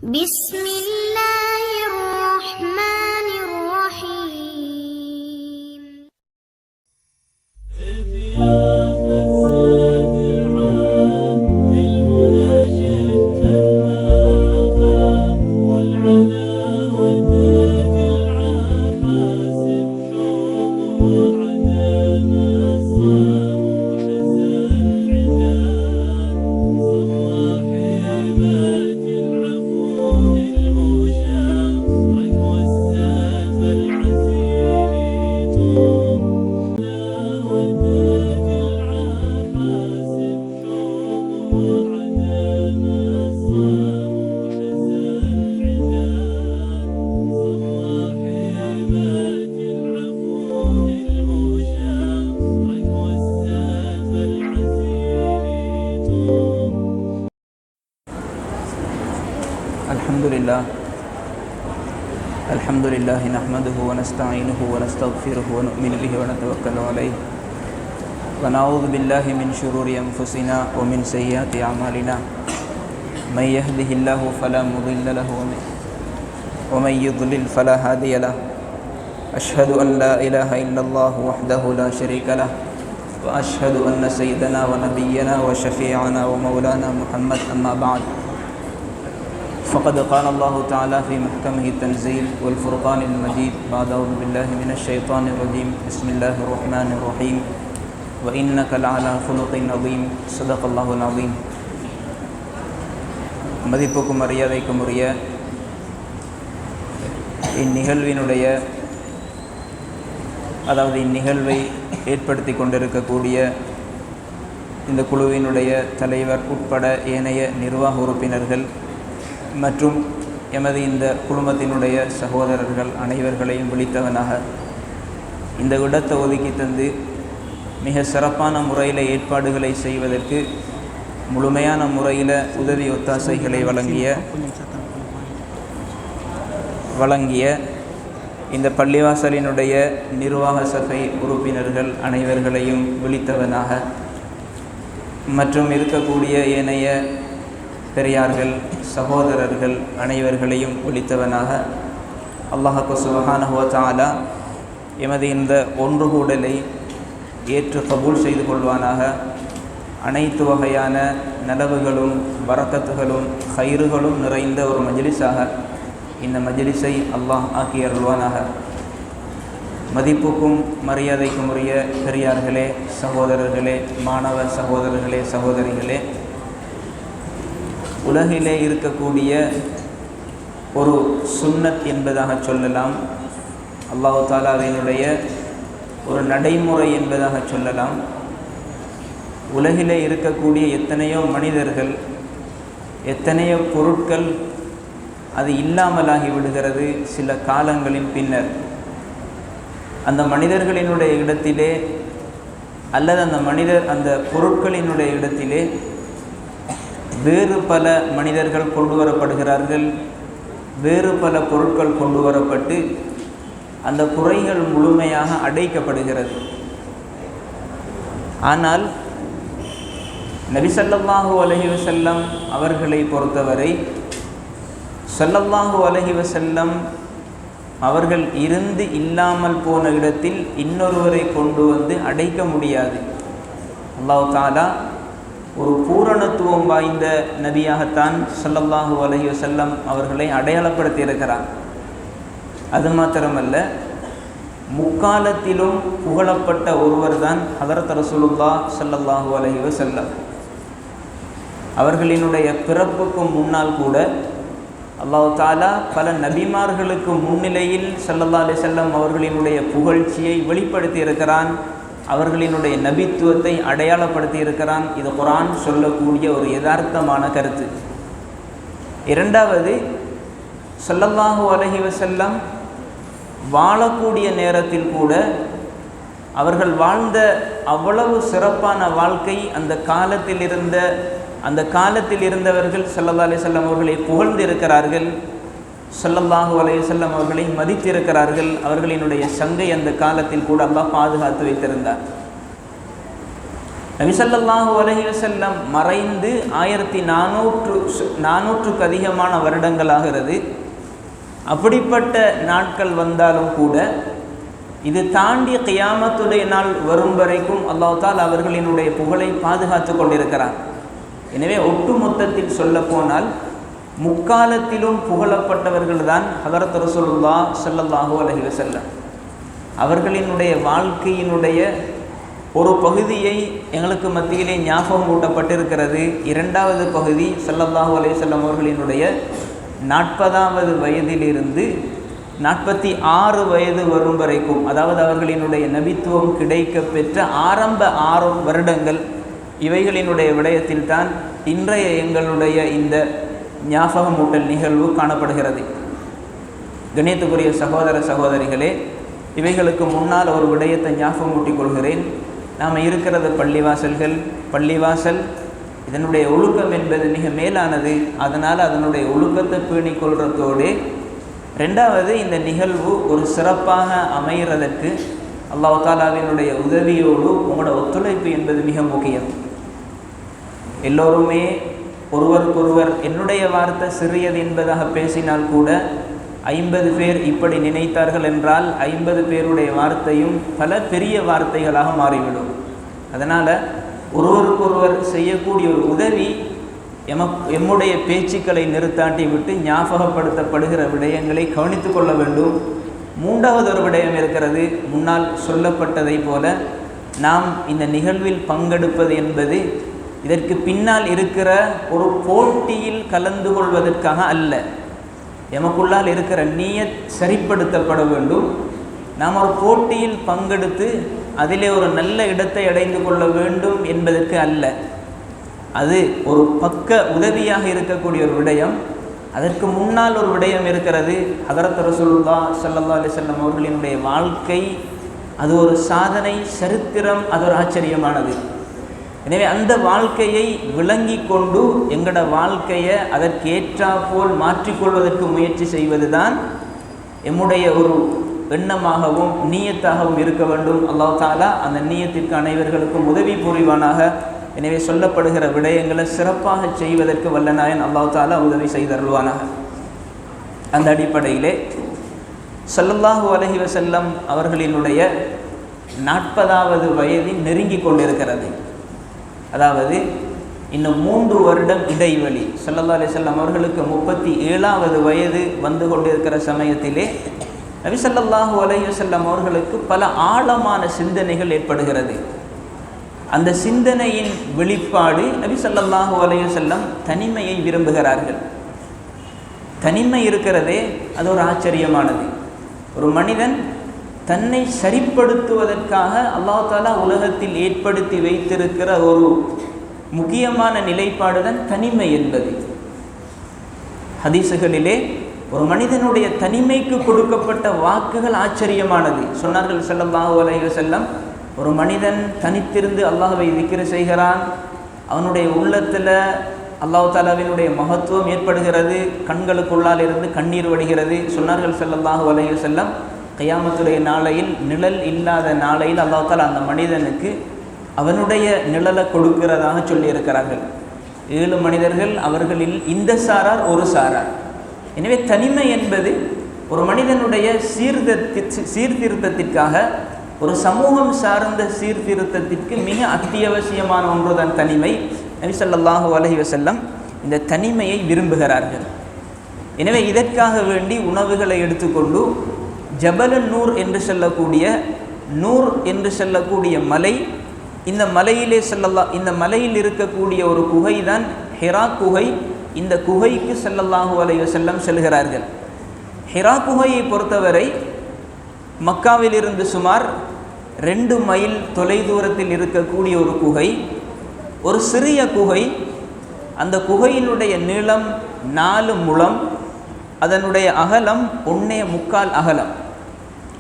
بسم الله الرحمن الرحيم. الحمد لله نحمده ونستعينه ونستغفره ونؤمن به ونتوكل عليه ونعوذ بالله من شرور أنفسنا ومن سيئات أعمالنا من يهده الله فلا مضل له ومن يضلل فلا هادي له أشهد أن لا إله إلا الله وحده لا شريك له وأشهد أن سيدنا ونبينا وشفيعنا ومولانا محمد أما بعد فقد قال الله تعالى في محكمه التنزيل والفرقان المجيد بعد أعوذ بالله من الشيطان الرجيم بسم الله الرحمن الرحيم وإنك لعلى خلق عظيم صدق الله العظيم. மதிப்புக்கும் மரியாதைக்கும் உரிய இந்நிகழ்வை ஏற்படுத்தி கொண்டிருக்கக்கூடிய இந்த குழுவினுடைய தலைவர் உட்பட ஏனைய நிர்வாக உறுப்பினர்கள் மற்றும் எமது இந்த குழுமத்தினுடைய சகோதரர்கள் அனைவர்களையும் விழித்தவனாக இந்த இடத்தை ஒதுக்கி தந்து மிக சிறப்பான முறையில் ஏற்பாடுகளை செய்வதற்கு முழுமையான முறையில் உதவி ஒத்தாசைகளை வழங்கிய இந்த பள்ளிவாசலினுடைய நிர்வாக சபை உறுப்பினர்கள் அனைவர்களையும் விழித்தவனாக மற்றும் இருக்கக்கூடிய ஏனைய பெரியார்கள் சகோதரர்கள் அனைவர்களையும் ஒழித்தவனாக அல்லாஹ் சுப்ஹானஹு வ தஆலா எமது இந்த ஒன்றுகூடலை ஏற்று கபூல் செய்து கொள்வானாக. அனைத்து வகையான நலவுகளும் பரக்கத்துகளும் ஹைறுகளும் நிறைந்த ஒரு மஜ்லிஸாக இந்த மஜ்லிஸை அல்லாஹ் ஆக்கி அருள்வானாக. மதிப்புக்கும் மரியாதைக்கும் உரிய பெரியார்களே, சகோதரர்களே, மாணவ சகோதரர்களே, சகோதரிகளே, உலகிலே இருக்கக்கூடிய ஒரு சுன்னத் என்பதாக சொல்லலாம், அல்லாஹ் தஆலாவினுடைய ஒரு நடைமுறை என்பதாக சொல்லலாம். உலகிலே இருக்கக்கூடிய எத்தனையோ மனிதர்கள், எத்தனையோ பொருட்கள் அது இல்லாமலாகி விடுகிறது சில காலங்களின் பின்னர். அந்த மனிதர்களினுடைய இடத்திலே அல்லது அந்த பொருட்களினுடைய இடத்திலே வேறு பல மனிதர்கள் கொண்டு வரப்படுகிறார்கள். வேறு பல பொருட்கள் கொண்டு வரப்பட்டு அந்த குறைகள் முழுமையாக அடைக்கப்படுகிறது. ஆனால் நபி ஸல்லல்லாஹு அலைஹி வஸல்லம் அவர்களை பொறுத்தவரை ஸல்லல்லாஹு அலைஹி வஸல்லம் அவர்கள் இருந்து இல்லாமல் போன இடத்தில் இன்னொருவரை கொண்டு வந்து அடைக்க முடியாது. அல்லாஹ் தஆலா ஒரு பூரணத்துவம் வாய்ந்த நபியாகத்தான் ஸல்லல்லாஹு அலைஹி வஸல்லம் அவர்களை அடையாளப்படுத்தி இருக்கிறார். அது மாத்திரமல்ல, முக்காலத்திலும் புகழப்பட்ட ஒருவர் தான் ஹதரத் ரசூலுல்லாஹ் ஸல்லல்லாஹு அலைஹி வஸல்லம். அவர்களினுடைய பிறப்புக்கு முன்னால் கூட அல்லாஹ் தஆலா பல நபிமார்களுக்கு முன்னிலையில் ஸல்லல்லாஹு அலைஹி வஸல்லம் அவர்களினுடைய புகழ்ச்சியை வெளிப்படுத்தி இருக்கிறான். அவர்களினுடைய நபித்துவத்தை அடையாளப்படுத்தி இருக்கிறான். இது குர்ஆன் சொல்லக்கூடிய ஒரு யதார்த்தமான கருத்து. இரண்டாவது, ஸல்லல்லாஹு அலைஹி வஸல்லம் வாழக்கூடிய நேரத்தில் கூட அவர்கள் வாழ்ந்த அவ்வளவு சிறப்பான வாழ்க்கை அந்த காலத்தில் இருந்தவர்கள் ஸல்லல்லாஹு அலைஹி வஸல்லம் அவர்களை புகழ்ந்திருக்கிறார்கள். ஸல்லல்லாஹு அலைஹி வஸல்லம் அவர்களை மதித்திருக்கிறார்கள். அவர்களினுடைய சங்கை அந்த காலத்தில் கூட அல்லாஹ் பாதுகாத்து வைத்திருந்தார். நபி ஸல்லல்லாஹு அலைஹி வஸல்லம் மறைந்து 1400க்கு அதிகமான வருடங்களாகிறது. அப்படிப்பட்ட நாட்கள் வந்தாலும் கூட இது தாண்டி கியாமத்துடைய நாள் வரும் வரைக்கும் அல்லாஹ் தஆலா அவர்களினுடைய புகழை பாதுகாத்து கொண்டிருக்கிறார். எனவே ஒட்டுமொத்தத்தில் சொல்ல போனால் முக்காலத்திலும் புகழப்பட்டவர்கள் தான் ஹதரத் ரசூலுல்லாஹ் ஸல்லல்லாஹு அலைஹி வஸல்லம். அவர்களினுடைய வாழ்க்கையினுடைய ஒரு பகுதியை எங்களுக்கு மத்தியிலே ஞாபகம் ஊட்டப்பட்டிருக்கிறது. இரண்டாவது பகுதி ஸல்லல்லாஹு அலைஹி வஸல்லம் அவர்களினுடைய 40வது வயதிலிருந்து 46 வயது வரும் வரைக்கும், அதாவது அவர்களினுடைய நபித்துவம் கிடைக்க பெற்ற ஆரம்ப 6 வருடங்கள், இவைகளினுடைய விடயத்தில் தான் இன்றைய எங்களுடைய இந்த ஞாபகமூட்டல் நிகழ்வு காணப்படுகிறது. கணியத்துக்குரிய சகோதர சகோதரிகளே, இவைகளுக்கு முன்னால் ஒரு விடயத்தை ஞாபகமூட்டிக் கொள்கிறேன். நாம் இருக்கிறது பள்ளிவாசல் இதனுடைய ஒழுக்கம் என்பது மிக மேலானது. அதனால் அதனுடைய ஒழுக்கத்தை பேணிக் கொள்றதோடு, ரெண்டாவது இந்த நிகழ்வு ஒரு சிறப்பாக அமைகிறதற்கு அல்லாஹ் தஆலாவினுடைய உதவியோடு உங்களோட ஒத்துழைப்பு என்பது மிக முக்கியம். எல்லோருமே ஒருவருக்கொருவர் என்னுடைய வார்த்தை சிறியது என்பதாக பேசினால் கூட 50 பேர் இப்படி நினைத்தார்கள் என்றால் 50 பேருடைய வார்த்தையும் பல பெரிய வார்த்தைகளாக மாறிவிடும். அதனால் ஒருவருக்கொருவர் செய்யக்கூடிய ஒரு உதவி எம்முடைய பேச்சுக்களை நிறுத்தாட்டி விட்டு ஞாபகப்படுத்தப்படுகிற விடயங்களை கவனித்து கொள்ள வேண்டும். மூன்றாவது ஒரு விடயம் இருக்கிறது. முன்னால் சொல்லப்பட்டதை போல நாம் இந்த நிகழ்வில் பங்கெடுப்பது என்பது இதற்கு பின்னால் இருக்கிற ஒரு போட்டியில் கலந்து கொள்வதற்காக அல்ல. எமக்குள்ளால் இருக்கிற நியத் சரிப்படுத்தப்பட வேண்டும். நாம் ஒரு போட்டியில் பங்கெடுத்து அதிலே ஒரு நல்ல இடத்தை அடைந்து கொள்ள வேண்டும் என்பதற்கு அல்ல. அது ஒரு பக்க உதவியாக இருக்கக்கூடிய ஒரு விடயம். அதற்கு முன்னால் ஒரு விடயம் இருக்கிறது. ஹதரத் ரசூலுல்லாஹ் ஸல்லல்லாஹு அலைஹி வஸல்லம் அவர்களினுடைய வாழ்க்கை அது ஒரு சாதனை, சரித்திரம், அது ஒரு ஆச்சரியமானது. எனவே அந்த வாழ்க்கையை விளங்கி கொண்டு எங்களோட வாழ்க்கையை அதற்கு ஏற்றாற்போல் மாற்றிக்கொள்வதற்கு முயற்சி செய்வது தான் எம்முடைய ஒரு எண்ணமாகவும் நீயத்தாகவும் இருக்க வேண்டும். அல்லாஹ் தஆலா அந்த நீயத்திற்கு அனைவர்களுக்கும் உதவி புரிவானாக. எனவே சொல்லப்படுகிற விடயங்களை சிறப்பாக செய்வதற்கு வல்லநாயன் அல்லாஹ் தஆலா உதவி செய்தருள்வானாக. அந்த அடிப்படையிலே ஸல்லல்லாஹு அலைஹி வஸல்லம் அவர்களினுடைய 40வது வயதில் நெருங்கி கொண்டிருக்கிறது. அதாவது இன்னும் 3 வருடம் இடைவெளி. ஸல்லல்லாஹு அலைஹி வஸல்லம் அவர்களுக்கு 37வது வயது வந்து கொண்டிருக்கிற சமயத்திலே நபி ஸல்லல்லாஹு அலைஹி வஸல்லம் அவர்களுக்கு பல ஆழமான சிந்தனைகள் ஏற்படுகிறது. அந்த சிந்தனையின் வெளிப்பாடு நபி ஸல்லல்லாஹு அலைஹி வஸல்லம் தனிமையை விரும்புகிறார்கள். தனிமை இருக்கிறதே அது ஒரு ஆச்சரியமானது. ஒரு மனிதன் தன்னை சரிப்படுத்துவதற்காக அல்லாஹ் தஆலா உலகத்தில் ஏற்படுத்தி வைத்திருக்கிற ஒரு முக்கியமான நிலைப்பாடு தான் தனிமை என்பது. ஹதீஸுகளிலே ஒரு மனிதனுடைய தனிமைக்கு கொடுக்கப்பட்ட வாக்குகள் ஆச்சரியமானது. சொன்னார்கள் ஸல்லல்லாஹு அலைஹி வஸல்லம், ஒரு மனிதன் தனித்திருந்து அல்லாஹ்வை திக்ர் செய்கிறான், அவனுடைய உள்ளத்தில் அல்லாஹ் தஆலாவினுடைய மகத்துவம் ஏற்படுகிறது, கண்களுக்குள்ளால் இருந்து கண்ணீர் வடிகிறது. சொன்னார்கள் ஸல்லல்லாஹு அலைஹி வஸல்லம், கியாமத்துடைய நாளையில், நிழல் இல்லாத நாளையில் அல்லாஹ் தஆலா அந்த மனிதனுக்கு அவனுடைய நிழலை கொடுக்கிறதாக சொல்லியிருக்கிறார்கள். 7 மனிதர்கள், அவர்களில் இந்த சாரார் ஒரு சாரார். எனவே தனிமை என்பது ஒரு மனிதனுடைய சீர்திருத்தத்திற்காக, ஒரு சமூகம் சார்ந்த சீர்திருத்தத்திற்கு மிக அத்தியாவசியமான ஒன்றுதான் தனிமை. நபி ஸல்லல்லாஹு அலைஹி வஸல்லம் இந்த தனிமையை விரும்புகிறார்கள். எனவே இதற்காக வேண்டி உணவுகளை எடுத்துக்கொண்டு ஜபலுன் நூர் என்று சொல்லக்கூடிய மலை, இந்த மலையிலே இந்த மலையில் இருக்கக்கூடிய ஒரு குகை தான் ஹிரா குகை. இந்த குகைக்கு ஸல்லல்லாஹு அலைஹி வஸல்லம் செல்கிறார்கள். ஹிரா குகையை பொறுத்தவரை மக்காவிலிருந்து சுமார் 2 மைல் தொலைதூரத்தில் இருக்கக்கூடிய ஒரு குகை, ஒரு சிறிய குகை. அந்த குகையினுடைய நீளம் 4 முழம், அதனுடைய அகலம் 1.25 அகலம்,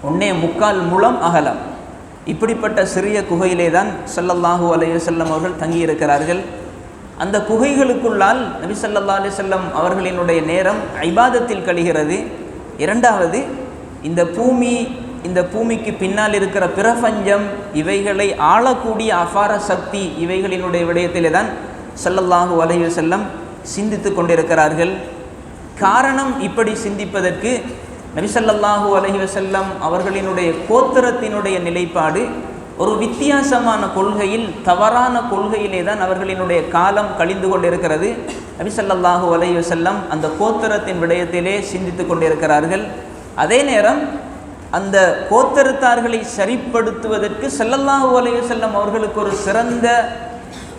1.25 முழம் அகலம். இப்படிப்பட்ட சிறிய குகையிலே தான் ஸல்லல்லாஹு அலைஹி வஸல்லம் அவர்கள் தங்கியிருக்கிறார்கள். அந்த குகைகளுக்குள்ளால் நபி ஸல்லல்லாஹு அலைஹி வஸல்லம் அவர்களினுடைய நேரம் இபாதத்தில் கழிகிறது. இரண்டாவது, இந்த பூமி இந்த பூமிக்கு பின்னால் இருக்கிற பிரபஞ்சம், இவைகளை ஆளக்கூடிய அபார சக்தி, இவைகளினுடைய விடயத்திலே தான் ஸல்லல்லாஹு அலைஹி வஸல்லம் சிந்தித்து கொண்டிருக்கிறார்கள். காரணம், இப்படி சிந்திப்பதற்கு நபி ஸல்லல்லாஹு அலைஹி வஸல்லம் அவர்களினுடைய கோத்திரத்தினுடைய நிலைப்பாடு ஒரு வித்தியாசமான கொள்கையில், தவறான கொள்கையிலே தான் அவர்களினுடைய காலம் கழிந்து கொண்டிருக்கிறது. நபி ஸல்லல்லாஹு அலைஹி வஸல்லம் அந்த கோத்திரத்தின் விடயத்திலே சிந்தித்து கொண்டிருக்கிறார்கள். அதே நேரம் அந்த கோத்திரத்தார்களை சரிப்படுத்துவதற்கு ஸல்லல்லாஹு அலைஹி வஸல்லம் அவர்களுக்கு ஒரு சிறந்த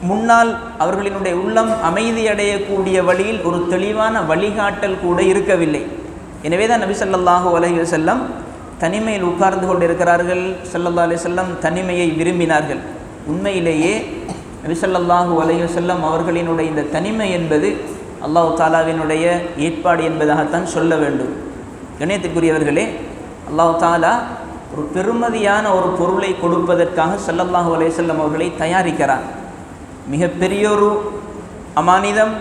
முன்னால் அவர்களினுடைய உள்ளம் அமைதியடையக்கூடிய வழியில் ஒரு தெளிவான வழிகாட்டல் கூட இருக்கவில்லை. எனவே தான் நபி ஸல்லல்லாஹு அலைஹி வஸல்லம் தனிமையில் உட்கார்ந்து கொண்டிருக்கிறார்கள். ஸல்லல்லாஹு அலைஹி வஸல்லம் தனிமையை விரும்பினார்கள். உண்மையிலேயே நபி ஸல்லல்லாஹு அலைஹி வஸல்லம் அவர்களினுடைய இந்த தனிமை என்பது அல்லாஹ் தாலாவினுடைய ஏற்பாடு என்பதாகத்தான் சொல்ல வேண்டும். கண்ணியத்திற்குரியவர்களே, அல்லாஹ் தாலா ஒரு பெருமதியான ஒரு பொருளை கொடுப்பதற்காக ஸல்லல்லாஹு அலைஹி வஸல்லம் அவர்களை தயாரிக்கிறார். மிகப்பெரியொரு அமானிதம்,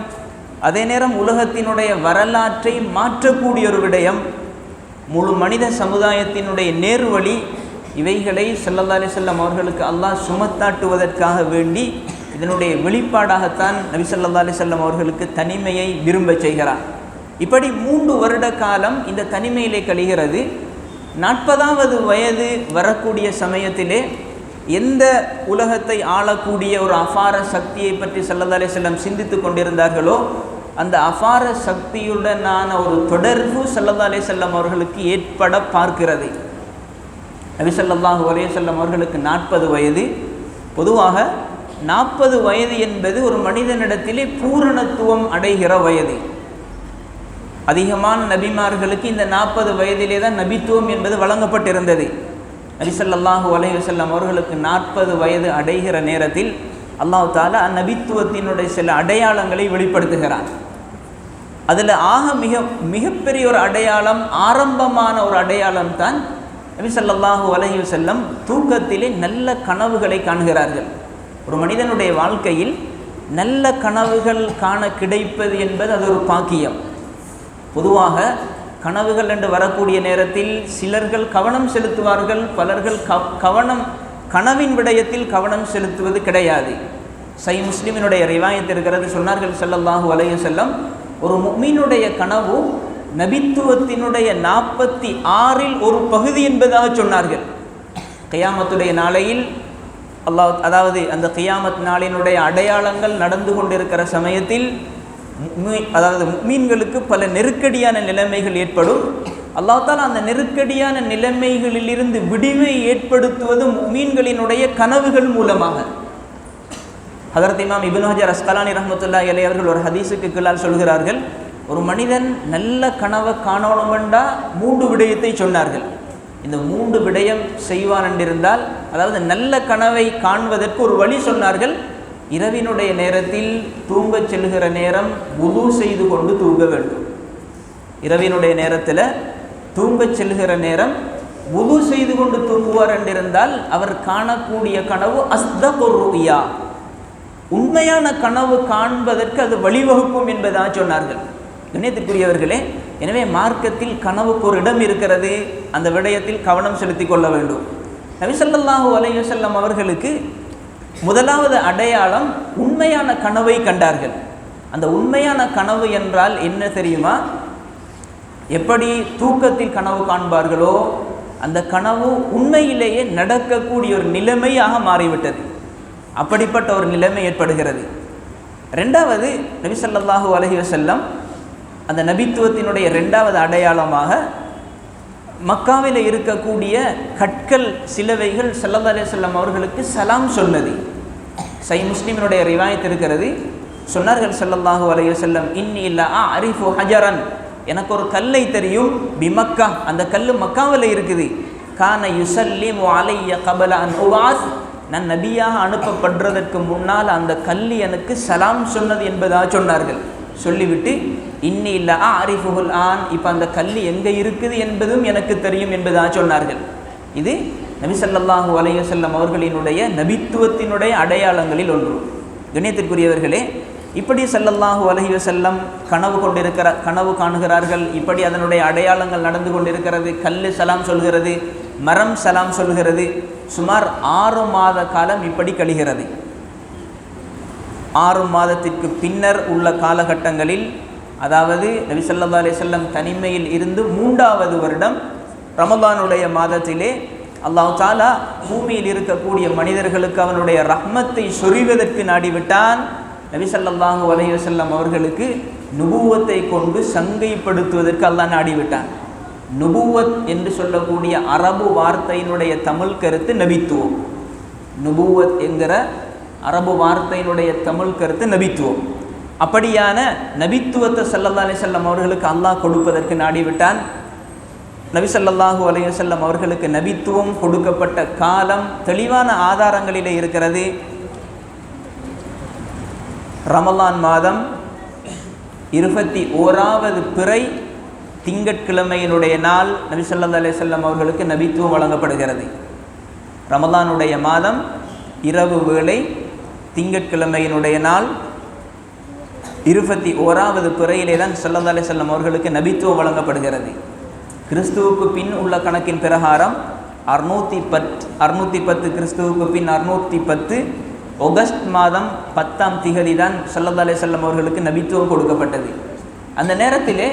அதே நேரம் உலகத்தினுடைய வரலாற்றை மாற்றக்கூடிய ஒரு விடயம், முழு மனித சமுதாயத்தினுடைய நேர்வழி, இவைகளை ஸல்லல்லாஹு அலைஹி வஸல்லம் அவர்களுக்கு அல்லாஹ் சுமத்தாட்டுவதற்காக வேண்டி இதனுடைய வெளிப்பாடாகத்தான் நபி ஸல்லல்லாஹு அலைஹி வஸல்லம் அவர்களுக்கு தனிமையை விரும்ப செய்கிறார். இப்படி 3 வருட காலம் இந்த தனிமையிலே கழிகிறது. 40வது வயது வரக்கூடிய சமயத்திலே எந்த உலகத்தை ஆளக்கூடிய ஒரு அபார சக்தியை பற்றி ஸல்லல்லாஹு அலைஹி வஸல்லம் சிந்தித்து கொண்டிருந்தார்களோ, அந்த அபார சக்தியுடனான ஒரு தொடர்பு ஸல்லல்லாஹு அலைஹி வஸல்லம் அவர்களுக்கு ஏற்பட பார்க்கிறது. நபி ஸல்லல்லாஹு அலைஹி வஸல்லம் அவர்களுக்கு 40 வயது. பொதுவாக 40 வயது என்பது ஒரு மனிதனிடத்திலே பூரணத்துவம் அடைகிற வயது. அதிகமான நபிமார்களுக்கு இந்த 40 வயதிலே தான் நபித்துவம் என்பது வழங்கப்பட்டிருந்தது. நபி ஸல்லல்லாஹு அலைஹி வஸல்லம் அவர்களுக்கு 40 வயது அடைகிற நேரத்தில் அல்லாஹ் தாலா நபித்துவத்தினுடைய சில அடையாளங்களை வெளிப்படுத்துகிறார். அதில் மிகப்பெரிய ஒரு அடையாளம், ஆரம்பமான ஒரு அடையாளம் தான் நபி ஸல்லல்லாஹு அலைஹி வஸல்லம் தூக்கத்திலே நல்ல கனவுகளை காண்கிறார்கள். ஒரு மனிதனுடைய வாழ்க்கையில் நல்ல கனவுகள் காண கிடைப்பது என்பது அது ஒரு பாக்கியம். பொதுவாக கனவுகள் என்று வரக்கூடிய நேரத்தில் சிலர்கள் கவனம் செலுத்துவார்கள், பலர்கள் கனவின் விடயத்தில் கவனம் செலுத்துவது கிடையாது. சஹீஹ் முஸ்லிமினுடைய ரிவாயத் இருக்கிறது. சொன்னார்கள் ஸல்லல்லாஹு அலைஹி வஸல்லம், ஒரு முஃமினுடைய கனவு நபித்துவத்தினுடைய 46இல் ஒரு பகுதி என்பதாக சொன்னார்கள். கியாமத்துடைய நாளையில் அல்லாஹ், அதாவது அந்த கியாமத் நாளினுடைய அடையாளங்கள் நடந்து கொண்டிருக்கிற சமயத்தில் அதாவது முஃமின்களுக்கு பல நெருக்கடியான நிலைமைகள் ஏற்படும். அல்லாஹ் தஆலா அந்த நெருக்கடியான நிலைமைகளிலிருந்து விடுவை ஏற்படுத்துவது முஃமின்களினுடைய கனவுகள் மூலமாக. ஹஜ்ரத் இமாம் இப்னு ஹஜர் அஸ்கலானி ரஹ்மத்துல்லாஹி அலைஹி அவர்கள் ஒரு ஹதீஸுக்கு கீழால் சொல்கிறார்கள், ஒரு மனிதன் நல்ல கனவை காணணுமெண்டா 3 விடயத்தை சொன்னார்கள். இந்த 3 விடயம் செய்வான் என்றிருந்தால், அதாவது நல்ல கனவை காண்பதற்கு ஒரு வழி சொன்னார்கள். இரவினுடைய நேரத்தில் தூங்கச் செல்கிற நேரம் வுது செய்து கொண்டு தூங்க வேண்டும். இரவினுடைய நேரத்தில் தூங்கச் செல்கிற நேரம் வுது செய்து கொண்டு தூங்குவார் என்றிருந்தால் அவர் காணக்கூடிய கனவு அஸ்தகுர் ருயா, உண்மையான கனவு காண்பதற்கு அது வழிவகுக்கும் என்பதாக சொன்னார்கள். கண்ணியத்திற்குரியவர்களே, எனவே மார்க்கத்தில் கனவுக்கு ஒரு இடம் இருக்கிறது. அந்த விடயத்தில் கவனம் செலுத்தி கொள்ள வேண்டும். நபி ஸல்லல்லாஹு அலைஹி வஸல்லம் அவர்களுக்கு முதலாவது அடையாளம் உண்மையான கனவை கண்டார்கள். அந்த உண்மையான கனவு என்றால் என்ன தெரியுமா? எப்படி தூக்கத்தில் கனவு காண்பார்களோ அந்த கனவு உண்மையிலேயே நடக்கக்கூடிய ஒரு நிலைமையாக மாறிவிட்டது. அப்படிப்பட்ட ஒரு நிலைமை ஏற்படுகிறது. ரெண்டாவது, நபி ஸல்லல்லாஹு அலைஹி வஸல்லம் அந்த நபித்துவத்தினுடைய 2வது அடையாளமாக மக்காவில் இருக்கக்கூடிய கற்கள் சிலவைகள் ஸல்லல்லாஹு அலைஹி வஸல்லம் அவர்களுக்கு சலாம் சொன்னது. சஹீஹ் முஸ்லிமினுடைய ரிவாயத் இருக்கிறது. சொன்னார்கள் ஸல்லல்லாஹு அலைஹி வஸல்லம், இன்னி லா அரிஃபு ஹஜரன், எனக்கு ஒரு கல்லை தெரியும், பிமக்கா, அந்த கல் மக்காவில் இருக்குது. கான யுஸல்லிமு அலைய கபல அன் உபாஸ், நான் நபியாக அனுப்பப்படுறதற்கு முன்னால் அந்த கல்லி எனக்கு சலாம் சொன்னது என்பதாக சொன்னார்கள். சொல்லிவிட்டு இன்னி லா அரிஃபுல் ஆன், இப்போ அந்த கல்லி எங்கே இருக்குது என்பதும் எனக்கு தெரியும் என்பதாக சொன்னார்கள். இது நபி ஸல்லல்லாஹு அலைஹி வஸல்லம் அவர்களினுடைய நபித்துவத்தினுடைய அடையாளங்களில் ஒன்று. கண்ணியத்திற்குரியவர்களே, இப்படி ஸல்லல்லாஹு அலைஹி வஸல்லம் கனவு காணுகிறார்கள். இப்படி அதனுடைய அடையாளங்கள் நடந்து கொண்டிருக்கிறது. கல்லு சலாம் சொல்கிறது. மரம் சலாம் சொல்கிறது. சுமார் 6 மாத காலம் இப்படி கழிகிறது. 6 மாதத்திற்கு பின்னர் உள்ள காலகட்டங்களில், அதாவது நபி ஸல்லல்லாஹு அலைஹி வஸல்லம் தனிமையில் இருந்து 3வது வருடம் ரமலானுடைய மாதத்திலே அல்லாஹ் தஆலா பூமியில் இருக்கக்கூடிய மனிதர்களுக்கு அவனுடைய ரஹ்மத்தை சொரிவதற்கு நாடிவிட்டான். நபி ஸல்லல்லாஹு அலைஹி வஸல்லம் அவர்களுக்கு நுபுவத்தை கொண்டு சங்கைப்படுத்துவதற்கு அல்லாஹ் நாடிவிட்டான். நுபுவத் என்று சொல்லக்கூடிய அரபு வார்த்தையினுடைய தமிழ் கருத்து நபித்துவம். நுபுவத் என்கிற அரபு வார்த்தையினுடைய தமிழ் கருத்து நபித்துவம். அப்படியான நபித்துவத்தை ஸல்லல்லாஹு அலைஹி வஸல்லம் அவர்களுக்கு அல்லாஹ் கொடுப்பதற்கு நாடிவிட்டான். நபி ஸல்லல்லாஹு அலைஹி வஸல்லம் அவர்களுக்கு நபித்துவம் கொடுக்கப்பட்ட காலம் தெளிவான ஆதாரங்களிலே இருக்கிறது. ரமலான் மாதம் 21வது பிறை திங்கட்கிழமையினுடைய நாள் நபி ஸல்லல்லாஹு அலைஹி வஸல்லம் அவர்களுக்கு நபித்துவம் வழங்கப்படுகிறது. ரமலானுடைய மாதம் இரவு வேளை திங்கட்கிழமையினுடைய நாள் 21வது பிறையிலே தான் ஸல்லல்லாஹு அலைஹி வஸல்லம் அவர்களுக்கு நபித்துவம் வழங்கப்படுகிறது. கிறிஸ்துவுக்கு பின் உள்ள கணக்கின் பிரகாரம் 610 கிறிஸ்துவுக்கு பின் 610 ஆகஸ்ட் மாதம் 10ஆம் திகதி தான் ஸல்லல்லாஹு அலைஹி வஸல்லம் அவர்களுக்கு நபித்துவம் கொடுக்கப்பட்டது. அந்த நேரத்திலே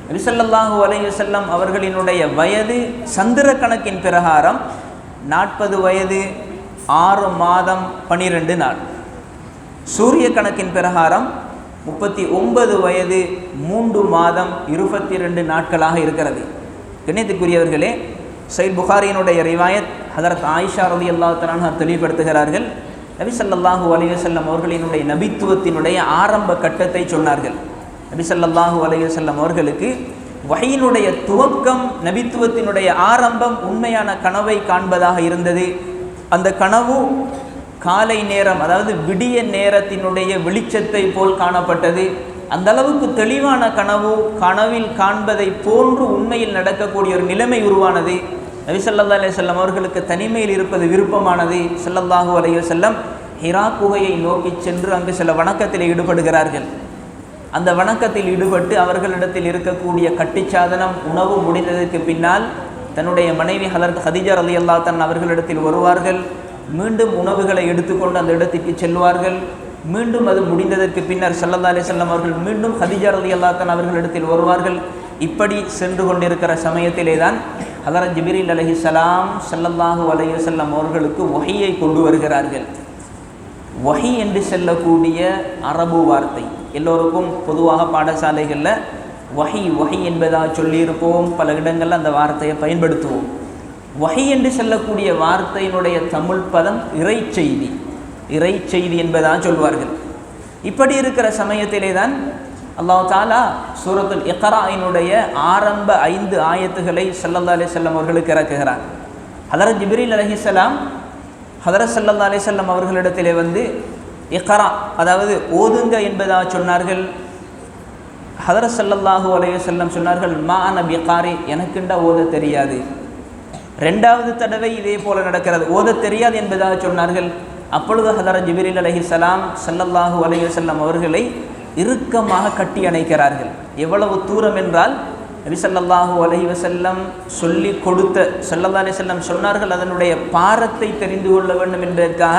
நபி ஸல்லல்லாஹு அலைஹி வஸல்லம் அவர்களினுடைய வயது சந்திர கணக்கின் பிரகாரம் 40 வயது 6 மாதம் 12 நாள், சூரிய கணக்கின் பிரகாரம் 39 வயது 3 மாதம் 22 நாட்களாக இருக்கிறது. கண்ணியத்துக்குரியவர்களே, சஹீஹ் புகாரியினுடைய ரிவாயத் ஹதரத் ஆயிஷா ரலியல்லாஹு தஆலா அன்ஹா தெளிவுபடுத்துகிறார்கள். நபி ஸல்லல்லாஹு அலைஹி வஸல்லம் அவர்களினுடைய நபித்துவத்தினுடைய ஆரம்ப கட்டத்தை சொன்னார்கள். நபி ஸல்லல்லாஹு அலைஹி வஸல்லம் அவர்களுக்கு வஹீயினுடைய துவக்கம், நபித்துவத்தினுடைய ஆரம்பம் உண்மையான கனவை காண்பதாக இருந்தது. அந்த கனவு காலை நேரம், அதாவது விடிய நேரத்தினுடைய வெளிச்சத்தை போல் காணப்பட்டது. அந்த அளவுக்கு தெளிவான கனவு, கனவில் காண்பதை போன்று உண்மையில் நடக்கக்கூடிய ஒரு நிலைமை உருவானது. நபி ஸல்லல்லாஹு அலைஹி வஸல்லம் அவர்களுக்கு தனிமையில் இருப்பது விருப்பமானது. ஸல்லல்லாஹு அலைஹி வஸல்லம் ஹிரா குகையை நோக்கி சென்று அங்கு சில வணக்கத்தில் ஈடுபடுகிறார்கள். அந்த வணக்கத்தில் ஈடுபட்டு அவர்களிடத்தில் இருக்கக்கூடிய கட்டிச்சாதனம் உணவு முடிந்ததற்கு பின்னால் தன்னுடைய மனைவி ஹதரத் ஹதீஜா ரலியல்லாஹு தஆலா அவர்களிடத்தில் வருவார்கள். மீண்டும் உணவுகளை எடுத்துக்கொண்டு அந்த இடத்திற்கு செல்வார்கள். மீண்டும் அது முடிந்ததற்கு பின்னர் ஸல்லல்லாஹு அலைஹி வஸல்லம் அவர்கள் மீண்டும் ஹதீஜா ரலியல்லாஹு தஆலா அவர்களிடத்தில் வருவார்கள். இப்படி சென்று கொண்டிருக்கிற சமயத்திலே தான் ஹதரத் ஜிப்ரீல் அலைஹிஸ்ஸலாம் ஸல்லல்லாஹு அலைஹி வஸல்லம் அவர்களுக்கு வஹீயை கொண்டு வருகிறார்கள். வஹீ என்று சொல்லக்கூடிய அரபு வார்த்தை எல்லோருக்கும் பொதுவாக பாடசாலைகளில் வஹீ என்பதாக சொல்லியிருப்போம். பல இடங்களில் அந்த வார்த்தையை பயன்படுத்துவோம். வஹீ என்று சொல்லக்கூடிய வார்த்தையினுடைய தமிழ் பதம் இறைச்செய்தி, இறைச்செய்தி என்பதாக சொல்வார்கள். இப்படி இருக்கிற சமயத்திலே தான் அல்லாஹ் தஆலா சூரத்துல் இக்ராயினுடைய ஆரம்ப 5 ஆயத்துகளை ஸல்லல்லாஹு அலைஹி வஸல்லம் அவர்களுக்கு இறக்குகிறார். ஹதரத் ஜிப்ரீல் அலைஹிஸ்ஸலாம் ஹதரத் ஸல்லல்லாஹு அலைஹி வஸல்லம் அவர்களிடத்திலே வந்து இக்ரா, அதாவது ஓதுங்க என்பதாக சொன்னார்கள். ஹதரத் ஸல்லல்லாஹு அலைஹி வஸல்லம் சொன்னார்கள், மா அன பிகாரி, எனக்குண்டா ஓத தெரியாது. 2வது தடவை இதே போல நடக்கிறது, ஓத தெரியாது என்பதாக சொன்னார்கள். அப்பொழுது ஹதரத் ஜிப்ரீல் அலைஹிஸ்ஸலாம் ஸல்லல்லாஹு அலைஹி வஸல்லம் அவர்களை இறுக்கமாக கட்டி அணைக்கிறார்கள். எவ்வளவு தூரம் என்றால், நபி ஸல்லல்லாஹு அலைஹி வஸல்லம் சொல்லி கொடுத்த, ஸல்லல்லாஹு அலைஹி வஸல்லம் சொன்னார்கள், அதனுடைய பாரத்தை தெரிந்து கொள்ள வேண்டும் என்பதற்காக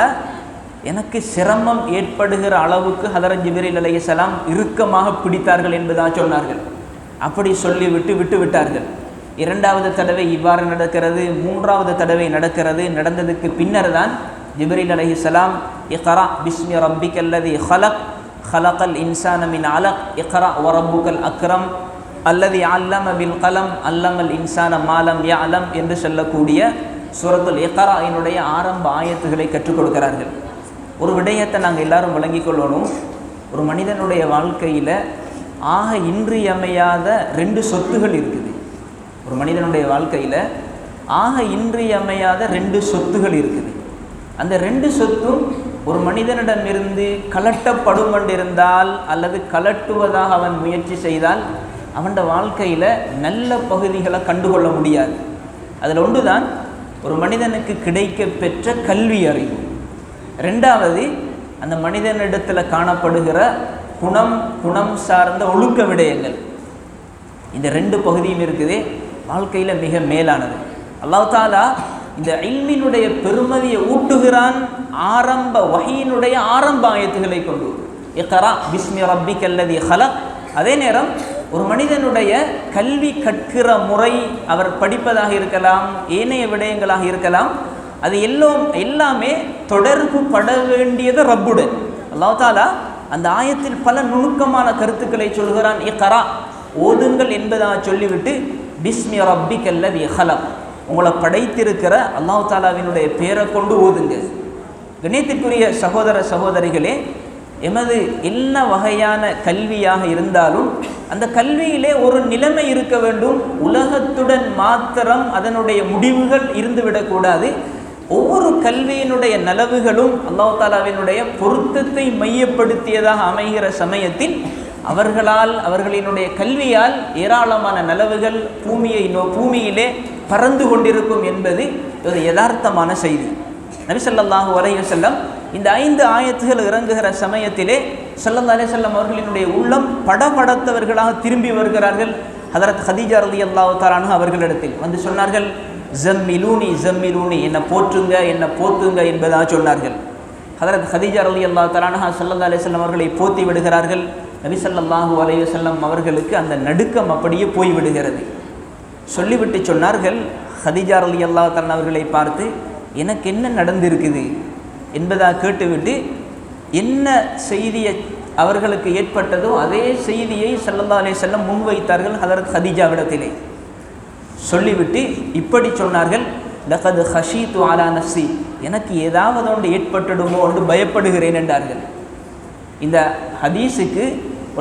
எனக்கு சிரமம் ஏற்படுகிற அளவுக்கு ஹதரத் ஜிப்ரீல் அலைஹிஸ்ஸலாம் இறுக்கமாக பிடித்தார்கள் என்பதாக சொன்னார்கள். அப்படி சொல்லி விட்டு விட்டார்கள். 2வது தடவை இவ்வாறு நடக்கிறது, 3வது தடவை நடக்கிறது. நடந்ததுக்கு பின்னர் தான் ஜிப்ரீல் அலைஹிஸ்ஸலாம் இக்ரா பிஸ்மி ரப்பிக்கல்லதி ஹலக் ஹலகல் இன்சான மின் அலக் இக்ரா வரப்புக்கல் அக்ரம் அல்லதி அல்லம பில் கலம் அல்லமல் இன்சான மாலம் யஅலம் என்று சொல்லக்கூடிய சூரத்துல் இக்ராயினுடைய ஆரம்ப ஆயத்துகளை கற்றுக் கொடுக்கிறார்கள். ஒரு விடயத்தை நாங்கள் எல்லாரும் விளங்கிக் கொள்ளணும். ஒரு மனிதனுடைய வாழ்க்கையில் ஆக இன்றியமையாத 2 சொத்துகள் இருக்குது. ஒரு மனிதனுடைய வாழ்க்கையில் ஆக இன்றியமையாத 2 சொத்துகள் இருக்குது. அந்த 2 சொத்தும் ஒரு மனிதனிடமிருந்து கலட்டப்படும் கொண்டிருந்தால் அல்லது கலட்டுவதாக அவன் முயற்சி செய்தால் அவன் வாழ்க்கையில் நல்ல பகுதிகளை கண்டுகொள்ள முடியாது. அதில் ஒன்று தான் ஒரு மனிதனுக்கு கிடைக்க பெற்ற கல்வி அறிவு. 2வது அந்த மனிதனிடத்தில் காணப்படுகிற குணம் சார்ந்த ஒழுக்க விடயங்கள். இந்த 2 பகுதியும் இருக்குது வாழ்க்கையில் மிக மேலானது. அல்லாஹ் தாலா இந்த இல்மினுடைய பெருமதியை ஊட்டுகிறான் ஆரம்ப வஹீனுடைய ஆரம்ப ஆயத்துகளை கொண்டு. இக்ரா பிஸ்மி ரப்பிக்கல்லதி ஹலக். அதே நேரம் ஒரு மனிதனுடைய கல்வி கற்கிற முறை, அவர் படிப்பதாக இருக்கலாம், ஏனைய விடயங்களாக இருக்கலாம், அது எல்லாமே தொடர்பு பட வேண்டியது ரப்புடன். அல்லாஹ் தாலா அந்த ஆயத்தில் பல நுணுக்கமான கருத்துக்களை சொல்கிறான். இக்ரா ஓதுங்கள் என்பதாக சொல்லிவிட்டு பிஸ்மி ரப்பிக்கல்லதி ஹலக், உங்களை படைத்திருக்கிற அல்லாஹ் தாலாவினுடைய பேரை கொண்டு ஓதுங்க. கண்ணியத்திற்குரிய சகோதர சகோதரிகளே, எமது என்ன வகையான கல்வியாக இருந்தாலும் அந்த கல்வியிலே ஒரு நிலைமை இருக்க வேண்டும். உலகத்துடன் மாத்திரம் அதனுடைய முடிவுகள் இருந்துவிடக்கூடாது. ஒவ்வொரு கல்வியினுடைய நலவுகளும் அல்லாஹ் தாலாவினுடைய பொருத்தத்தை மையப்படுத்தியதாக அமைகிற சமயத்தில் அவர்களினுடைய கல்வியால் ஏராளமான நலவுகள் பூமியிலே பறந்து கொண்டிருக்கும் என்பது ஒரு யதார்த்தமான செய்தி. நபி ஸல்லல்லாஹு அலைஹி வஸல்லம் இந்த 5 ஆயத்துகள் இறங்குகிற சமயத்திலே ஸல்லல்லாஹு அலைஹி வஸல்லம் அவர்களினுடைய உள்ளம் படபடத்தவர்களாக திரும்பி வருகிறார்கள். ஹதரத் ஹதீஜா ரலியல்லாஹு தஆலா அன்ஹா அவர்களிடத்தில் வந்து சொன்னார்கள், ஜம்மிலூனி ஜம்மிலூனி, என்னை போற்றுங்க, என்னை போத்துங்க என்பதாக சொன்னார்கள். ஹதரத் ஹதீஜா ரலியல்லாஹு தஆலா அன்ஹா ஸல்லல்லாஹு அலைஹி வஸல்லம் அவர்களை போத்தி விடுகிறார்கள். நபி ஸல்லல்லாஹு அலைஹி வஸல்லம் அவர்களுக்கு அந்த நடுக்கம் அப்படியே போய்விடுகிறது. சொல்லிவிட்டு சொன்னார்கள், ஹதீஜா ரலியல்லாஹு தஆலா அவர்களை பார்த்து, எனக்கு என்ன நடந்திருக்குது என்பதாக கேட்டுவிட்டு என்ன செய்தியை அவர்களுக்கு ஏற்பட்டதோ அதே செய்தியை ஸல்லல்லாஹு அலைஹி வஸல்லம் முன்வைத்தார்கள் ஹதரத் ஹதீஜாவிடத்திலே. சொல்லிவிட்டு இப்படி சொன்னார்கள், லகத் ஹஷீது அலா நஃப்ஸி, எனக்கு ஏதாவது ஒன்று ஏற்பட்டுடுமோ என்று பயப்படுகிறேன் என்றார்கள். இந்த ஹதீஸுக்கு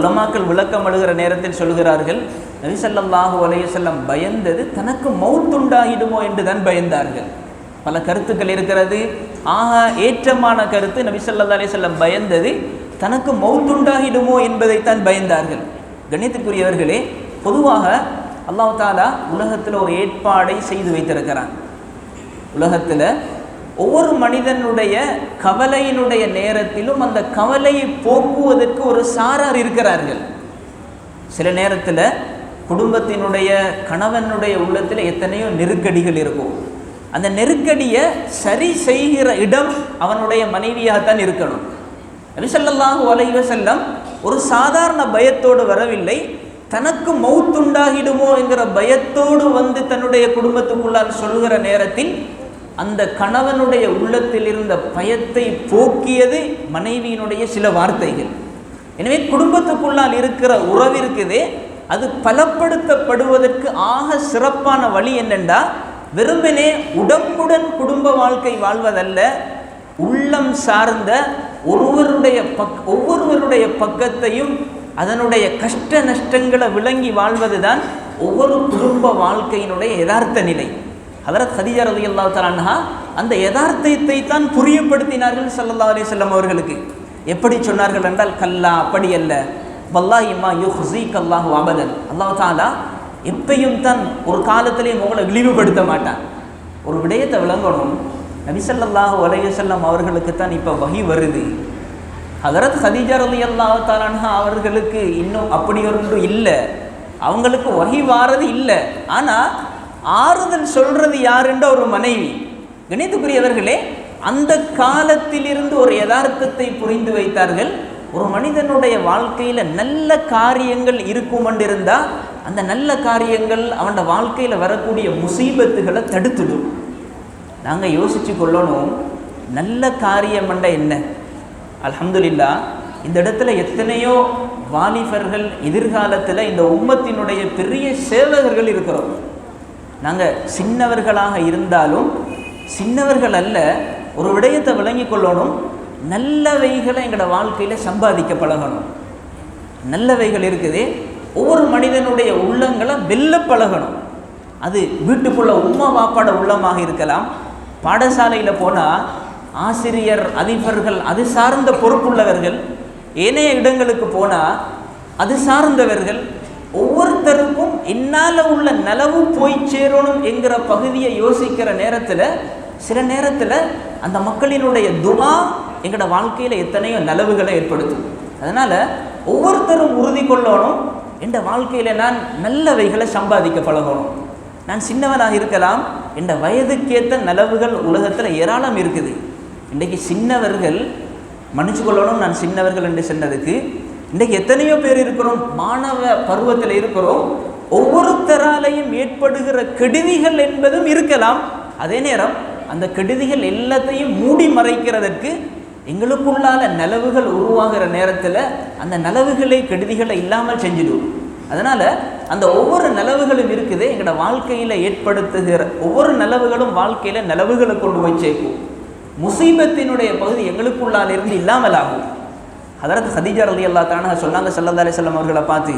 உலமாக்கள் விளக்கம் எழுகிற நேரத்தில் சொல்கிறார்கள், நபி ஸல்லல்லாஹு அலைஹி வஸல்லம் பயந்தது தனக்கு மௌத்துண்டாகிடுமோ என்று தான் பயந்தார்கள். பல கருத்துக்கள் இருக்கிறது. ஏற்றமான கருத்து, நபி ஸல்லல்லாஹு அலைஹி வஸல்லம் பயந்தது தனக்கு மௌத்துண்டாகிடுமோ என்பதைத்தான் பயந்தார்கள். கண்ணியத்திற்குரியவர்களே, பொதுவாக அல்லாஹ் தாலா உலகத்தில் ஒரு ஏற்பாடை செய்து வைத்திருக்கிறான். உலகத்தில் ஒவ்வொரு மனிதனுடைய கவலையினுடைய நேரத்திலும் அந்த கவலையை போக்குவதற்கு ஒரு சாரார் இருக்கிறார்கள். சில நேரத்தில் குடும்பத்தினுடைய கணவனுடைய உள்ளத்தில் எத்தனையோ நெருக்கடிகள் இருக்கும். அந்த நெருக்கடியை சரி செய்கிற இடம் அவனுடைய மனைவியாகத்தான் இருக்கணும். நபி ஸல்லல்லாஹு அலைஹி வஸல்லம் ஒரு சாதாரண பயத்தோடு வரவில்லை, தனக்கு மௌத்துண்டாகிடுமோ என்கிற பயத்தோடு வந்து தன்னுடைய குடும்பத்துக்குள்ளால் சொல்கிற நேரத்தில் அந்த கணவனுடைய உள்ளத்தில் இருந்த பயத்தை போக்கியது மனைவியினுடைய சில வார்த்தைகள். எனவே குடும்பத்துக்குள்ளால் இருக்கிற உறவிற்குதே அது பலப்படுத்தப்படுவதற்கு ஆக சிறப்பான வழி என்னென்றா, வெறுமனே உடம்புடன் குடும்ப வாழ்க்கை வாழ்வதல்ல, உள்ளம் சார்ந்த ஒவ்வொருவருடைய பக்கத்தையும் அதனுடைய கஷ்ட நஷ்டங்களை விளங்கி வாழ்வதுதான் ஒவ்வொரு குடும்ப வாழ்க்கையினுடைய யதார்த்த நிலை. ஹதரத் ஹதீஜா ரலியல்லாஹு தஆலா அன்ஹா அந்த யதார்த்தத்தை தான் புரியப்படுத்தினார்கள் ஸல்லல்லாஹு அலைஹி வஸல்லம் அவர்களுக்கு. எப்படி சொன்னார்கள் என்றால், கல்லா, அப்படி அல்ல, வல்லாஹி மா யுஹ்ஸீகல்லாஹு அபதன், அல்லாஹ் தஆலா எப்பையும் தான் ஒரு காலத்திலேயும் உங்களை இழிவுபடுத்த மாட்டான். ஒரு விடயத்தை விளங்கணும், நபி ஸல்லல்லாஹு அலைஹி வஸல்லம் அவர்களுக்கு தான் இப்போ வஹி வருது. ஹதரத் ஹதீஜா ரலியல்லாஹு தஆலா அன்ஹா அவர்களுக்கு இன்னும் அப்படி ஒன்று இல்லை, அவங்களுக்கு வஹி வாரது இல்லை. ஆனால் ஆறுதல் சொல்றது யாருன்ற ஒரு மனைவி. கணித்துக்குரியவர்களே, அந்த காலத்திலிருந்து ஒரு யதார்த்தத்தை புரிந்து வைத்தார்கள். ஒரு மனிதனுடைய வாழ்க்கையில் நல்ல காரியங்கள் இருக்கும் என்றிருந்தால் அந்த நல்ல காரியங்கள் அவனோட வாழ்க்கையில் வரக்கூடிய முசீபத்துகளை தடுத்துடும். நாங்கள் யோசித்து கொள்ளணும், நல்ல காரியம் என்ற என்ன? அல்ஹம்துலில்லாஹ், இந்த இடத்துல எத்தனையோ வாலிபர்கள் எதிர்காலத்தில் இந்த உம்மத்தினுடைய பெரிய சேவகர்கள் இருக்கிறோம். நாங்கள் சின்னவர்களாக இருந்தாலும் சின்னவர்கள் அல்ல, ஒரு விடயத்தை விளங்கி கொள்ளணும், நல்லவைகளை எங்களோட வாழ்க்கையில் சம்பாதிக்க பழகணும். நல்லவைகள் இருக்குது, ஒவ்வொரு மனிதனுடைய உள்ளங்களை வெல்ல பழகணும். அது வீட்டுக்குள்ள உம்மா வாப்பாட உள்ளமாக இருக்கலாம், பாடசாலையில் போனால் ஆசிரியர் அதிபர்கள் அது சார்ந்த பொறுப்புள்ளவர்கள், ஏனைய இடங்களுக்கு போனால் அது சார்ந்தவர்கள், ஒவ்வொருத்தருக்கும் என்னால் உள்ள நலவு போய் சேரணும் என்கிற பகுதியை யோசிக்கிற நேரத்தில் சில நேரத்தில் அந்த மக்களினுடைய துஆ எங்களோட வாழ்க்கையில் எத்தனையோ நலவுகளை ஏற்படுத்தும். அதனால் ஒவ்வொருத்தரும் உறுதி கொள்ளணும், என்ற வாழ்க்கையில் நான் நல்லவைகளை சம்பாதிக்க பழகணும். நான் சின்னவனாக இருக்கலாம், என்ற வயதுக்கேற்ற நலவுகள் உலகத்தில் ஏராளம் இருக்குது. இன்றைக்கு சின்னவர்கள் மன்னிச்சு கொள்ளணும், நான் சின்னவர்கள் என்று சொன்னதுக்கு இன்றைக்கு எத்தனையோ பேர் இருக்கிறோம், மாணவ பருவத்தில் இருக்கிறோம். ஒவ்வொருத்தராலையும் ஏற்படுகிற கெடுதிகள் என்பதும் இருக்கலாம். அதே நேரம் அந்த கெடுதிகள் எல்லாத்தையும் மூடி மறைக்கிறதற்கு எங்களுக்குள்ளால நலவுகள் உருவாகிற நேரத்தில் அந்த நலவுகளை கெடுதிகளை இல்லாமல் செஞ்சிடுவோம். அதனால் அந்த ஒவ்வொரு நலவுகளும் இருக்குது, எங்களோட வாழ்க்கையில் ஏற்படுத்துகிற ஒவ்வொரு நலவுகளும் வாழ்க்கையில் நலவுகளை கொண்டு போய் சேர்க்கும். முசீபத்தினுடைய பகுதி எங்களுக்குள்ளால் இருந்து இல்லாமல் ஆகும். ஹதரத் ஹதீஜா ரலியல்லாஹு தஆலா சொன்னாங்க, ஸல்லல்லாஹு அலைஹி வஸல்லம் அவர்களை பார்த்து,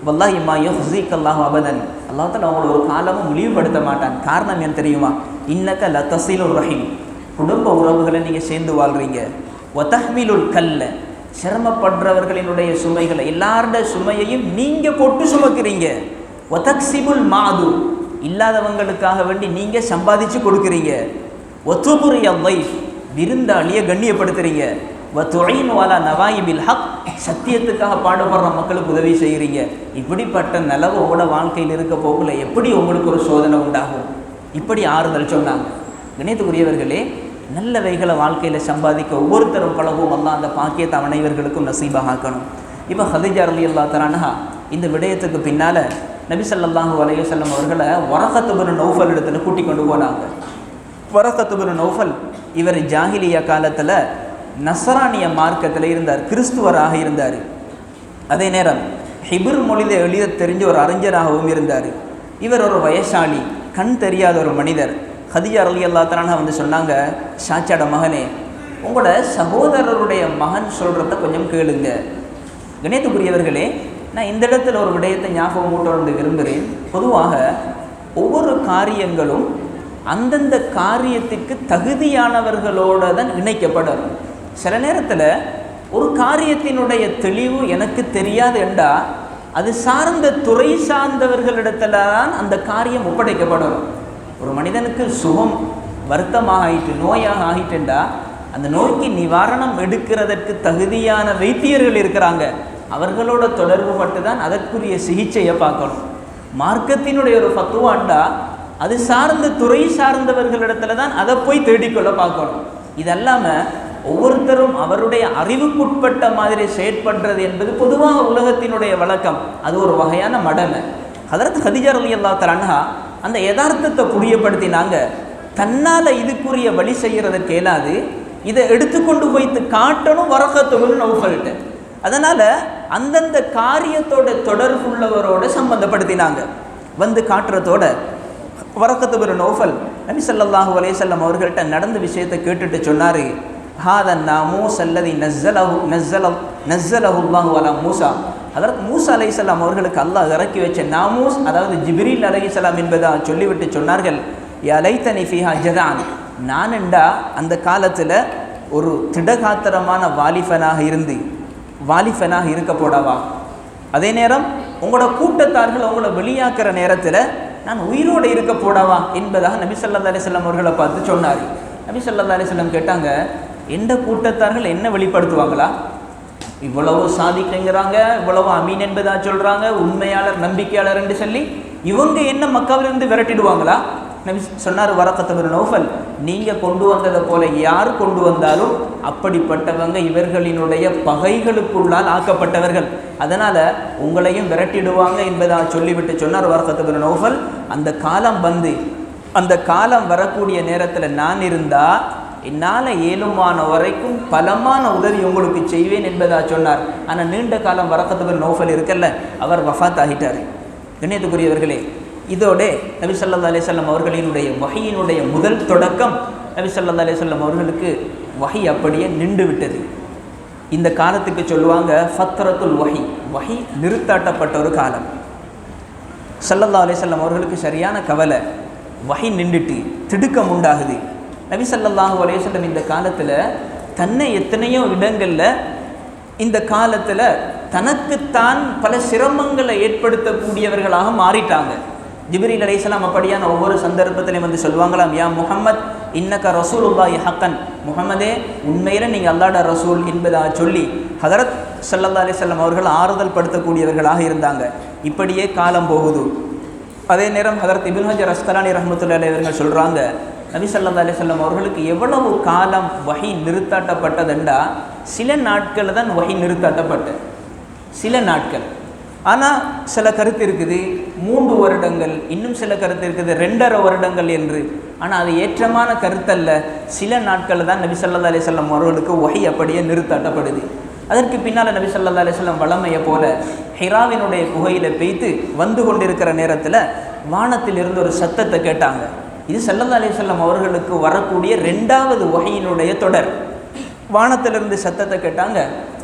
வல்லாஹி மா யுஹ்ஸிகல்லாஹு அபதன், அல்லாஹ் தஆலா அவங்களை ஒரு காலமும் இழிவுபடுத்த மாட்டான். காரணம் என்ன தெரியுமா? இன்னக லதஸிலுர் ரஹீம், குடும்ப உறவுகளை நீங்கள் சேர்ந்து வாழ்கிறீங்க. வதஹ்மிலுல் கல்ல, சிரமப்படுறவர்களினுடைய சுமைகளை எல்லாருடைய சுமையையும் நீங்கள் போட்டு சுமக்கிறீங்க. வதக்ஸிபுல் மாது, இல்லாதவங்களுக்காக வேண்டி நீங்கள் சம்பாதிச்சு கொடுக்குறீங்க. வதுபுரிய தைஃப், விருந்தாளியை கண்ணியப்படுத்துறீங்க. வதுஈன் வாலா நவாயிபில் ஹக், சத்தியத்துக்காக பாடுபடுற மக்களுக்கு உதவி செய்கிறீங்க. இப்படிப்பட்ட நிலவு உங்களோட வாழ்க்கையில் இருக்க போகல எப்படி உங்களுக்கு ஒரு சோதனை உண்டாகும்? இப்படி ஆறுதல் சொன்னாங்க. கணியத்துக்குரியவர்களே, நல்லவைகளை வாழ்க்கையில் சம்பாதிக்க ஒவ்வொருத்தரும் பழகும். அல்லாஹ் அந்த பாக்கியத்தை அனைவர்களுக்கும் நசீபாக ஆக்கணும். இப்போ ஹதீஜா ரலியல்லாஹு தஆலா இந்த விடயத்துக்கு பின்னால் நபி ஸல்லல்லாஹு அலைஹி வஸல்லம் அவர்களை வரகத் இப்னு நௌஃபல் இடத்துல கூட்டி கொண்டு போனாங்க. வரகத் இப்னு நௌஃபல் இவர் ஜாஹிலியா காலத்தில் நஸ்ரானிய மார்க்கத்தில் இருந்தார், கிறிஸ்துவராக இருந்தார். அதே நேரம் ஹிப்ரு மொழியை எழுத தெரிஞ்ச ஒரு அறிஞராகவும் இருந்தார். இவர் ஒரு வயசாளி, கண் தெரியாத ஒரு மனிதர். ஹதீஜா ரலியல்லாஹு தஆலா வந்து சொன்னாங்க, ஷாச்சாட மகனே, உங்களோட சகோதரருடைய மகன் சொல்கிறத கொஞ்சம் கேளுங்க. கணியத்துக்குரியவர்களே, நான் இந்த இடத்துல ஒரு விடயத்தை ஞாபகம் ஊட்ட விரும்புகிறேன். பொதுவாக ஒவ்வொரு காரியங்களும் அந்தந்த காரியத்திற்கு தகுதியானவர்களோடு தான் இணைக்கப்படும். சில நேரத்தில் ஒரு காரியத்தினுடைய தெளிவு எனக்கு தெரியாது என்றால் அது சார்ந்த துறை சார்ந்தவர்களிடத்துல தான் அந்த காரியம் ஒப்படைக்கப்படும். ஒரு மனிதனுக்கு சுகம் வருத்தமாக ஆகிட்டு, நோயாக ஆகிட்டுண்டா அந்த நோய்க்கு நிவாரணம் எடுக்கிறதற்கு தகுதியான வைத்தியர்கள் இருக்கிறாங்க, அவர்களோட தொடர்பு பட்டு தான் அதற்குரிய சிகிச்சையை பார்க்கணும். மார்க்கத்தினுடைய ஒரு ஃபத்வாண்டா அது சார்ந்த துறை சார்ந்தவர்களிடத்துல தான் அதை போய் தேடிக்கொள்ள பார்க்கணும். இதல்லாமல் ஒவ்வொருத்தரும் அவருடைய அறிவுக்குட்பட்ட மாதிரி செயற்படுறது என்பது பொதுவாக உலகத்தினுடைய வழக்கம். அது ஒரு வகையான மடமை. ஹதரத் ஹதீஜா ரலியல்லாஹு தஆலா அந்த யதார்த்தத்தை புரியப்படுத்தினாங்க. தன்னால் இதுக்குரிய வழி செய்கிறதற்கு இயலாது, இதை எடுத்துக்கொண்டு போய்த்து காட்டணும் வரகத் இப்னு நௌஃபல்கிட்ட. அதனால் அந்தந்த காரியத்தோட தொடர்புள்ளவரோட சம்பந்தப்படுத்தினாங்க. வந்து காட்டுறதோட வரகத் இப்னு நௌஃபல் நபி ஸல்லல்லாஹு அலைஹி வஸல்லம் அவர்கள்ட்ட நடந்த விஷயத்தை கேட்டுட்டு சொன்னார், ஹாதன் நாமூஸ் அல்லதி நஸ்ஸலஹு அல்லாஹு அலா மூசா. அதற்கு மூசா அலைஹிஸ்ஸலாம் அவர்களுக்கு அல்லாஹ் இறக்கி வச்ச நாமூஸ், அதாவது ஜிப்ரீல் அலைஹிஸ்ஸலாம் என்பதாக சொல்லிவிட்டு சொன்னார்கள், யா லைத்தனி ஃபீஹா ஜதான், நானண்டா அந்த காலத்தில் ஒரு திடகாத்திரமான வாலிஃபனாக இருக்க போடாவா. அதே நேரம் உங்களோட கூட்டத்தார்கள் உங்களை வெளியாக்குற நேரத்தில் நான் உயிரோடு இருக்க போடாவா என்பதாக நபி ஸல்லல்லாஹு அலைஹி வஸல்லம் அவர்களை பார்த்து சொன்னார். நபி ஸல்லல்லாஹு அலைஹி வஸல்லம் கேட்டாங்க, எந்த கூட்டத்தார்கள் என்ன வெளிப்படுத்துவாங்களா? இவ்வளவு சாதிக்குங்கிறாங்க, இவ்வளவு அமீன் என்பதாக சொல்கிறாங்க, உண்மையாளர் நம்பிக்கையாளர் என்று சொல்லி இவங்க என்ன மக்காவிலிருந்து விரட்டிடுவாங்களா? நபி சொன்னார், வரகத் இப்னு நௌஃபல், நீங்கள் கொண்டு வந்ததை போல யார் கொண்டு வந்தாலும் அப்படிப்பட்டவங்க இவர்களினுடைய பகைகளுக்குள்ளால் ஆக்கப்பட்டவர்கள், அதனால் உங்களையும் விரட்டிடுவாங்க என்பதாக சொல்லிவிட்டு சொன்னார் வரகத் இப்னு நௌஃபல், அந்த காலம் வந்து அந்த காலம் வரக்கூடிய நேரத்தில் நான் இருந்தால் என்னால் ஏழுமான வரைக்கும் பலமான உதவி உங்களுக்கு செய்வேன் என்பதாக சொன்னார். ஆனால் நீண்ட காலம் வரகத் இப்னு நௌஃபல் இருக்கல்ல, அவர் வஃபாத் ஆகிட்டார். கண்ணியத்துக்குரியவர்களே, இதோட நபி ஸல்லல்லாஹு அலைஹி வஸல்லம் அவர்களினுடைய வஹியினுடைய முதல் தொடக்கம், நபி ஸல்லல்லாஹு அலைஹி வஸல்லம் அவர்களுக்கு வஹி அப்படியே நின்று விட்டது. இந்த காலத்துக்கு சொல்லுவாங்க ஃபத்ரத்துல் வஹி நிறுத்தாட்டப்பட்ட ஒரு காலம். ஸல்லல்லாஹு அலைஹி வஸல்லம் அவர்களுக்கு சரியான கவலை, வஹி நின்றுட்டு திடுக்கம் உண்டாகுது. நபி ஸல்லல்லாஹு அலைஹி வஸல்லம் இந்த காலத்தில் தன்னை எத்தனையோ இடங்களில் இந்த காலத்தில் தனக்குத்தான் பல சிரமங்களை ஏற்படுத்தக்கூடியவர்களாக மாறிட்டாங்க. ஜிப்ரீல் அலைஹிஸ்ஸலாம் அப்படியான ஒவ்வொரு சந்தர்ப்பத்திலையும் வந்து சொல்லுவாங்களாம், யா முஹம்மத் இன்னக ரசூலுல்லாஹி ஹக்கன், முஹம்மதே உண்மையில் நீங்கள் அல்லாஹ்வுடைய ரசூல் என்பதாக சொல்லி ஹதரத் ஸல்லல்லாஹு அலைஹி வஸல்லம் அவர்கள் ஆறுதல் படுத்தக்கூடியவர்களாக இருந்தாங்க. இப்படியே காலம் போகுது. அதே நேரம் ஹதரத் இப்னு ஹஜர் அஸ்கலானி ரஹ்மத்துல்லாஹி அலைஹி அவர்கள் சொல்கிறாங்க, நபி ஸல்லல்லாஹு அலைஹி வஸல்லம் அவர்களுக்கு எவ்வளவு காலம் வஹி நிறுத்தாட்டப்பட்டதுண்டா சில நாட்கள் தான் வஹி நிறுத்தாட்டப்பட்டது, சில நாட்கள். ஆனால் சில கருத்து இருக்குது 3 வருடங்கள், இன்னும் சில கருத்து இருக்குது 2.5 வருடங்கள் என்று. ஆனால் அது ஏற்றமான கருத்தல்ல. சில நாட்கள் தான் நபி ஸல்லல்லாஹு அலைஹி வஸல்லம் அவர்களுக்கு வஹி அப்படியே நிறுத்தாட்டப்படுது. அதற்கு பின்னால் நபி ஸல்லல்லாஹு அலைஹி வஸல்லம் வளமையை போல ஹிராவினுடைய குகையில் பெய்து வந்து கொண்டிருக்கிற நேரத்தில் வானத்தில் இருந்து ஒரு சத்தத்தை கேட்டாங்க. இது ஸல்லல்லாஹு அலைஹி வஸல்லம் அவர்களுக்கு வரக்கூடிய 2வது வஹியினுடைய தொடர். வானத்திலிருந்து சத்தத்தை கேட்டாங்க.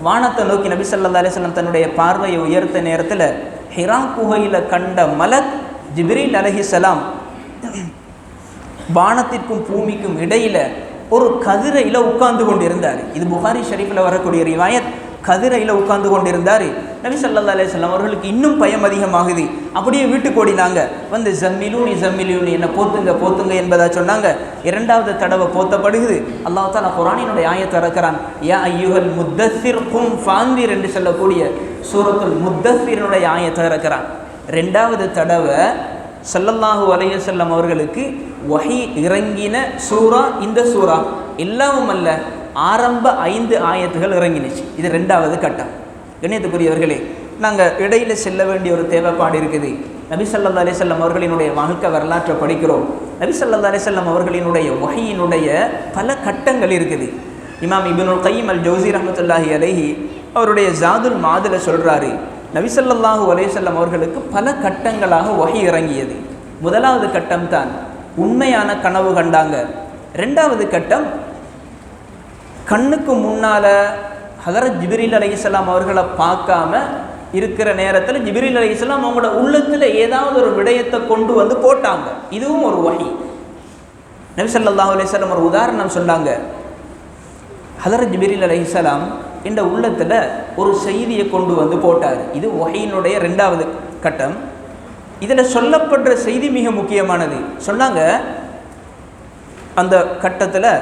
வானத்தை நோக்கி நபி ஸல்லல்லாஹு அலைஹி வஸல்லம் தன்னுடைய பார்வையை உயர்த்த நேரத்தில் ஹிரா குகையில் கண்ட மலக் ஜிப்ரீல் அலைஹிஸ்ஸலாம் வானத்திற்கும் பூமிக்கும் இடையில ஒரு கதிரையில் உட்கார்ந்து கொண்டிருந்தார். இது புகாரி ஷரீஃபில் வரக்கூடிய ரிவாயத். கதிரையில் உட்கார்ந்து கொண்டிருந்தார். நபி ஸல்லல்லாஹு அலைஹி வஸல்லம் அவர்களுக்கு இன்னும் பயம் அதிகமாகுது. அப்படியே வீட்டுக்கு ஓடினாங்க. வந்து ஜம்மிலூனி ஜம்மிலூனி என்ன போத்துங்க போத்துங்க என்பதா சொன்னாங்க. 2வது தடவை போத்தப்படுகிறது. அல்லாஹ் தஆலா குர்ஆனினுடைய ஆயத்தை இறக்குறான். யா அய்யுஹல் முத்தஸ்ஸிர் கும் ஃபாந்திர் என்று சொல்லக்கூடிய சூரத்துல் முத்தஸ்ஸிரினுடைய ஆயத்தை இறக்குறான். 2வது தடவை ஸல்லல்லாஹு அலைஹி வஸல்லம் அவர்களுக்கு வஹி இறங்கின சூரா இந்த சூரா எல்லாவும் அல்ல, ஆரம்ப 5 ஆயத்துகள் இறங்கினுச்சு. இது 2வது கட்டம். கண்ணியத்துக்குரியவர்களே, நாங்கள் இடையில் செல்ல வேண்டிய ஒரு தேவைப்பாடு இருக்குது. நபி ஸல்லல்லாஹு அலைஹி வஸல்லம் அவர்களினுடைய வாழ்க்கை வரலாற்றை படிக்கிறோம். நபி ஸல்லல்லாஹு அலைஹி வஸல்லம் அவர்களினுடைய வஹியினுடைய பல கட்டங்கள் இருக்குது. இமாம் இப்னுல் கய்யிம் அல் ஜௌஸி ரஹ்மத்துல்லாஹி அலைஹி அவருடைய ஜாதுல் மாதுல சொல்கிறாரு, நபி ஸல்லல்லாஹு அலைஹி வஸல்லம் அவர்களுக்கு பல கட்டங்களாக வஹி இறங்கியது. 1வது கட்டம் தான் உண்மையான கனவு கண்டாங்க. 2வது கட்டம் கண்ணுக்கு முன்னால் ஹதரத் ஜிப்ரீல் அலைஹிஸ்ஸலாம் அவர்களை பார்க்காம இருக்கிற நேரத்தில் ஜிப்ரீல் அலைஹிஸ்ஸலாம் அவங்களோட உள்ளத்தில் ஏதாவது ஒரு விடயத்தை கொண்டு வந்து போட்டாங்க. இதுவும் ஒரு வஹி. நபி ஸல்லல்லாஹு அலைஹி வஸல்லம் ஒரு உதாரணம் சொன்னாங்க. ஹதரத் ஜிப்ரீல் அலைஹிஸ்ஸலாம் இந்த உள்ளத்தில் ஒரு செய்தியை கொண்டு வந்து போட்டார். இது வஹியினுடைய 2வது கட்டம். இதில் சொல்லப்படுற செய்தி மிக முக்கியமானது. சொன்னாங்க அந்த கட்டத்தில்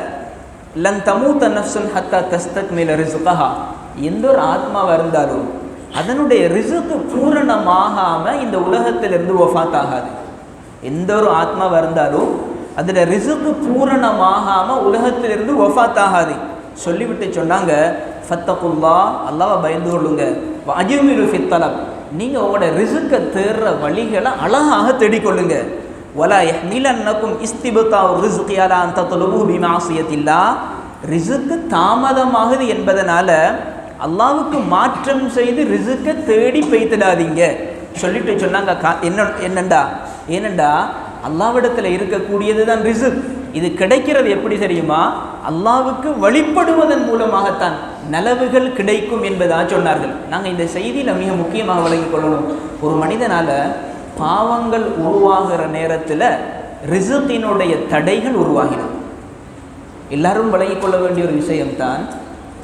லன் தமூத நஃப்ஸுன் ஹத்தா தஸ்தக்மில ரிஸ்கஹா, எந்த ஒரு ஆத்மாவாக இருந்தாலும் அதனுடைய ரிஸ்க் பூரணமாகாமல் இந்த உலகத்திலிருந்து வஃபாத் ஆகாது. எந்த ஒரு ஆத்மாவாக இருந்தாலும் அதில் ரிஸ்க் பூரணமாகாமல் உலகத்திலிருந்து வஃபாத் ஆகாது. சொல்லிவிட்டு சொன்னாங்க, ஃபத்தகுல்லா, அல்லாஹ்வை பயந்து கொள்ளுங்க, வஅஜ்மிலு ஃபித்தலப், நீங்கள் உங்களோட ரிஸ்க்கை தேடுற வழிகளை அழகாக தேடிக்கொள்ளுங்க. வலா யஹ்மிலன்னக்கும் இஸ்திபதாஉ ரிஸ்கி அலா அன் தத்லுபு பிமாசியத்தில்லாஹ், ரிஸ்க் தாமதமாகுது என்பதனால அல்லாஹ்வுக்கு மாற்றம் செய்து ரிஸ்க்கை தேடி பெய்திடாதீங்க சொல்லிட்டு சொன்னாங்க. ஏனண்டா அல்லாஹ்விடத்தில் இருக்கக்கூடியது தான் ரிஸ்க். இது கிடைக்கிறது எப்படி தெரியுமா? அல்லாஹ்வுக்கு வழிபடுவதன் மூலமாகத்தான் நலவுகள் கிடைக்கும் என்பதாக சொன்னார்கள். நாங்கள் இந்த செய்தியில் மிக முக்கியமாக விளங்கிக் கொள்ளணும். ஒரு மனிதனால் பாவங்கள் உருவாகிற நேரத்தில் ரிஸ்கினுடைய தடைகள் உருவாகிடும். எல்லாரும் விளங்கிக் கொள்ள வேண்டிய ஒரு விஷயம்தான்,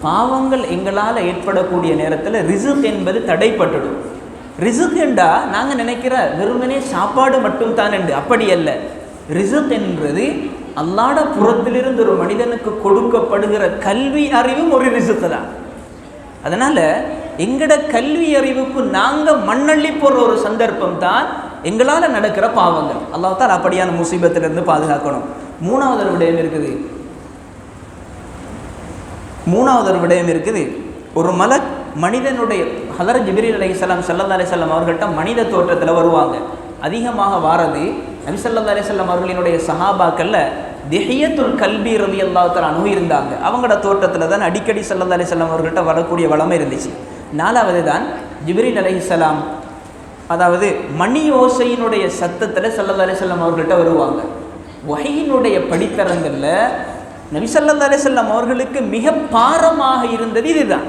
பாவங்கள் எங்களால் ஏற்படக்கூடிய நேரத்தில் ரிஸ்க் என்பது தடைப்பட்டுடும். ரிஸ்க் என்றா நாங்கள் நினைக்கிற வெறுமனே சாப்பாடு மட்டும் தான் என்று, அப்படி அல்ல. ரிஸ்க் என்பது அல்லாஹ்வுடைய புறத்திலிருந்து ஒரு மனிதனுக்கு கொடுக்கப்படுகிற கல்வி அறிவும் ஒரு ரிஸ்க் தான். அதனால் எங்கட கல்வி அறிவுக்கு நாங்கள் மண்ணள்ளி போடுற ஒரு சந்தர்ப்பம் தான் எங்களால் நடக்கிற பாவங்கள். அல்லாஹ் தஆலா அப்படியான முசீபத்திலிருந்து பாதுகாக்கணும். மூணாவது ஒரு விடயம் இருக்குது. ஒரு மலக் மனிதனுடைய ஹதரத் ஜிப்ரீல் அலைஹிஸ்ஸலாம் ஸல்லல்லாஹு அலைஹி வஸல்லம் அவர்கள்ட்ட மனித தோற்றத்தில் வருவாங்க. அதிகமாக வாரது நபி ஸல்லல்லாஹு அலைஹி வஸல்லம் அவர்களினுடைய சஹாபாக்கள்ல திஹியத்துல் கல்பி ரலியல்லாஹு தஆலா அன்ஹு இருந்தாங்க. அவங்களோட தோற்றத்தில் தான் அடிக்கடி ஸல்லல்லாஹு அலைஹி வஸல்லம் அவர்கள்ட்ட வரக்கூடிய வளமை இருந்துச்சு. 4வது தான் ஜிப்ரீல் அலைஹிஸ்ஸலாம், அதாவது மணி ஓசையினுடைய சத்தத்தில் ஸல்லல்லாஹு அலைஹி வஸல்லம் அவர்கள்ட்ட வருவாங்க. வஹீயினுடைய படித்தரங்களில் நபி ஸல்லல்லாஹு அலைஹி வஸல்லம் அவர்களுக்கு மிக பாரமாக இருந்தது இதுதான்.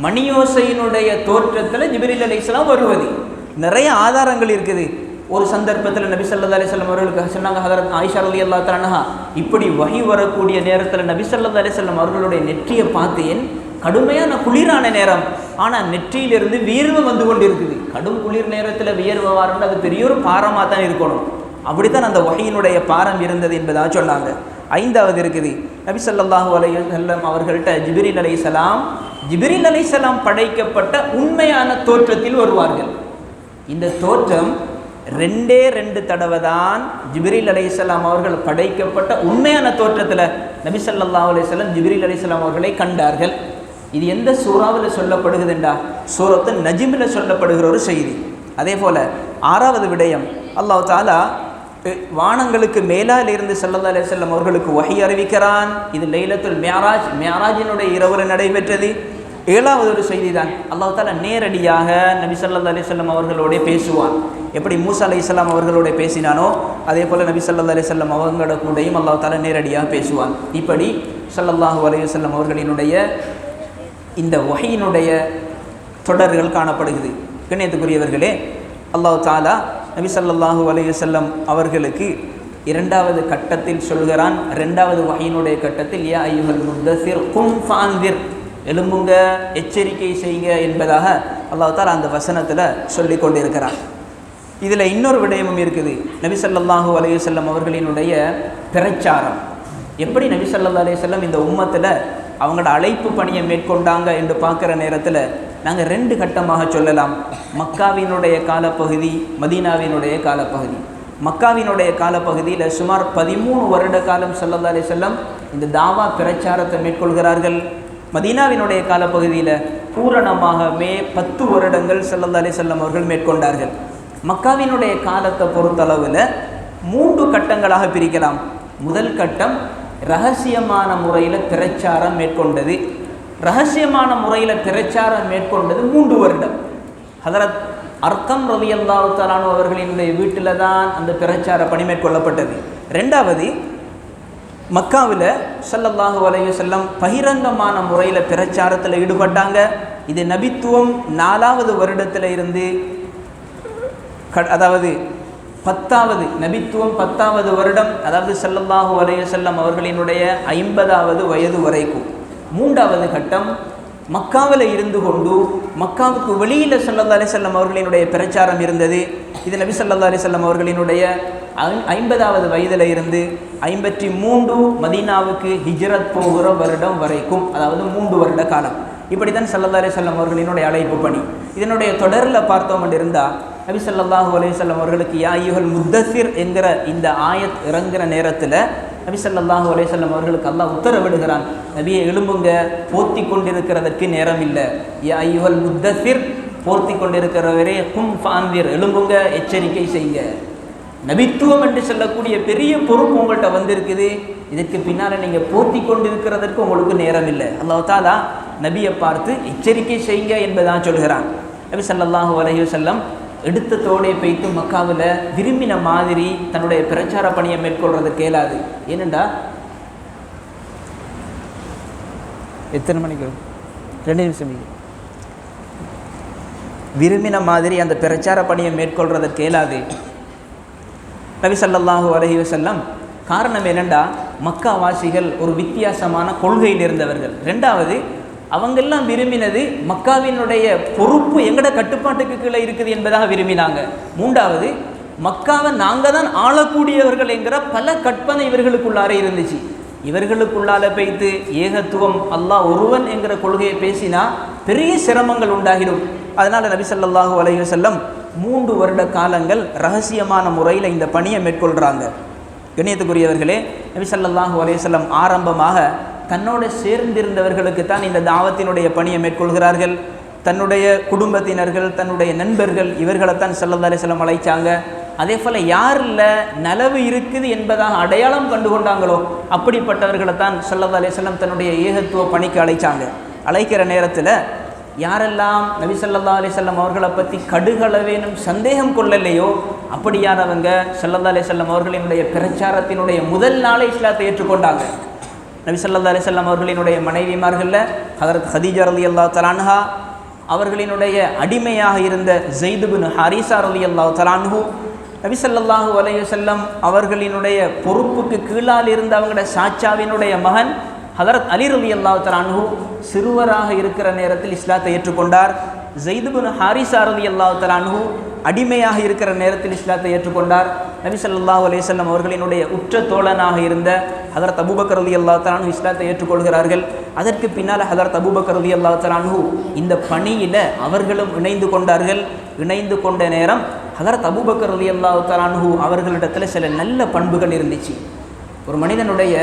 மணியோசையினுடைய தோற்றத்தில் ஜிப்ரீல் அலைஹிஸ்ஸலாம் வருவது நிறைய ஆதாரங்கள் இருக்குது. ஒரு சந்தர்ப்பத்தில் நபி ஸல்லல்லாஹு அலைஹி வஸல்லம் அவர்களுக்கு சொன்னாங்க, ஹதரத் ஆயிஷா ரலியல்லாஹு தஆலா அன்ஹா, இப்படி வஹி வரக்கூடிய நேரத்தில் நபி ஸல்லல்லாஹு அலைஹி வஸல்லம் அவர்களுடைய நெற்றியை பார்த்தேன். கடுமையான குளிரான நேரம், ஆனால் நெற்றியிலிருந்து வியர்வை வந்து கொண்டு இருக்குது. கடும் குளிர் நேரத்தில் வியர்வை வரணும், அது பெரிய ஒரு பாரமாக தான் இருக்கணும். அப்படித்தான் அந்த வஹியினுடைய பாரம் இருந்தது என்பதாக சொன்னாங்க. 5வது இருக்குது, நபி ஸல்லல்லாஹு அலைஹி வஸல்லம் அவர்கள்ட்ட ஜிப்ரீல் அலைஹிஸ்ஸலாம் படைக்கப்பட்ட உண்மையான தோற்றத்தில் வருவார்கள். இந்த தோற்றம் 2 தடவை தான் ஜிப்ரீல் அலைஹிஸ்ஸலாம் அவர்கள் படைக்கப்பட்ட உண்மையான தோற்றத்தில் நபி ஸல்லல்லாஹு அலைஹி வஸல்லம் ஜிப்ரீல் அலைஹிஸ்ஸலாம் அவர்களை கண்டார்கள். இது எந்த சூறாவில் சொல்லப்படுகிறதுண்டா? சூரத்து நஜ்மில் சொல்லப்படுகிற ஒரு செய்தி. அதே போல் 6வது விடயம், அல்லாஹ் தஆலா வானங்களுக்கு மேலால் இருந்து ஸல்லல்லாஹு அலைஹி வஸல்லம் அவர்களுக்கு வஹி அறிவிக்கிறான். இது லைலத்துல் மிஅராஜ், மிஅராஜினுடைய இரவில் நடைபெற்றது. 7வது ஒரு செய்தி தான், அல்லாஹ் தஆலா நேரடியாக நபி ஸல்லல்லாஹு அலைஹி வஸல்லம் அவர்களோட பேசுவான். எப்படி மூசா அலைஹிஸ்ஸலாம் அவர்களோட பேசினானோ அதே போல் நபி ஸல்லல்லாஹு அலைஹி வஸல்லம் அவங்களோட கூடயும் அல்லாஹ் தஆலா நேரடியாக பேசுவான். இப்படி ஸல்லல்லாஹு அலைஹி வஸல்லம் அவர்களினுடைய இந்த வஹீனுடைய தொடர்கள் காணப்படுகிறது. கண்ணியத்துக்குரியவர்களே, அல்லாஹ் தஆலா நபி ஸல்லல்லாஹு அலைஹி வஸல்லம் அவர்களுக்கு 2வது கட்டத்தில் சொல்கிறான். 2வது வஹீனுடைய கட்டத்தில் யா அய்யுஹல் முத்தஸிர் கும் ஃபஅன்திர், எழும்புங்க, எச்சரிக்கை செய்யுங்க என்பதாக அல்லாஹ் தஆலா அந்த வசனத்தில் சொல்லி கொண்டிருக்கிறான். இதில் இன்னொரு விடயமும் இருக்குது. நபி ஸல்லல்லாஹு அலைஹி வஸல்லம் அவர்களினுடைய பிரச்சாரம் எப்படி நபி ஸல்லல்லாஹு அலைஹி வஸல்லம் இந்த உம்மத்தில் அவங்களோட அழைப்பு பணியை மேற்கொண்டாங்க என்று பார்க்குற நேரத்தில் நாங்கள் 2 கட்டமாக சொல்லலாம். மக்காவினுடைய காலப்பகுதி, மதீனாவினுடைய காலப்பகுதி. மக்காவினுடைய காலப்பகுதியில் சுமார் 13 வருட காலம் ஸல்லல்லாஹு அலைஹி வஸல்லம் இந்த தாவா பிரச்சாரத்தை மேற்கொள்கிறார்கள். மதீனாவினுடைய காலப்பகுதியில் பூரணமாகவே 10 வருடங்கள் ஸல்லல்லாஹு அலைஹி வஸல்லம் அவர்கள் மேற்கொண்டார்கள். மக்காவினுடைய காலத்தை பொறுத்தளவில் 3 கட்டங்களாக பிரிக்கலாம். முதல் கட்டம் ரகசியமான முறையில் பிரச்சாரம் மேற்கொண்டது. ரகசியமான முறையில் பிரச்சாரம் மேற்கொண்டது 3 வருடம். ஹதரத் அர்கம் ரலியல்லாஹு தஆலா அன்ஹு அவர்களினுடைய வீட்டில் தான் அந்த பிரச்சார பணி மேற்கொள்ளப்பட்டது. 2வது, மக்காவில் ஸல்லல்லாஹு அலைஹி வஸல்லம் பகிரங்கமான முறையில் பிரச்சாரத்தில் ஈடுபட்டாங்க. இது நபித்துவம் 4வது வருடத்தில் இருந்து, அதாவது 10வது நபித்துவம் 10வது வருடம், அதாவது ஸல்லல்லாஹு அலைஹி வஸல்லம் அவர்களினுடைய 50வது வயது வரைக்கும். 3வது கட்டம் மக்காவில் இருந்து கொண்டு மக்காவுக்கு வெளியில் ஸல்லல்லாஹு அலைஹி வஸல்லம் அவர்களினுடைய பிரச்சாரம் இருந்தது. இது நபி ஸல்லல்லாஹு அலைஹி வஸல்லம் அவர்களினுடைய 50வது வயதில் இருந்து 53 மதீனாவுக்கு ஹிஜ்ரத் போகிற வருடம் வரைக்கும், அதாவது 3 வருட காலம். இப்படி தான் ஸல்லல்லாஹு அலைஹி வஸல்லம் அவர்களினுடைய அழைப்பு பணி. இதனுடைய தொடரில் பார்த்தோம் என்று இருந்தால் நபி ஸல்லல்லாஹு அலைஹி வஸல்லம் அவர்களுக்கு யா அய்யுஹல் முத்தஸிர் என்கிற இந்த ஆயத் இறங்குற நேரத்தில் நபி ஸல்லல்லாஹு அலைஹி வஸல்லம் அவர்களுக்கு அல்லாஹ் உத்தரவிடுகிறான், நபியை எழும்புங்க, போர்த்தி கொண்டிருக்கிறதற்கு நேரம் இல்லை. யா அய்யுஹல் முத்தஸிர், போர்த்தி கொண்டிருக்கிறவரே, கும் ஃபஅன்திர், எழும்புங்க, எச்சரிக்கை செய்யுங்க. நபித்துவம் என்று சொல்லக்கூடிய பெரிய பொறுப்பு உங்கள்கிட்ட வந்திருக்குது. இதற்கு பின்னால் நீங்கள் போர்த்தி கொண்டிருக்கிறதற்கு உங்களுக்கு நேரம் இல்லை. அல்லாஹ் தஆலா நபியை பார்த்து எச்சரிக்கை செய்யுங்க என்பதான் சொல்கிறான். நபி ஸல்லல்லாஹு அலைஹி வஸல்லம் எடுத்த தோடை பெய்த்து மக்காவில் விரும்பின மாதிரி தன்னுடைய பிரச்சார பணியை மேற்கொள்றது கேளாது. ஏனெண்டா எத்தனை மணிக்கு 2 நிமிஷம் விரும்பின மாதிரி அந்த பிரச்சார பணியை மேற்கொள்றதை கேளாது நபி ஸல்லல்லாஹு அலைஹி வஸல்லம். காரணம் என்னென்னா, மக்காவாசிகள் ஒரு வித்தியாசமான கொள்கையில் இருந்தவர்கள். 2வது, அவங்கெல்லாம் விரும்பினது மக்காவினுடைய பொறுப்பு எங்கட கட்டுப்பாட்டுக்கு கீழே இருக்குது என்பதாக விரும்பினாங்க. 3வது, மக்காவை நாங்கள் தான் ஆளக்கூடியவர்கள் என்கிற பல கற்பனை இவர்களுக்குள்ளார இருந்துச்சு. இவர்களுக்குள்ளால வைத்து ஏகத்துவம், அல்லாஹ் ஒருவன் என்கிற கொள்கையை பேசினா பெரிய சிரமங்கள் உண்டாகிடும். அதனால் நபி ஸல்லல்லாஹு அலைஹி வஸல்லம் 3 வருட காலங்கள் ரகசியமான முறையில் இந்த பணியை மேற்கொள்கிறாங்க. கண்ணியத்துக்குரியவர்களே, நபி ஸல்லல்லாஹு அலைஹி வஸல்லம் ஆரம்பமாக தன்னோடு சேர்ந்திருந்தவர்களுக்கு தான் இந்த தாவத்தினுடைய பணியை மேற்கொள்கிறார்கள். தன்னுடைய குடும்பத்தினர்கள், தன்னுடைய நண்பர்கள், இவர்களைத்தான் ஸல்லல்லாஹு அலைஹி வஸல்லம் அழைச்சாங்க. அதே போல் யாரில் நலவு இருக்குது என்பதாக அடையாளம் கண்டு கொண்டாங்களோ அப்படிப்பட்டவர்களை தான் ஸல்லல்லாஹு அலைஹி வஸல்லம் தன்னுடைய ஏகத்துவ பணிக்கு அழைச்சாங்க. அழைக்கிற நேரத்தில் யாரெல்லாம் நபி ஸல்லல்லாஹு அலைஹி வஸல்லம் அவர்களை பற்றி கடுகளவேனும் சந்தேகம் கொள்ளலையோ அப்படியானவங்க ஸல்லல்லாஹு அலைஹி வஸல்லம் அவர்களினுடைய பிரச்சாரத்தினுடைய முதல் நாளை இஸ்லாத்தை ஏற்றுக்கொண்டாங்க. நபி ஸல்லல்லாஹு அலைஹி வஸல்லம் அவர்களினுடைய மனைவிமார்களில் ஹதரத் ஹதீஜா ரலியல்லாஹு தஆலா அன்ஹா, அவர்களினுடைய அடிமையாக இருந்த ஸைத் இப்னு ஹாரிஸா ரலியல்லாஹு தஆலா அன்ஹு, நபி ஸல்லல்லாஹு அலைஹி வஸல்லம் அவர்களினுடைய பொறுப்புக்கு கீழால் இருந்த அவங்களோட சாச்சாவினுடைய மகன் ஹதரத் அலி ரலியல்லாஹு தஆலா அன்ஹு சிறுவராக இருக்கிற நேரத்தில் இஸ்லாத்தை ஏற்றுக்கொண்டார். ஸைத் இப்னு ஹாரிஸா ரலியல்லாஹு தஆலா அன்ஹு அடிமையாக இருக்கிற நேரத்தில் இஸ்லாத்தை ஏற்றுக்கொண்டார். நபி ஸல்லல்லாஹு அலைஹி வஸல்லம் அவர்களினுடைய உற்ற தோழனாக இருந்த ஹதரத் அபூபக்கர் ரலியல்லாஹு தஆலா அன்ஹு இஸ்லாத்தை ஏற்றுக்கொள்கிறார்கள். அதற்கு பின்னால் ஹதரத் அபூபக்கர் ரலியல்லாஹு தஆலா அன்ஹு இந்த பணியில் அவர்களும் இணைந்து கொண்டார்கள். இணைந்து கொண்ட நேரம் ஹதரத் அபூபக்கர் ரலியல்லாஹு தஆலா அன்ஹு அவர்களிடத்தில் சில நல்ல பண்புகள் இருந்துச்சு. ஒரு மனிதனுடைய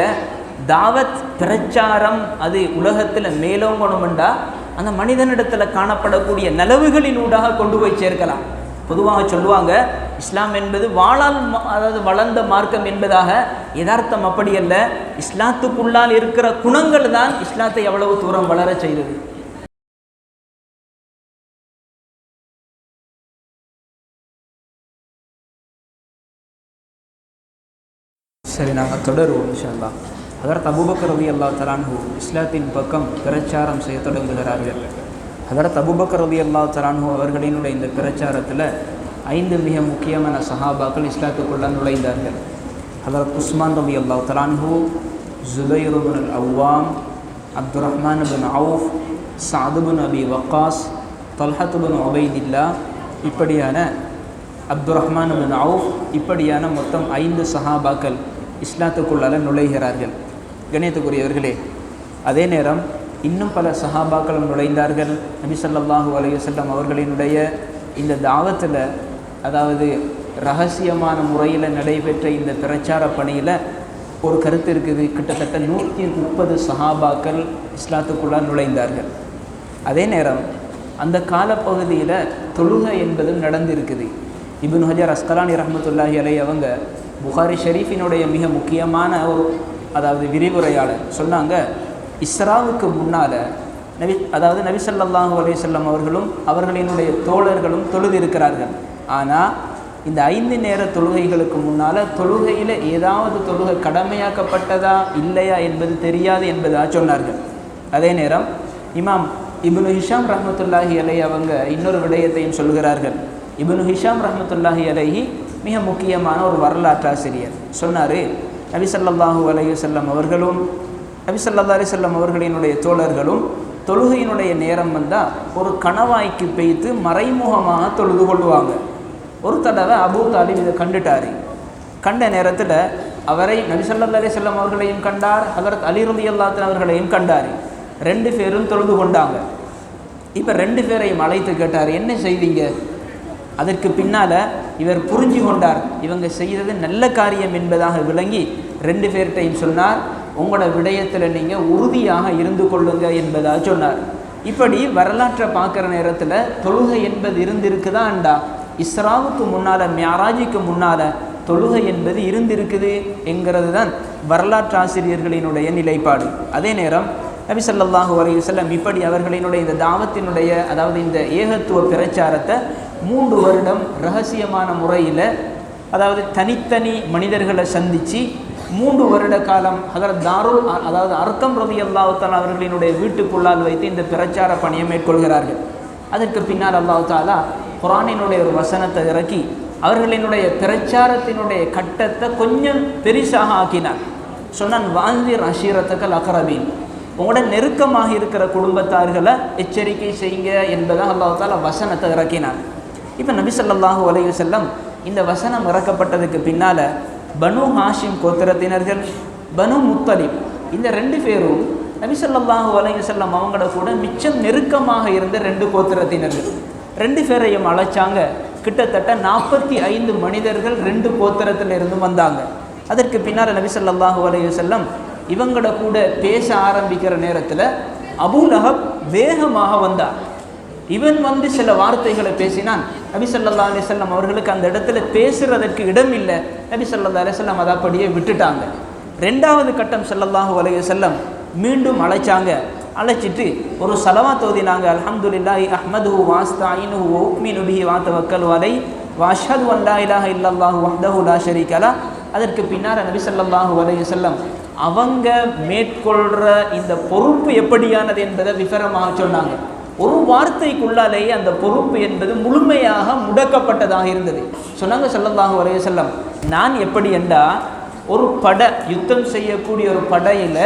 தாவத் பிரச்சாரம் அது உலகத்தில் மேலோங்கணுமெண்டா அந்த மனிதனிடத்தில் காணப்படக்கூடிய நலவுகளினூடாக கொண்டு போய் சேர்க்கலாம். பொதுவாக சொல்லுவாங்க, இஸ்லாம் என்பது வாழால் அதாவது வளர்ந்த மார்க்கம் என்பதாக. யதார்த்தம் அப்படி அல்ல. இஸ்லாத்துக்குள்ளால் இருக்கிற குணங்கள் தான் இஸ்லாத்தை எவ்வளவு தூரம் வளர செய்தது. சரி, நாங்கள் தொடருவோம் இன்ஷா அல்லாஹ். ஹதரத் அபூபக்கர் ரலியல்லாஹு தஆலா அன்ஹு இஸ்லாத்தின் பக்கம் பிரச்சாரம் செய்ய தொடங்குகிறார்கள். ஹதரத் அபூபக்கர் ரலியல்லாஹு தஆலா அன்ஹு அவர்களினுடைய இந்த பிரச்சாரத்தில் 5 மிக முக்கியமான சஹாபாக்கள் இஸ்லாத்துக்குள்ள நுழைந்தார்கள். ஹதரத் உஸ்மான் ரலியல்லாஹு தஆலா அன்ஹு, ஜுபைர் இப்னு அல்-அவ்வாம், அப்துர் ரஹ்மான் இப்னு அவுஃப், சஅத் இப்னு அபி வக்காஸ், தல்ஹத் இப்னு உபைதில்லா, இப்படியான அப்துர் ரஹ்மான் இப்னு அவுஃப், இப்படியான மொத்தம் 5 சஹாபாக்கள் இஸ்லாத்துக்குள்ளால் நுழைகிறார்கள். கணியத்துக்குரியவர்களே, அதே நேரம் இன்னும் பல சஹாபாக்களும் நுழைந்தார்கள். நபி ஸல்லல்லாஹு அலைஹி வஸல்லம் அவர்களினுடைய இந்த தாவத்தில், அதாவது ரகசியமான முறையில் நடைபெற்ற இந்த பிரச்சார பணியில் ஒரு கருத்து இருக்குது. கிட்டத்தட்ட 130 சஹாபாக்கள் இஸ்லாத்துக்குள்ளால் நுழைந்தார்கள். அதே நேரம் அந்த காலப்பகுதியில் தொழுகை என்பதும் நடந்திருக்குது. இப்னு ஹஜர் அஸ்கலானி ரஹ்மத்துல்லாஹி அலைஹி அவங்க புகாரி ஷரீஃபினுடைய மிக முக்கியமான ஒரு அதாவது விரிவுரையாளர் சொன்னாங்க, இஸ்ராவுக்கு முன்னால் நபி ஸல்லல்லாஹு அலைஹி வஸல்லம் அவர்களும் அவர்களினுடைய தோழர்களும் தொழுதிருக்கிறார்கள். ஆனால் இந்த 5 நேர தொழுகைகளுக்கு முன்னால் தொழுகையில் ஏதாவது தொழுகை கடமையாக்கப்பட்டதா இல்லையா என்பது தெரியாது என்பதாக சொன்னார்கள். அதே நேரம் இமாம் இப்னு ஹிஷாம் ரஹ்மத்துல்லாஹி அலைஹி அவங்க இன்னொரு விடயத்தையும் சொல்கிறார்கள். இப்னு ஹிஷாம் ரஹ்மத்துல்லாஹி அலைஹி மிக முக்கியமான ஒரு வரலாற்றாசிரியர். சொன்னார், நபி ஸல்லல்லாஹு அலைஹி வஸல்லம் அவர்களும் நபி ஸல்லல்லாஹு அலைஹி வஸல்லம் அவர்களினுடைய தோழர்களும் தொழுகையினுடைய நேரம் வந்தால் ஒரு கணவாய்க்கு பெய்து மறைமுகமாக தொழுது கொள்ளுவாங்க. ஒரு தடவை அபூ தாலிப் இதை கண்டுட்டார். கண்ட நேரத்தில் அவரை நபி ஸல்லல்லாஹு அலைஹி வஸல்லம் அவர்களையும் கண்டார், ஹஜ்ரத் அலி ரலியல்லாஹு அன்ஹு அவர்களையும் கண்டார். 2 பேரும் தொழுது கொண்டாங்க. இப்போ 2 பேரையும் அழைத்து கேட்டார், என்ன செய்தீங்க? அதற்கு பின்னால் இவர் புரிஞ்சு கொண்டார், இவங்க செய்தது நல்ல காரியம் என்பதாக விளங்கி 2 பேர்கிட்டையும் சொன்னார், உங்களோட விடயத்தில் நீங்கள் உறுதியாக இருந்து கொள்ளுங்க என்பதாக சொன்னார். இப்படி வரலாற்றை பார்க்குற நேரத்தில் தொழுகை என்பது இருந்திருக்குதான்டா, இஸ்ராவுக்கு முன்னால் மியராஜுக்கு முன்னால் தொழுகை என்பது இருந்திருக்குது என்கிறது தான் வரலாற்று ஆசிரியர்களினுடைய நிலைப்பாடு. அதே நேரம் நபி ஸல்லல்லாஹு அலைஹி வஸல்லம் இப்படி அவர்களினுடைய இந்த தாவத்தினுடைய அதாவது இந்த ஏகத்துவ பிரச்சாரத்தை 3 வருடம் ரகசியமான முறையில் அதாவது தனித்தனி மனிதர்களை சந்தித்து 3 வருட காலம் ஹதரத் தாருல் அதாவது அர்கம் ரலியல்லாஹு தஆலா அவர்களினுடைய வீட்டுக்குள்ளால் வைத்து இந்த பிரச்சார பணியை மேற்கொள்கிறார்கள். அதற்கு பின்னால் அல்லாஹ் தஆலா குர்ஆனினுடைய ஒரு வசனத்தை இறக்கி அவர்களினுடைய பிரச்சாரத்தினுடைய கட்டத்தை கொஞ்சம் பெரிசாக ஆக்கினார். சொன்னான், வான்திர் அஷீரத்தக்கல் அக்ரபீன், உங்களோட நெருக்கமாக இருக்கிற குடும்பத்தார்களை எச்சரிக்கை செய்யுங்க என்பதாக அல்லாஹ் தஆலா வசனத்தை இறக்கினார். இப்போ நபி ஸல்லல்லாஹு அலைஹி வஸல்லம் இந்த வசனம் இறக்கப்பட்டதுக்கு பின்னால் பனு ஹாஷிம் கோத்திரத்தினர்கள், பனு முத்தலிப், இந்த 2 பேரும் நபி ஸல்லல்லாஹு அலைஹி வஸல்லம் அவங்களோட கூட மிச்சம் நெருக்கமாக இருந்த 2 கோத்திரத்தினர்கள். 2 பேரையும் அழைச்சாங்க. கிட்டத்தட்ட 45 மனிதர்கள் 2 கோத்திரத்தில் இருந்து வந்தாங்க. அதற்கு பின்னால் நபி ஸல்லல்லாஹு அலைஹி வஸல்லம் இவங்களோட கூட பேச ஆரம்பிக்கிற நேரத்தில் அபூ லஹப் வேகமாக வந்தார். இவன் வந்து சில வார்த்தைகளை பேசினான். நபி ஸல்லல்லாஹு அலைஹி வஸல்லம் அவர்களுக்கு அந்த இடத்துல பேசுறதற்கு இடம் இல்லை. நபி ஸல்லல்லாஹு அலைஹி வஸல்லம் அதை அப்படியே விட்டுட்டாங்க. 2வது கட்டம் ஸல்லல்லாஹு அலைஹி வஸல்லம் மீண்டும் அழைச்சாங்க. அழைச்சிட்டு ஒரு ஸலவாத் ஓதினாங்க. அல்ஹம்துலில்லாஹி அஹ்மதுஹு வஸ்தஈனுஹு வ உமினு பிஹி வ தவக்கலு அலைஹி வ அஷ்ஹது அன் லா இலாஹா இல்லல்லாஹு வஹ்தஹு லா ஷரீக லஹ். அதற்கு பின்னால் நபி ஸல்லல்லாஹு அலைஹி வஸல்லம் அவங்க மேற்கொள்கிற இந்த பொறுப்பு எப்படியானது என்பதை விவரமாக சொன்னாங்க. ஒரு வார்த்தைக்குள்ளாலேயே அந்த பொறுப்பு என்பது முழுமையாக முடக்கப்பட்டதாக இருந்தது. சொன்னாங்க ஸல்லல்லாஹு அலைஹி வஸல்லம், நான் எப்படி என்றா ஒரு படை யுத்தம் செய்யக்கூடிய ஒரு படையில்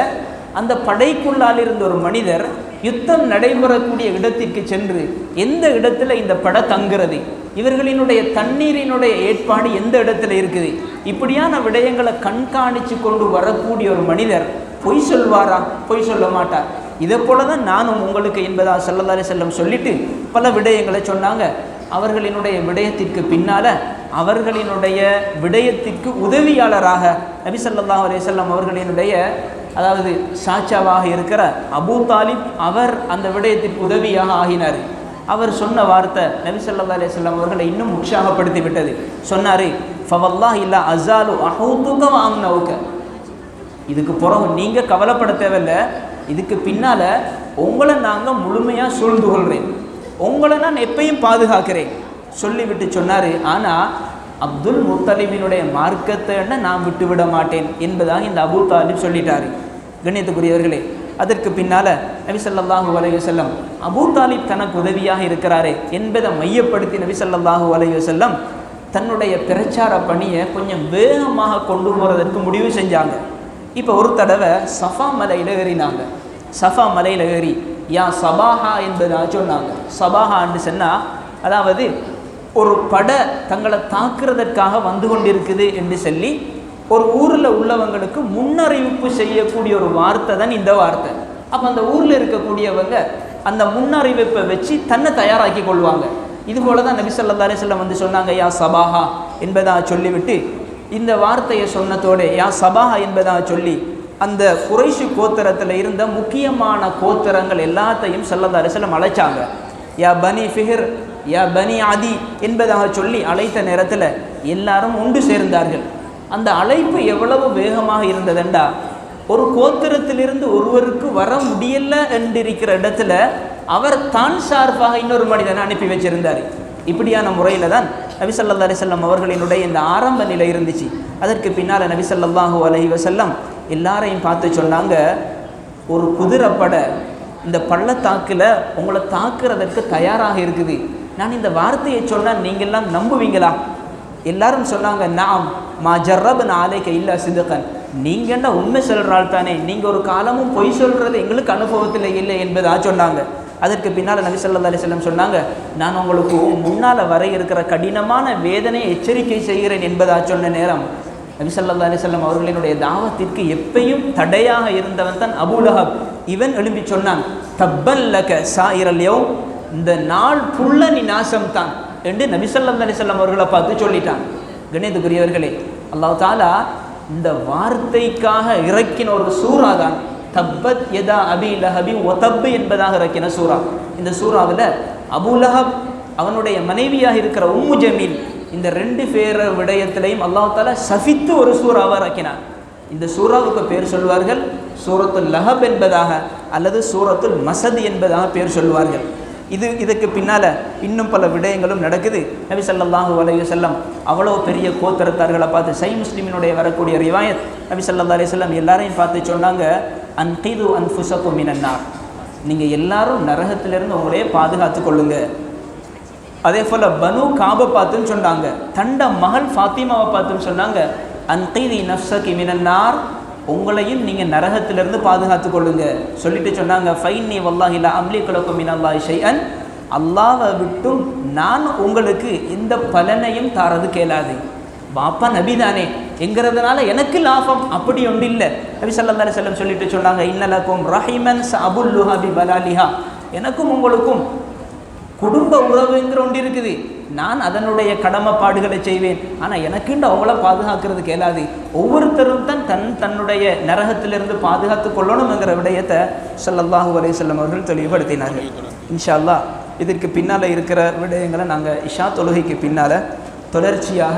அந்த படைக்குள்ளால் இருந்த ஒரு மனிதர் யுத்தம் நடைபெறக்கூடிய இடத்திற்கு சென்று எந்த இடத்துல இந்த படை தங்குறது, இவர்களினுடைய தண்ணீரினுடைய ஏற்பாடு எந்த இடத்துல இருக்குது, இப்படியான விடயங்களை கண்காணித்து கொண்டு வரக்கூடிய ஒரு மனிதர் பொய் சொல்வாரா? பொய் சொல்ல மாட்டார். இதை போல தான் நானும் உங்களுக்கு என்பதாக ஸல்லல்லாஹு அலைஹி வஸல்லம் சொல்லிட்டு பல விடயங்களை சொன்னாங்க. அவர்களினுடைய விடயத்திற்கு பின்னால் அவர்களினுடைய விடயத்திற்கு உதவியாளராக நபி ஸல்லல்லாஹு அலைஹி வஸல்லம் அவர்களினுடைய அதாவது சாச்சாவாக இருக்கிற அபூ தாலிப் அவர் அந்த விடயத்திற்கு உதவியாக ஆகினார். அவர் சொன்ன வார்த்தை நபி ஸல்லல்லாஹு அலைஹி வஸல்லம் அவர்களை இன்னும் உற்சாகப்படுத்தி விட்டது. சொன்னார், ஃபவல்லாஹி இல்லா அஸாலு அஹூதுக வ அம்னவுக. இதுக்கு பிறகு நீங்கள் கவலைப்பட தேவையில்லை, இதுக்கு பின்னால் உங்களை நாங்கள் முழுமையாக சூழ்ந்து கொள்கிறேன், உங்களை நான் எப்பயும் பாதுகாக்கிறேன் சொல்லிவிட்டு சொன்னார். ஆனால் அப்துல் முத்தலிபினுடைய மார்க்கத்தை நான் விட்டுவிட மாட்டேன் என்பதாக இந்த அபூ தாலிப் சொல்லிட்டார். கண்ணியத்துக்குரியவர்களே, அதற்கு பின்னால் நபி ஸல்லல்லாஹு அலைஹி வஸல்லம் அபூ தாலிப் தனக்கு உதவியாக இருக்கிறாரே என்பதை மையப்படுத்தி நபி ஸல்லல்லாஹு அலைஹி வஸல்லம் தன்னுடைய பிரச்சார பணியை கொஞ்சம் வேகமாக கொண்டு போகிறதற்கு முடிவு செஞ்சாங்க. இப்போ ஒரு தடவை சஃபா மலையில் ஏறினாங்க. சஃபா மலையில் ஏறி யா சபாஹா என்பதாக சொன்னாங்க. சபாஹான்னு சொன்னால் அதாவது ஒரு படை தங்களை தாக்குறதற்காக வந்து கொண்டிருக்குது என்று சொல்லி ஒரு ஊரில் உள்ளவங்களுக்கு முன்னறிவிப்பு செய்யக்கூடிய ஒரு வார்த்தை தான் இந்த வார்த்தை. அப்போ அந்த ஊரில் இருக்கக்கூடியவங்க அந்த முன்னறிவிப்பை வச்சு தன்னை தயாராக்கி கொள்வாங்க. இதுபோல தான் நபி ஸல்லல்லாஹு அலைஹி வஸல்லம் வந்து சொன்னாங்க, யா சபாஹா என்பதாக சொல்லிவிட்டு இந்த வார்த்தையை சொன்னதோடு யா சபாஹா என்பதாக சொல்லி அந்த குறைஷி கோத்திரத்தில் இருந்த முக்கியமான கோத்திரங்கள் எல்லாத்தையும் ஸல்லல்லாஹு அலைஹி வஸல்லம் அழைச்சாங்க. யா பனி ஃபிஹ்ர், யா பனி அதி என்பதாக சொல்லி அழைத்த நேரத்தில் எல்லாரும் ஒன்று சேர்ந்தார்கள். அந்த அழைப்பு எவ்வளவு வேகமாக இருந்ததுண்டா, ஒரு கோத்திரத்திலிருந்து ஒருவருக்கு வர முடியல என்றிருக்கிற இடத்துல அவர் தான் சார்பாக இன்னொரு மனிதனை அனுப்பி வச்சிருந்தார். இப்படியான முறையில் தான் நபி ஸல்லல்லாஹு அலைஹி வஸல்லம் அவர்களினுடைய இந்த ஆரம்ப நிலை இருந்துச்சு. அதற்கு பின்னால் நபி ஸல்லல்லாஹு அலைஹி வஸல்லம் எல்லாரையும் பார்த்து சொன்னாங்க, ஒரு குதிரைப்படை இந்த பள்ளத்தாக்கில் உங்களை தாக்குறதற்கு தயாராக இருக்குது, நான் இந்த வார்த்தையை சொன்னால் நீங்கள்லாம் நம்புவீங்களா? எல்லாரும் சொன்னாங்க, நாம் மா ஜர்ரபன் ஆலைக்க இல்லா சிதுகன், நீங்கள்டா உண்மை சொல்கிறாள் தானே, நீங்கள் ஒரு காலமும் பொய் சொல்கிறது எங்களுக்கு அனுபவத்தில் இல்லை என்பதாக சொன்னாங்க. அதற்கு பின்னால் நபி ஸல்லல்லாஹு அலைஹி வஸல்லம் சொன்னாங்க, நான் உங்களுக்கு முன்னால் வர இருக்கிற கடினமான வேதனையை எச்சரிக்கை செய்கிறேன் என்பதாக சொன்ன நேரம் நபி ஸல்லல்லாஹு அலைஹி வஸல்லம் அவர்களினுடைய தாவத்திற்கு எப்பயும் தடையாக இருந்தவன் தான் அபூ லஹப். இவன் எழுப்பி சொன்னான், தப்பன் லக சாயிரல் யௌம், இந்த நாள் புள்ள நீ நாசம் தான் என்று நபி ஸல்லல்லாஹு அலைஹி வஸல்லம் அவர்களை பார்த்து சொல்லிட்டான். கண்ணியத்துக்குரியவர்களே, அல்லாஹ் தஆலா இந்த வார்த்தைக்காக இறக்கின ஒரு சூறா தான் தப்பத் யதா அபி லஹபி ஒதப் என்பதாக இறக்கின சூறா. இந்த சூறாவில் அபூ லஹப் அவனுடைய மனைவியாக இருக்கிற உம்மு ஜமீல் இந்த ரெண்டு பேர் விடயத்திலையும் அல்லாஹ் தஆலா சஃபித்து ஒரு சூறாவை இறக்கினான். இந்த சூறாவுக்கு பேர் சொல்வார்கள் சூரத்துல் லஹப் என்பதாக அல்லது சூரத்துல் மசத் என்பதாக பேர் சொல்வார்கள். இதுக்கு பின்னால் இன்னும் பல விடயங்களும் நடக்குது. நபி ஸல்லல்லாஹு அலைஹி வஸல்லம் அவ்வளோ பெரிய கோத்திரத்தார்களை பார்த்து, சை முஸ்லிமினுடைய வரக்கூடிய ரிவாயத், நபி ஸல்லல்லாஹு அலைஹி வஸல்லம் எல்லாரையும் பார்த்து சொன்னாங்க, அன்கிது அன்ஃபுஸகும் மினன் நார், நீங்கள் எல்லாரும் நரகத்திலிருந்து உங்களையே பாதுகாத்து கொள்ளுங்க. அதே போல் பனு காபை பார்த்துன்னு சொன்னாங்க, தண்ட மகள் ஃபாத்திமாவை பார்த்துன்னு சொன்னாங்க, அன்கிதி நஃப்ஸகி மினன் நார், உங்களையும் நீங்கள் நரகத்திலிருந்து பாதுகாத்து கொள்ளுங்க. சொல்லிட்டு சொன்னாங்க, ஃபைன்னி வல்லாஹி லா அம்லிகு லக்கும் மினல்லாஹி ஷைஅன், அல்லாஹ்வை விட்டும் நான் உங்களுக்கு இந்த பலனையும் தாரது கேளாது. பாப்பா நபி தானே என்கிறதுனால எனக்கு லாபம் அப்படி ஒன்று இல்லை. நபி ஸல்லல்லாஹு அலைஹி வஸல்லம் சொல்லிட்டு சொன்னாங்க, இன்னலக்கும் ரஹிமன் சஅபுல்லுஹா பி பலாலிஹா, எனக்கும் உங்களுக்கும் குடும்ப உறவுங்கிற ஒன்று இருக்குது, நான் அதனுடைய கடமைப்பாடுகளை செய்வேன், ஆனால் எனக்குண்டு அவங்கள பாதுகாக்கிறது கேளாது. ஒவ்வொருத்தரும் தான் தன்னுடைய நரகத்திலிருந்து பாதுகாத்து கொள்ளணுங்கிற விடயத்தை ஸல்லல்லாஹு அலைஹி வஸல்லம் அவர்கள் தெளிவுபடுத்தினார்கள். இன்ஷா அல்லாஹ் இதற்கு பின்னால் இருக்கிற விடயங்களை நாங்கள் இஷா தொழுகைக்கு பின்னால் தொடர்ச்சியாக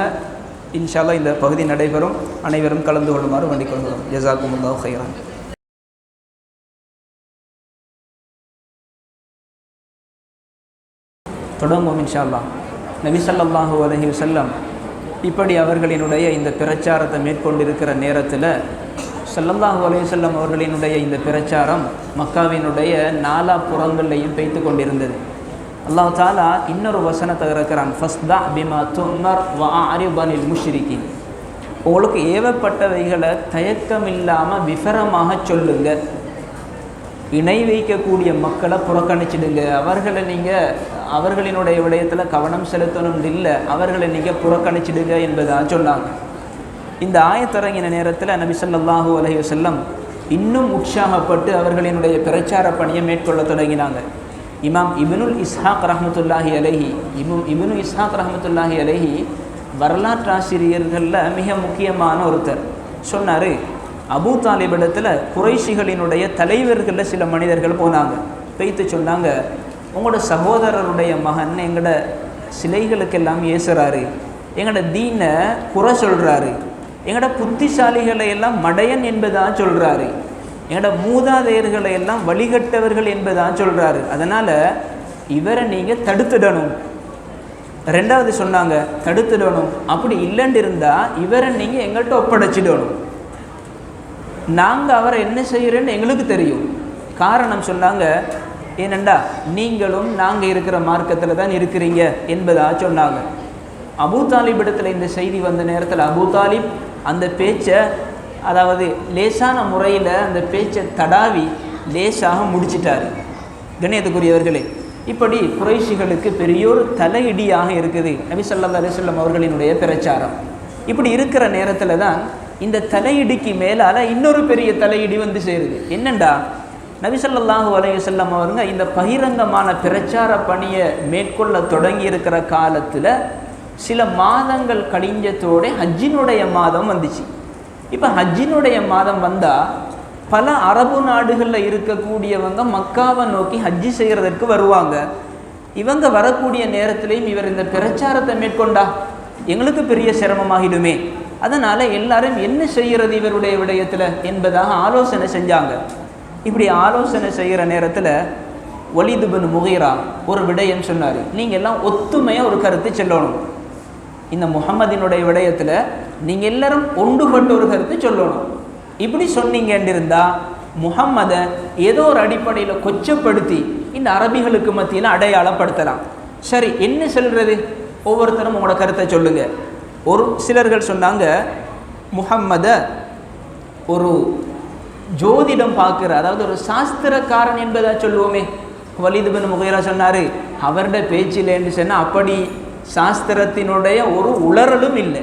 இன்ஷா அல்லாஹ் இந்த பகுதி நடைபெறும். அனைவரும் கலந்து கொள்ளுமாறு வேண்டிக் கொள்கிறோம். ஜஸாக்குமுல்லாஹு கைரான். தொடங்குவோம் இன்ஷா அல்லாஹ். நபி ஸல்லல்லாஹு அலைஹி வஸல்லம் இப்படி அவர்களினுடைய இந்த பிரச்சாரத்தை மேற்கொண்டிருக்கிற நேரத்தில் ஸல்லல்லாஹு அலைஹி வஸல்லம் அவர்களினுடைய இந்த பிரச்சாரம் மக்காவினுடைய நாலா புறங்கள்லையும் பெய்து கொண்டிருந்தது. அல்லாஹ் தஆலா இன்னொரு வசனத்தை இறக்குறான், ஃபஸ்தா பிமா துமர் வ அரித் அனில் முஷ்ரிகீன், உங்களுக்கு ஏவப்பட்டவைகளை தயக்கம் இல்லாமல் விவரமாக சொல்லுங்க, இணை வைக்கக்கூடிய மக்களை புறக்கணிச்சிடுங்க, அவர்களை நீங்கள் அவர்களினுடைய விடயத்தில் கவனம் செலுத்தணும் இல்லை, அவர்களை நீங்கள் புறக்கணிச்சிடுங்க என்பதாக சொன்னாங்க. இந்த ஆயத்திறங்கின நேரத்தில் நபி ஸல்லல்லாஹு அலைஹி வஸல்லம் இன்னும் உற்சாகப்பட்டு அவர்களினுடைய பிரச்சார பணியை மேற்கொள்ள தொடங்கினாங்க. இமாம் இப்னுல் இஸ்ஹாக் ரஹ்மத்துல்லாஹி அலைஹி இப்னு இஸ்ஹாக் ரஹ்மத்துல்லாஹி அலைஹி வரலாற்றாசிரியர்களில் மிக முக்கியமான ஒருத்தர் சொன்னார், அபூ தாலிபிடத்தில் குறைஷிகளினுடைய தலைவர்களில் சில மனிதர்கள் போனாங்க. போய்த்து சொன்னாங்க, உங்களோட சகோதரருடைய மகன் எங்களோட சிலைகளுக்கெல்லாம் ஏசுறாரு, எங்களோட தீனை குறை சொல்கிறாரு, எங்களோட புத்திசாலிகளை எல்லாம் மடையன் என்பதான் சொல்கிறாரு, எங்களோட மூதாதையர்களை எல்லாம் வழிகட்டவர்கள் என்பதான் சொல்கிறாரு. அதனால் இவரை நீங்கள் தடுத்துடணும். ரெண்டாவது சொன்னாங்க, தடுத்துடணும். அப்படி இல்லைன்னு இருந்தால் இவரை நீங்கள் எங்கள்கிட்ட ஒப்படைச்சிடணும். நாங்கள் அவரை என்ன செய்கிறேன்னு எங்களுக்கு தெரியும். காரணம் சொன்னாங்க, ஏனெண்டா நீங்களும் நாங்கள் இருக்கிற மார்க்கத்தில் தான் இருக்கிறீங்க என்பதாக சொன்னாங்க. அபூ தாலிப் இடத்துல இந்த செய்தி வந்த நேரத்தில் அபூ தாலிப் அந்த பேச்சை, அதாவது லேசான முறையில் அந்த பேச்சை தடாவி லேசாக முடிச்சிட்டார். கண்ணியத்துக்குரியவர்களே, இப்படி குறைஷிகளுக்கு பெரியோர் தலையிடியாக இருக்குது நபி ஸல்லல்லாஹு அலைஹி வஸல்லம் அவர்களினுடைய பிரச்சாரம். இப்படி இருக்கிற நேரத்தில் தான் இந்த தலையிடிக்கு மேலால் இன்னொரு பெரிய தலையிடி வந்து சேருது. என்னண்டா, நபி ஸல்லல்லாஹு அலைஹி வஸல்லம் அவருங்க இந்த பகிரங்கமான பிரச்சார பணியை மேற்கொள்ள தொடங்கி இருக்கிற காலத்தில் சில மாதங்கள் கழிஞ்சத்தோட ஹஜ்ஜினுடைய மாதம் வந்துச்சு. இப்போ ஹஜ்ஜினுடைய மாதம் வந்தால் பல அரபு நாடுகளில் இருக்கக்கூடியவங்க மக்காவை நோக்கி ஹஜ்ஜி செய்கிறதற்கு வருவாங்க. இவங்க வரக்கூடிய நேரத்திலையும் இவர் இந்த பிரச்சாரத்தை மேற்கொண்டா எங்களுக்கு பெரிய சிரமமாகிடுமே. அதனால் எல்லாரும் என்ன செய்கிறது இவருடைய விடயத்தில் என்பதாக ஆலோசனை செஞ்சாங்க. இப்படி ஆலோசனை செய்கிற நேரத்தில் வலீத் இப்னு முகீரா ஒரு விடயம் சொன்னார், நீங்கள் எல்லாம் ஒத்துமையாக ஒரு கருத்து சொல்லணும். இந்த முஹம்மதினுடைய விடயத்தில் நீங்கள் எல்லாரும் ஒன்றுபட்டு ஒரு கருத்து சொல்லணும். இப்படி சொன்னீங்கன்னு இருந்தால் முஹம்மதை ஏதோ ஒரு அடிப்படையில் கொச்சப்படுத்தி இந்த அரபிகளுக்கு மத்தியில் அடையாளப்படுத்தலாம். சரி, என்ன சொல்கிறது? ஒவ்வொருத்தரும் உங்களோட கருத்தை சொல்லுங்கள். ஒரு சிலர்கள் சொன்னாங்க, முஹம்மதை ஒரு ஜோதிடம் பார்க்குற, அதாவது ஒரு சாஸ்திரக்காரன் என்பதாக சொல்லுவோமே. வலீத் இப்னு முகீரா சொன்னார், அவருடைய பேச்சிலேன்னு சொன்னால் அப்படி சாஸ்திரத்தினுடைய ஒரு உளறலும் இல்லை,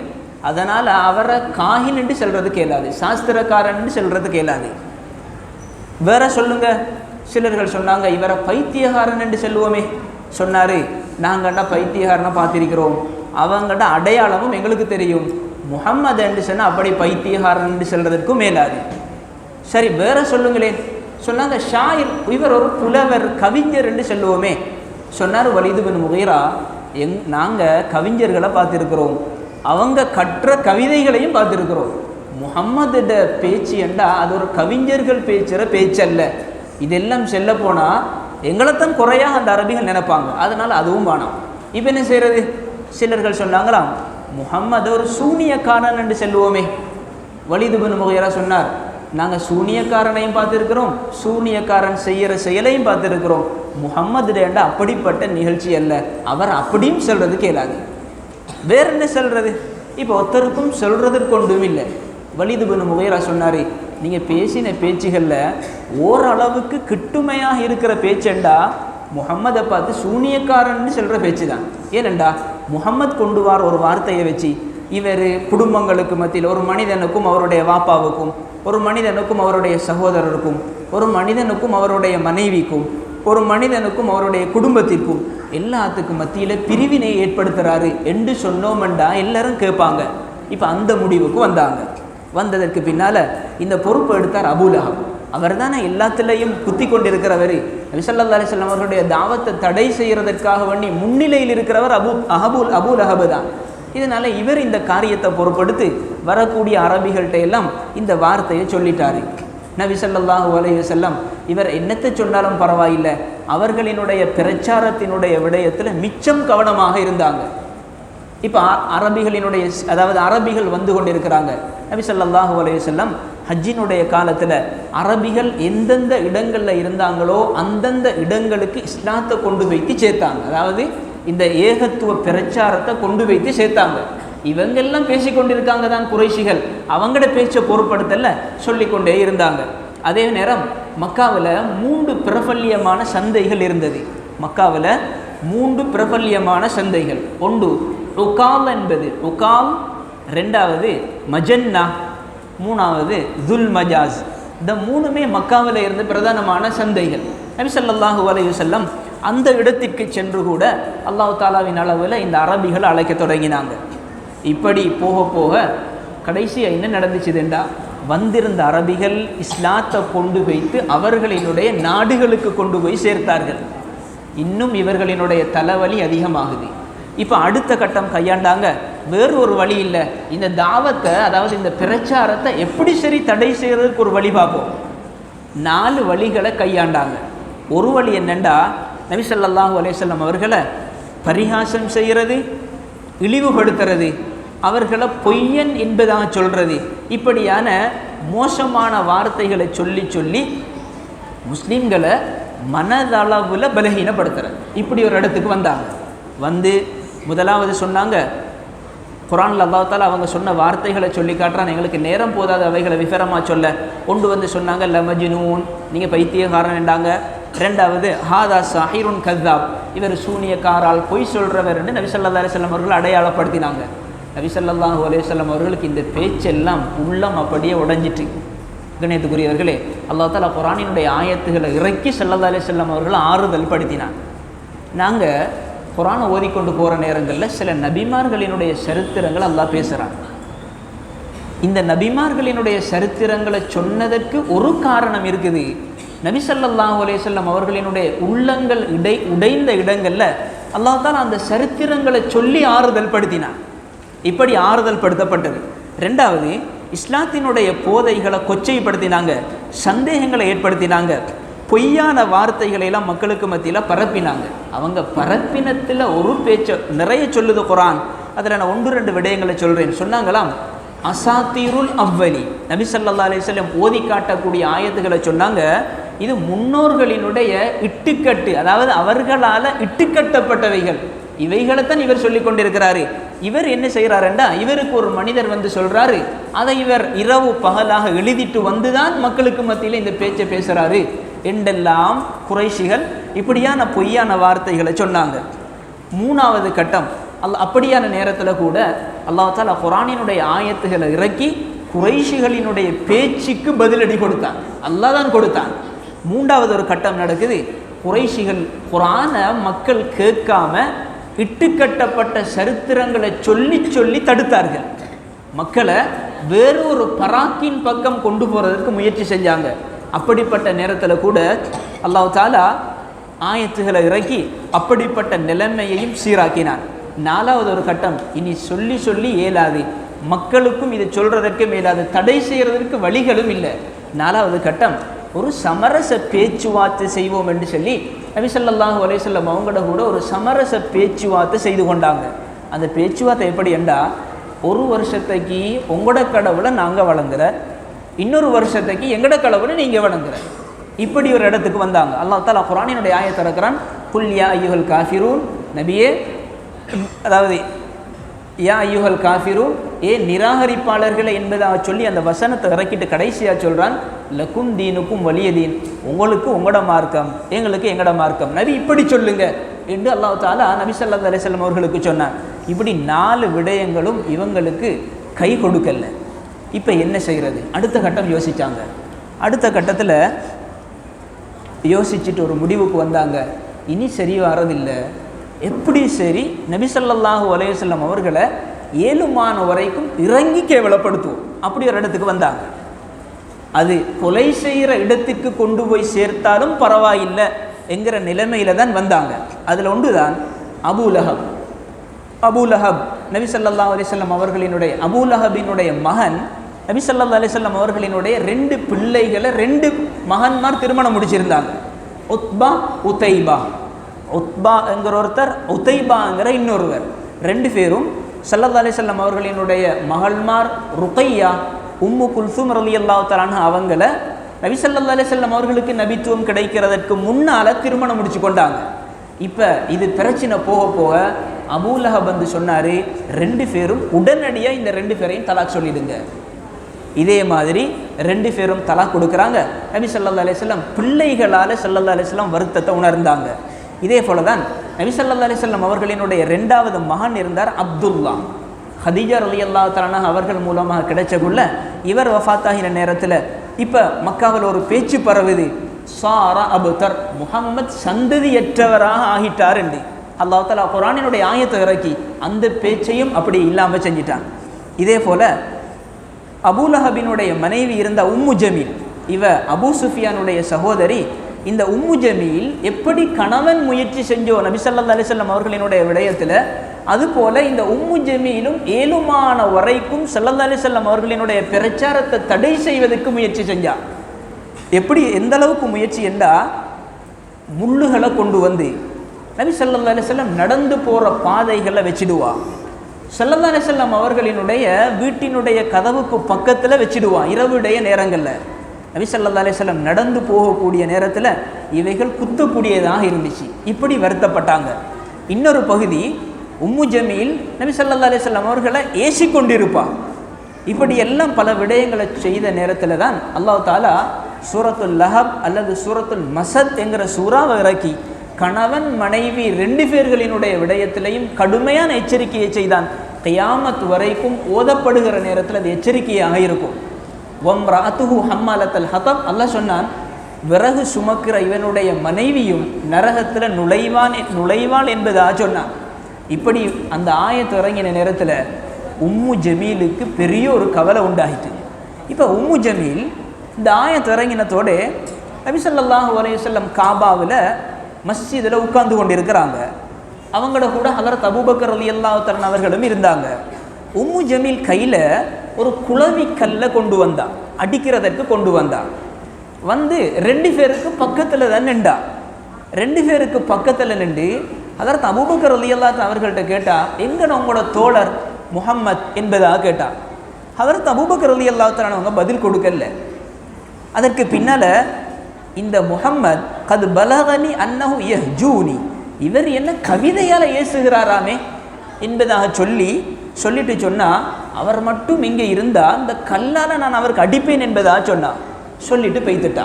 அதனால் அவரை காஹின் என்று சொல்கிறது கேளாது, சாஸ்திரக்காரன் என்று சொல்கிறது கேளாது. வேற சொல்லுங்க. சிலர்கள் சொன்னாங்க, இவரை பைத்தியகாரன் என்று சொல்லுவோமே. சொன்னார், நாங்கள்டா பைத்தியகாரனை பார்த்திருக்கிறோம், அவங்கள்ட அடையாளமும் எங்களுக்கு தெரியும், முஹம்மது என்று சொன்னால் அப்படி பைத்தியகாரன் என்று சொல்கிறதுக்கும் மேலாது. சரி, வேற சொல்லுங்களேன். சொன்னாங்க, ஷாயிர், இவர் ஒரு புலவர் கவிஞர் என்று சொல்லுவோமே. சொன்னார் வலீத் இப்னு முகீரா, நாங்கள் கவிஞர்களை பார்த்துருக்கிறோம், அவங்க கற்ற கவிதைகளையும் பார்த்துருக்கிறோம். முஹம்மதோட பேச்சு என்றா அது ஒரு கவிஞர்கள் பேச்சுற பேச்சல்ல. இதெல்லாம் செல்ல போனால் எங்களைத்தான் குறையாக அந்த அரபிகள் நினைப்பாங்க, அதனால் அதுவும் வேணாம். இப்போ என்ன செய்கிறது? சிலர்கள் சொன்னாங்களாம், முஹம்மது ஒரு சூனியக்காரன் என்று சொல்லுவோமே. வலீத் இப்னு முகீரா சொன்னார், நாங்கள் சூனியக்காரனையும் பார்த்துருக்கிறோம், சூனியக்காரன் செய்கிற செயலையும் பார்த்துருக்கிறோம், முஹம்மதுடேண்டா அப்படிப்பட்ட நிகழ்ச்சி அல்ல, அவர் அப்படியும் சொல்கிறது கேளாது. வேற என்ன சொல்கிறது? இப்போ ஒருத்தருக்கும் சொல்கிறதுக்கு ஒன்றும் இல்லை. வலீத் இப்னு முகீரா சொன்னார், நீங்கள் பேசின பேச்சுகளில் ஓரளவுக்கு கிட்டுமையாக இருக்கிற பேச்செண்டா முஹம்மதை பார்த்து சூனியக்காரன்னு சொல்கிற பேச்சு தான். ஏனெண்டா முஹம்மது கொண்டு வர ஒரு வார்த்தையை வச்சு இவர் குடும்பங்களுக்கு மத்தியில் ஒரு மனிதனுக்கும் அவருடைய வாப்பாவுக்கும், ஒரு மனிதனுக்கும் அவருடைய சகோதரருக்கும், ஒரு மனிதனுக்கும் அவருடைய மனைவிக்கும், ஒரு மனிதனுக்கும் அவருடைய குடும்பத்திற்கும் எல்லாத்துக்கும் மத்தியில் பிரிவினை ஏற்படுத்துகிறாரு என்று சொன்னோம்டா எல்லாரும் கேட்பாங்க. இப்போ அந்த முடிவுக்கு வந்தாங்க. வந்ததற்கு பின்னால் இந்த பொறுப்பு எடுத்தார் அபூ லஹப். அவர் தானே எல்லாத்துலேயும் குத்தி கொண்டிருக்கிறவர். நபி ஸல்லல்லாஹு அலைஹி வஸல்லம் அவர்களுடைய தாவத்தை தடை செய்கிறதற்காக வேண்டி முன்னிலையில் இருக்கிறவர் அபூ லஹப் தான். இதனால் இவர் இந்த காரியத்தை பொறுப்படுத்தி வரக்கூடிய அரபிகள்கிட்ட எல்லாம் இந்த வார்த்தையை சொல்லிட்டாரு. நபி ஸல்லல்லாஹு அலைஹி வஸல்லம் இவர் என்னத்தை சொன்னாலும் பரவாயில்லை, அவர்களினுடைய பிரச்சாரத்தினுடைய விடயத்தில் மிச்சம் கவனமாக இருந்தாங்க. இப்போ அரபிகளினுடைய, அதாவது அரபிகள் வந்து கொண்டிருக்கிறாங்க. நபி ஸல்லல்லாஹு அலைஹி வஸல்லம் ஹஜ்ஜினுடைய காலத்தில் அரபிகள் எந்தெந்த இடங்களில் இருந்தாங்களோ அந்தந்த இடங்களுக்கு இஸ்லாத்தை கொண்டு வைத்து சேர்த்தாங்க. அதாவது இந்த ஏகத்துவ பிரச்சாரத்தை கொண்டு வைத்து சேர்த்தாங்க. இவங்கெல்லாம் பேசிக்கொண்டிருக்காங்க தான் குறைஷிகள், அவங்களோட பேச்சை பொருட்படுத்தல சொல்லிக்கொண்டே இருந்தாங்க. அதே நேரம் மக்காவில் 3 பிரபல்யமான சந்தைகள் இருந்தது. மக்காவில் 3 பிரபல்யமான சந்தைகள். ஒன்று உகால் என்பது உகால், 2வது மஜன்னா, 3வது துல் மஜாஸ். இந்த 3மே மக்காவில் இருந்து பிரதானமான சந்தைகள். நபி ஸல்லல்லாஹு அலைஹி வஸல்லம் அந்த இடத்திற்கு சென்று கூட அல்லாஹ் தாலாவின் அளவில் இந்த அரபிகள் அழைக்க தொடங்கினாங்க. இப்படி போக போக கடைசியாக என்ன நடந்துச்சுதுண்டா, வந்திருந்த அரபிகள் இஸ்லாத்தை கொண்டு வைத்து அவர்களினுடைய நாடுகளுக்கு கொண்டு போய் சேர்த்தார்கள். இன்னும் இவர்களினுடைய தலைவலி அதிகமாகுது. இப்போ அடுத்த கட்டம் கையாண்டாங்க. வேறு ஒரு வழி இல்லை, இந்த தாவத்தை, அதாவது இந்த பிரச்சாரத்தை எப்படி சரி தடை செய்கிறதுக்கு ஒரு வழி பார்ப்போம். 4 வழிகளை கையாண்டாங்க. ஒரு வழி என்னென்னா, நபி ஸல்லல்லாஹு அலைஹி வஸல்லம் அவர்களை பரிகாசம் செய்கிறது, இழிவுபடுத்துறது, அவர்களை பொய்யன் என்பதாக சொல்கிறது, இப்படியான மோசமான வார்த்தைகளை சொல்லி சொல்லி முஸ்லீம்களை மனதளவில் பலகீனப்படுத்துறது. இப்படி ஒரு இடத்துக்கு வந்தாங்க. வந்து முதலாவது சொன்னாங்க, குர்ஆனில் அல்லாஹ் தஆலா அவங்க சொன்ன வார்த்தைகளை சொல்லி காட்டுறான். எங்களுக்கு நேரம் போதாத அவைகளை விவரமாக சொல்ல. கொண்டு வந்து சொன்னாங்க, லமஜ்னூன், நீங்கள் பைத்தியக்காரன் என்றாங்க. ரெண்டாவது, ஹாதா சாஹிருன் கذாப், இவர் சூனியக்காரால் பொய் சொல்கிறவர் என்று நபி ஸல்லல்லாஹு அலைஹி வஸல்லம் அவர்கள் அடையாளப்படுத்தினாங்க. நபி ஸல்லல்லாஹு அலைஹி வஸல்லம் அவர்களுக்கு இந்த பேச்செல்லாம் உள்ளம் அப்படியே உடைஞ்சிட்டு. கண்ணியத்துக்குரியவர்களே, அல்லாஹ் தஆலா குர்ஆனினுடைய ஆயத்துகளை இறக்கி ஸல்லல்லாஹு அலைஹி வஸல்லம் அவர்கள் ஆறுதல் படுத்தினான். நாங்கள் குர்ஆனை ஓதிக்கொண்டு போகிற நேரங்களில் சில நபிமார்களினுடைய சரித்திரங்களை அல்லாஹ் பேசுகிறான். இந்த நபிமார்களினுடைய சரித்திரங்களை சொன்னதற்கு ஒரு காரணம் இருக்குது. நபி ஸல்லல்லாஹு அலைஹி வஸல்லம் அவர்களினுடைய உள்ளங்கள் உடைந்த இடங்களில் அல்லாஹ் தஆலா அந்த சரித்திரங்களை சொல்லி ஆறுதல் படுத்தினான். இப்படி ஆறுதல் படுத்தப்பட்டது. ரெண்டாவது, இஸ்லாத்தினுடைய போதைகளை கொச்சைப்படுத்தினாங்க, சந்தேகங்களை ஏற்படுத்தினாங்க, பொய்யான வார்த்தைகளை எல்லாம் மக்களுக்கு மத்தியில் பரப்பினாங்க. அவங்க பரப்பினத்தில் ஒரு பேச்சை நிறைய சொல்லுது குர்ஆன். அதில் நான் 1-2 விடயங்களை சொல்கிறேன். சொன்னாங்களாம், அசாத்தீருல் அவ்வலி, நபி ஸல்லல்லாஹு அலைஹி வஸல்லம் ஓதி காட்டக்கூடிய ஆயத்துக்களை சொன்னாங்க, இது முன்னோர்களினுடைய இட்டுக்கட்டு, அதாவது அவர்களால் இட்டுக்கட்டப்பட்டவைகள், இவைகளைத்தான் இவர் சொல்லி கொண்டிருக்கிறாரு. இவர் என்ன செய்கிறாருண்டா, இவருக்கு ஒரு மனிதர் வந்து சொல்கிறாரு, அதை இவர் இரவு பகலாக எழுதிட்டு வந்து தான் மக்களுக்கு மத்தியில் இந்த பேச்சை பேசுகிறாரு என்றெல்லாம் குறைஷிகள் இப்படியான பொய்யான வார்த்தைகளை சொன்னாங்க. 3வது கட்டம், அப்படியான நேரத்தில் கூட அல்லாஹ் தஆலா குர்ஆனினுடைய ஆயத்துகளை இறக்கி குறைஷிகளினுடைய பேச்சுக்கு பதிலடி கொடுத்தான். அல்லாஹ் தான் கொடுத்தான். 3வது ஒரு கட்டம் நடக்குது. குறைஷிகள் குர்ஆனை மக்கள் கேட்காம இட்டுக்கட்டப்பட்ட சரித்திரங்களை சொல்லி சொல்லி தடுத்தார்கள். மக்களை வேறு ஒரு பராக்கின் பக்கம் கொண்டு போகிறதுக்கு முயற்சி செஞ்சாங்க. அப்படிப்பட்ட நேரத்தில் கூட அல்லாஹ் தஆலா ஆயத்துகளை இறக்கி அப்படிப்பட்ட நிலைமையையும் சீராக்கினான். 4வது ஒரு கட்டம், இனி சொல்லி சொல்லி இயலாது, மக்களுக்கும் இதை சொல்கிறதற்கு மேலாது, தடை செய்கிறதற்கு வழிகளும் இல்லை. 4வது கட்டம், ஒரு சமரச பேச்சுவார்த்தை செய்வோம் என்று சொல்லி நபி ஸல்லல்லாஹு அலைஹி வஸல்லம் அவங்களோட கூட ஒரு சமரச பேச்சுவார்த்தை செய்து கொண்டாங்க. அந்த பேச்சுவார்த்தை எப்படி என்றா, ஒரு வருஷத்துக்கு உங்களோட கடவுளை நாங்கள் வழங்குற, இன்னொரு வருஷத்துக்கு எங்கட கடவுளை நீங்கள் வழங்குற, இப்படி ஒரு இடத்துக்கு வந்தாங்க. அல்லாஹ் தஆலா குர்ஆனினுடைய ஆயத்தை இறக்குறான், குல் யா அய்யுஹல் காஃபிரூன், நபியே, அதாவது யா அய்யுஹல் காஃபிரூன், ஏ நிராகரிப்பாளர்களை என்பதாக சொல்லி அந்த வசனத்தை இறக்கிட்டு கடைசியாக சொல்கிறான், லக்கும் தீனுக்கும் வலிய தீன், உங்களுக்கு உங்களோட மார்க்கம், எங்களுக்கு எங்கட மார்க்கம், நபி இப்படி சொல்லுங்க என்று அல்லாஹ் தஆலா நபி ஸல்லல்லாஹு அலைஹி வஸல்லம் அவர்களுக்கு சொன்னான். இப்படி 4 விடயங்களும் இவங்களுக்கு கை கொடுக்கல. இப்போ என்ன செய்கிறது? அடுத்த கட்டம் யோசித்தாங்க. அடுத்த கட்டத்தில் யோசிச்சுட்டு ஒரு முடிவுக்கு வந்தாங்க, இனி சரி வரதில்லை, எப்படி சரி நபி ஸல்லல்லாஹு அலைஹி வஸல்லம் அவர்களை ஏழுமான வரைக்கும் இறங்கி கேவலப்படுத்துவோம். அப்படி ஒரு இடத்துக்கு வந்தாங்க. அது கொலை செய்கிற இடத்துக்கு கொண்டு போய் சேர்த்தாலும் பரவாயில்லை என்கிற நிலைமையில தான் வந்தாங்க. அதில் ஒன்று தான் அபூலஹப். அபூலஹப் நபி ஸல்லல்லாஹு அலைஹி வஸல்லம் அவர்களினுடைய, அபூலஹபினுடைய மகன் நபி ஸல்லல்லாஹு அலைஹி வஸல்லம் அவர்களினுடைய 2 பிள்ளைகளை 2 மகன்மார் திருமணம் முடிச்சிருந்தாங்க. உத்பா, உதைபா. உத்பா என்கிற ஒருத்தர், உதைபாங்கிற இன்னொருவர். 2 பேரும் ஸல்லல்லாஹு அலைஹி வஸல்லம் அவர்களினுடைய மகள்மார். ருக்கையா, உம்மு குல்சூம் ரலியல்லாஹு தஆலா அன்ஹா அவங்கள நபி ஸல்லல்லாஹு அலைஹி வஸல்லம் அவர்களுக்கு நபித்துவம் கிடைக்கிறதற்கு முன்னால் திருமணம் முடிச்சு கொண்டாங்க. இப்போ இது பிரச்சனை போக போக அபூலஹப் வந்து சொன்னார், 2 பேரும் உடனடியாக இந்த 2 பேரையும் தலாக் சொல்லிடுங்க. இதே மாதிரி 2 பேரும் தலாக் கொடுக்குறாங்க. நபி ஸல்லல்லாஹு அலைஹி வஸல்லம் பிள்ளைகளால் ஸல்லல்லாஹு அலைஹி வஸல்லம் வருத்தத்தை உணர்ந்தாங்க. இதே போல தான் நபி ஸல்லல்லாஹு அலைஹி வஸல்லம் அவர்களினுடைய 2வது மகன் இருந்தார், அப்துல்லா. ஹதீஜா ரலியல்லாஹு தஆலா அவர்கள் மூலமாக கிடைச்சக்குள்ள இவர் வஃபாத்தாகிற நேரத்தில் இப்போ மக்காவில் ஒரு பேச்சு பரவுது, சார அபுதர், முஹம்மத் சந்ததியற்றவராக ஆகிட்டார் என்று அல்லாஹ் தஆலா குர்ஆனினுடைய ஆயத்தை இறக்கி அந்த பேச்சையும் அப்படி இல்லாமல் செஞ்சிட்டான். இதே போல அபூலஹபினுடைய மனைவி இருந்த உம்மு ஜமீல், இவ அபூ சுஃபியானுடைய சகோதரி. இந்த உம்மு ஜமீல் எப்படி கணவன் முயற்சி செஞ்சோ நபி ஸல்லல்லாஹு அலைஹி வஸல்லம் அவர்களினுடைய விடயத்தில், அதுபோல இந்த உம்மு ஜமீலும் ஏழுமான வரைக்கும் ஸல்லல்லாஹு அலைஹி வஸல்லம் அவர்களினுடைய பிரச்சாரத்தை தடை செய்வதற்கு முயற்சி செஞ்சார். எப்படி எந்த அளவுக்கு முயற்சி என்றால், முள்ளுகளை கொண்டு வந்து நபி ஸல்லல்லாஹு அலைஹி வஸல்லம் நடந்து போகிற பாதைகளை வச்சிடுவா. ஸல்லல்லாஹு அலைஹி வஸல்லம் அவர்களினுடைய வீட்டினுடைய கதவுக்கு பக்கத்தில் வச்சிடுவா. இரவுடைய நேரங்களில் நபி ஸல்லல்லாஹு அலைஹி வஸல்லம் நடந்து போகக்கூடிய நேரத்தில் இவைகள் குத்தக்கூடியதாக இருந்துச்சு. இப்படி வருத்தப்பட்டாங்க. இன்னொரு பகுதி, உம்மு ஜமீல் நபி ஸல்லல்லாஹு அலைஹி வஸல்லம் அவர்களை ஏசிக்கொண்டிருப்பா. இப்படி எல்லாம் பல விடயங்களை செய்த நேரத்தில் தான் அல்லாஹ் தஆலா சூரத்துல் லஹப் அல்லது சூரத்துல் மஸத் என்கிற சூறாவை இறக்கி கணவன் மனைவி ரெண்டு பேர்களினுடைய விடயத்திலையும் கடுமையான எச்சரிக்கையை செய்தான். கியாமத் வரைக்கும் ஓதப்படுகிற நேரத்தில் அது எச்சரிக்கையாக இருக்கும். வம்ரஅத்துஹு ஹம்மாலத்தல் ஹதப், அல்லாஹ் சொன்னான், விறகு சுமக்கிற இவனுடைய மனைவியும் நரகத்தில் நுழைவாள் என்பதாக சொன்னான். இப்படி அந்த ஆயத்து இறங்கின நேரத்தில் உம்மு ஜமீலுக்கு பெரிய ஒரு கவலை உண்டாகிட்டு. இப்போ உம்மு ஜமீல் இந்த ஆயத்து இறங்கினத்தோடு நபி ஸல்லல்லாஹு அலைஹி வஸல்லம் காபாவில் மஸ்ஜிதில் உட்கார்ந்து கொண்டிருக்கிறாங்க. அவங்களோட கூட ஹஜ்ரத் அபூபக்கர் ரலியல்லாஹு தஆலா அவர்களும் இருந்தாங்க. உம்மு ஜமீல் கையில் ஒரு குளவி கல்லை கொண்டு வந்தா, அடிக்கிறதற்கு கொண்டு வந்தா. வந்து ரெண்டு பேருக்கு பக்கத்தில் தான் நின்றா. ரெண்டு பேருக்கு பக்கத்தில் நின்று ஹஜ்ரத் அபூபக்கர் ரலியல்லாஹு தஆலா அவர்கள்ட்ட கேட்டா, எங்கட உங்களோட தோழர் முஹம்மத் என்பதாக கேட்டா. ஹஜ்ரத் அபூபக்கர் ரலியல்லாஹு தஆலா அவங்க பதில் கொடுக்கல. அதற்கு பின்னால் இந்த முஹம்மத் கது பலகனி அன்னஹு யஹ்ஜூனி, இவர் என்ன கவிதையால் ஏசுகிறாராமே என்பதாக சொல்லிட்டு சொன்னால், அவர் மட்டும் இங்கே இருந்தால் இந்த கல்லால் நான் அவருக்கு அடிப்பேன் என்பதாக சொன்னான். சொல்லிட்டு பெய்த்துட்டா.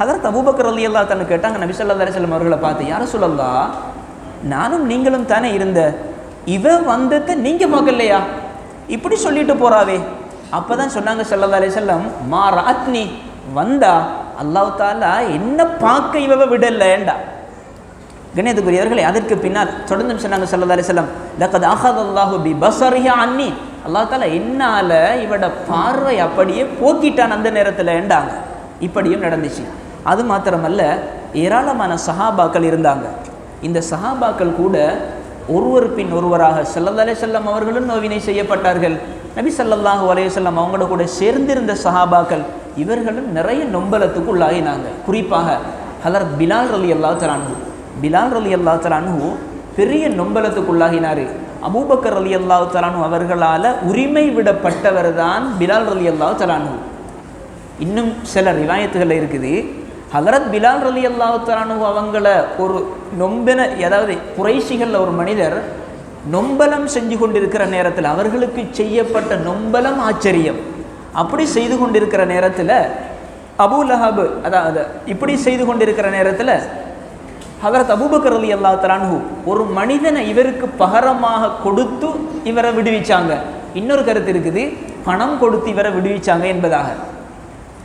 ஹஜ்ரத் அபூபக்கர் ரலியல்லாஹு தஆலா கேட்டாங்க நபி ஸல்லல்லாஹு அலைஹி வஸல்லம் அவர்களை பார்த்து, யா ரசூலல்லாஹ், நானும் நீங்களும் தானே இருந்த, இவ வந்ததை நீங்கள் பார்க்கலையா? இப்படி சொல்லிட்டு போறாவே. அப்போ தான் சொன்னாங்க ஸல்லல்லாஹு அலைஹி வஸல்லம், மா ரஅத்னி, வந்தா அல்லாஹ் தஆலா என்ன பார்க்க இவ விடலேண்டா. கண்ணியத்துக்குரியவர்களே, அதற்கு பின்னால் தொடர்ந்து சொன்னாங்க ஸல்லல்லாஹு அலைஹி வஸல்லம், லகத் அஹதல்லாஹு பி பஸரிஹா அன்னி, அல்லாஹ் தஆலா என்னால இவட பார்வை அப்படியே போக்கிட்டான் அந்த நேரத்தில் ஏண்டாங்க. இப்படியும் நடந்துச்சு. அது மாத்திரமல்ல, ஏராளமான சஹாபாக்கள் இருந்தாங்க. இந்த சஹாபாக்கள் கூட ஒருவர் பின் ஒருவராக ஸல்லல்லாஹு அலைஹி வஸல்லம் அவர்களும் நோவினை செய்யப்பட்டார்கள். நபி ஸல்லல்லாஹு அலைஹி வஸல்லம் அவங்களோட கூட சேர்ந்திருந்த சஹாபாக்கள் இவர்களும் நிறைய நொம்பலத்துக்கு உள்ளாகினாங்க. குறிப்பாக ஹஜ்ரத் பிலால் ரலியல்லாஹு தஆலா அன்ஹு, பிலால் ரலியல்லாஹு தஆலா அன்ஹு பெரிய நொம்பலத்துக்கு உள்ளாகினார். அபூபக்கர் ரலியல்லாஹு தஆலா அன்ஹு அவர்களால் உரிமை விடப்பட்டவர் தான் பிலால் ரலியல்லாஹு தஆலா அன்ஹு. இன்னும் சில ரிவாயத்துகள் இருக்குது, ஹஜ்ரத் பிலால் ரலியல்லாஹு தஆலா அன்ஹு அவங்கள ஒரு நொம்பன, அதாவது குறைஷிகளில் ஒரு மனிதர் நொம்பலம் செஞ்சு கொண்டிருக்கிற நேரத்தில் அவர்களுக்கு செய்யப்பட்ட நொம்பலம் ஆச்சரியம். அப்படி செய்து கொண்டிருக்கிற நேரத்தில் அபூ லஹப், அதாவது இப்படி செய்து கொண்டிருக்கிற நேரத்தில் ஹஜ்ரத் அபூபக்கர் ரலியல்லாஹு தஆலா அன்ஹு ஒரு மனிதனை இவருக்கு பகரமாக கொடுத்து இவரை விடுவிச்சாங்க. இன்னொரு கருத்து இருக்குது, பணம் கொடுத்து இவரை விடுவிச்சாங்க என்பதாக.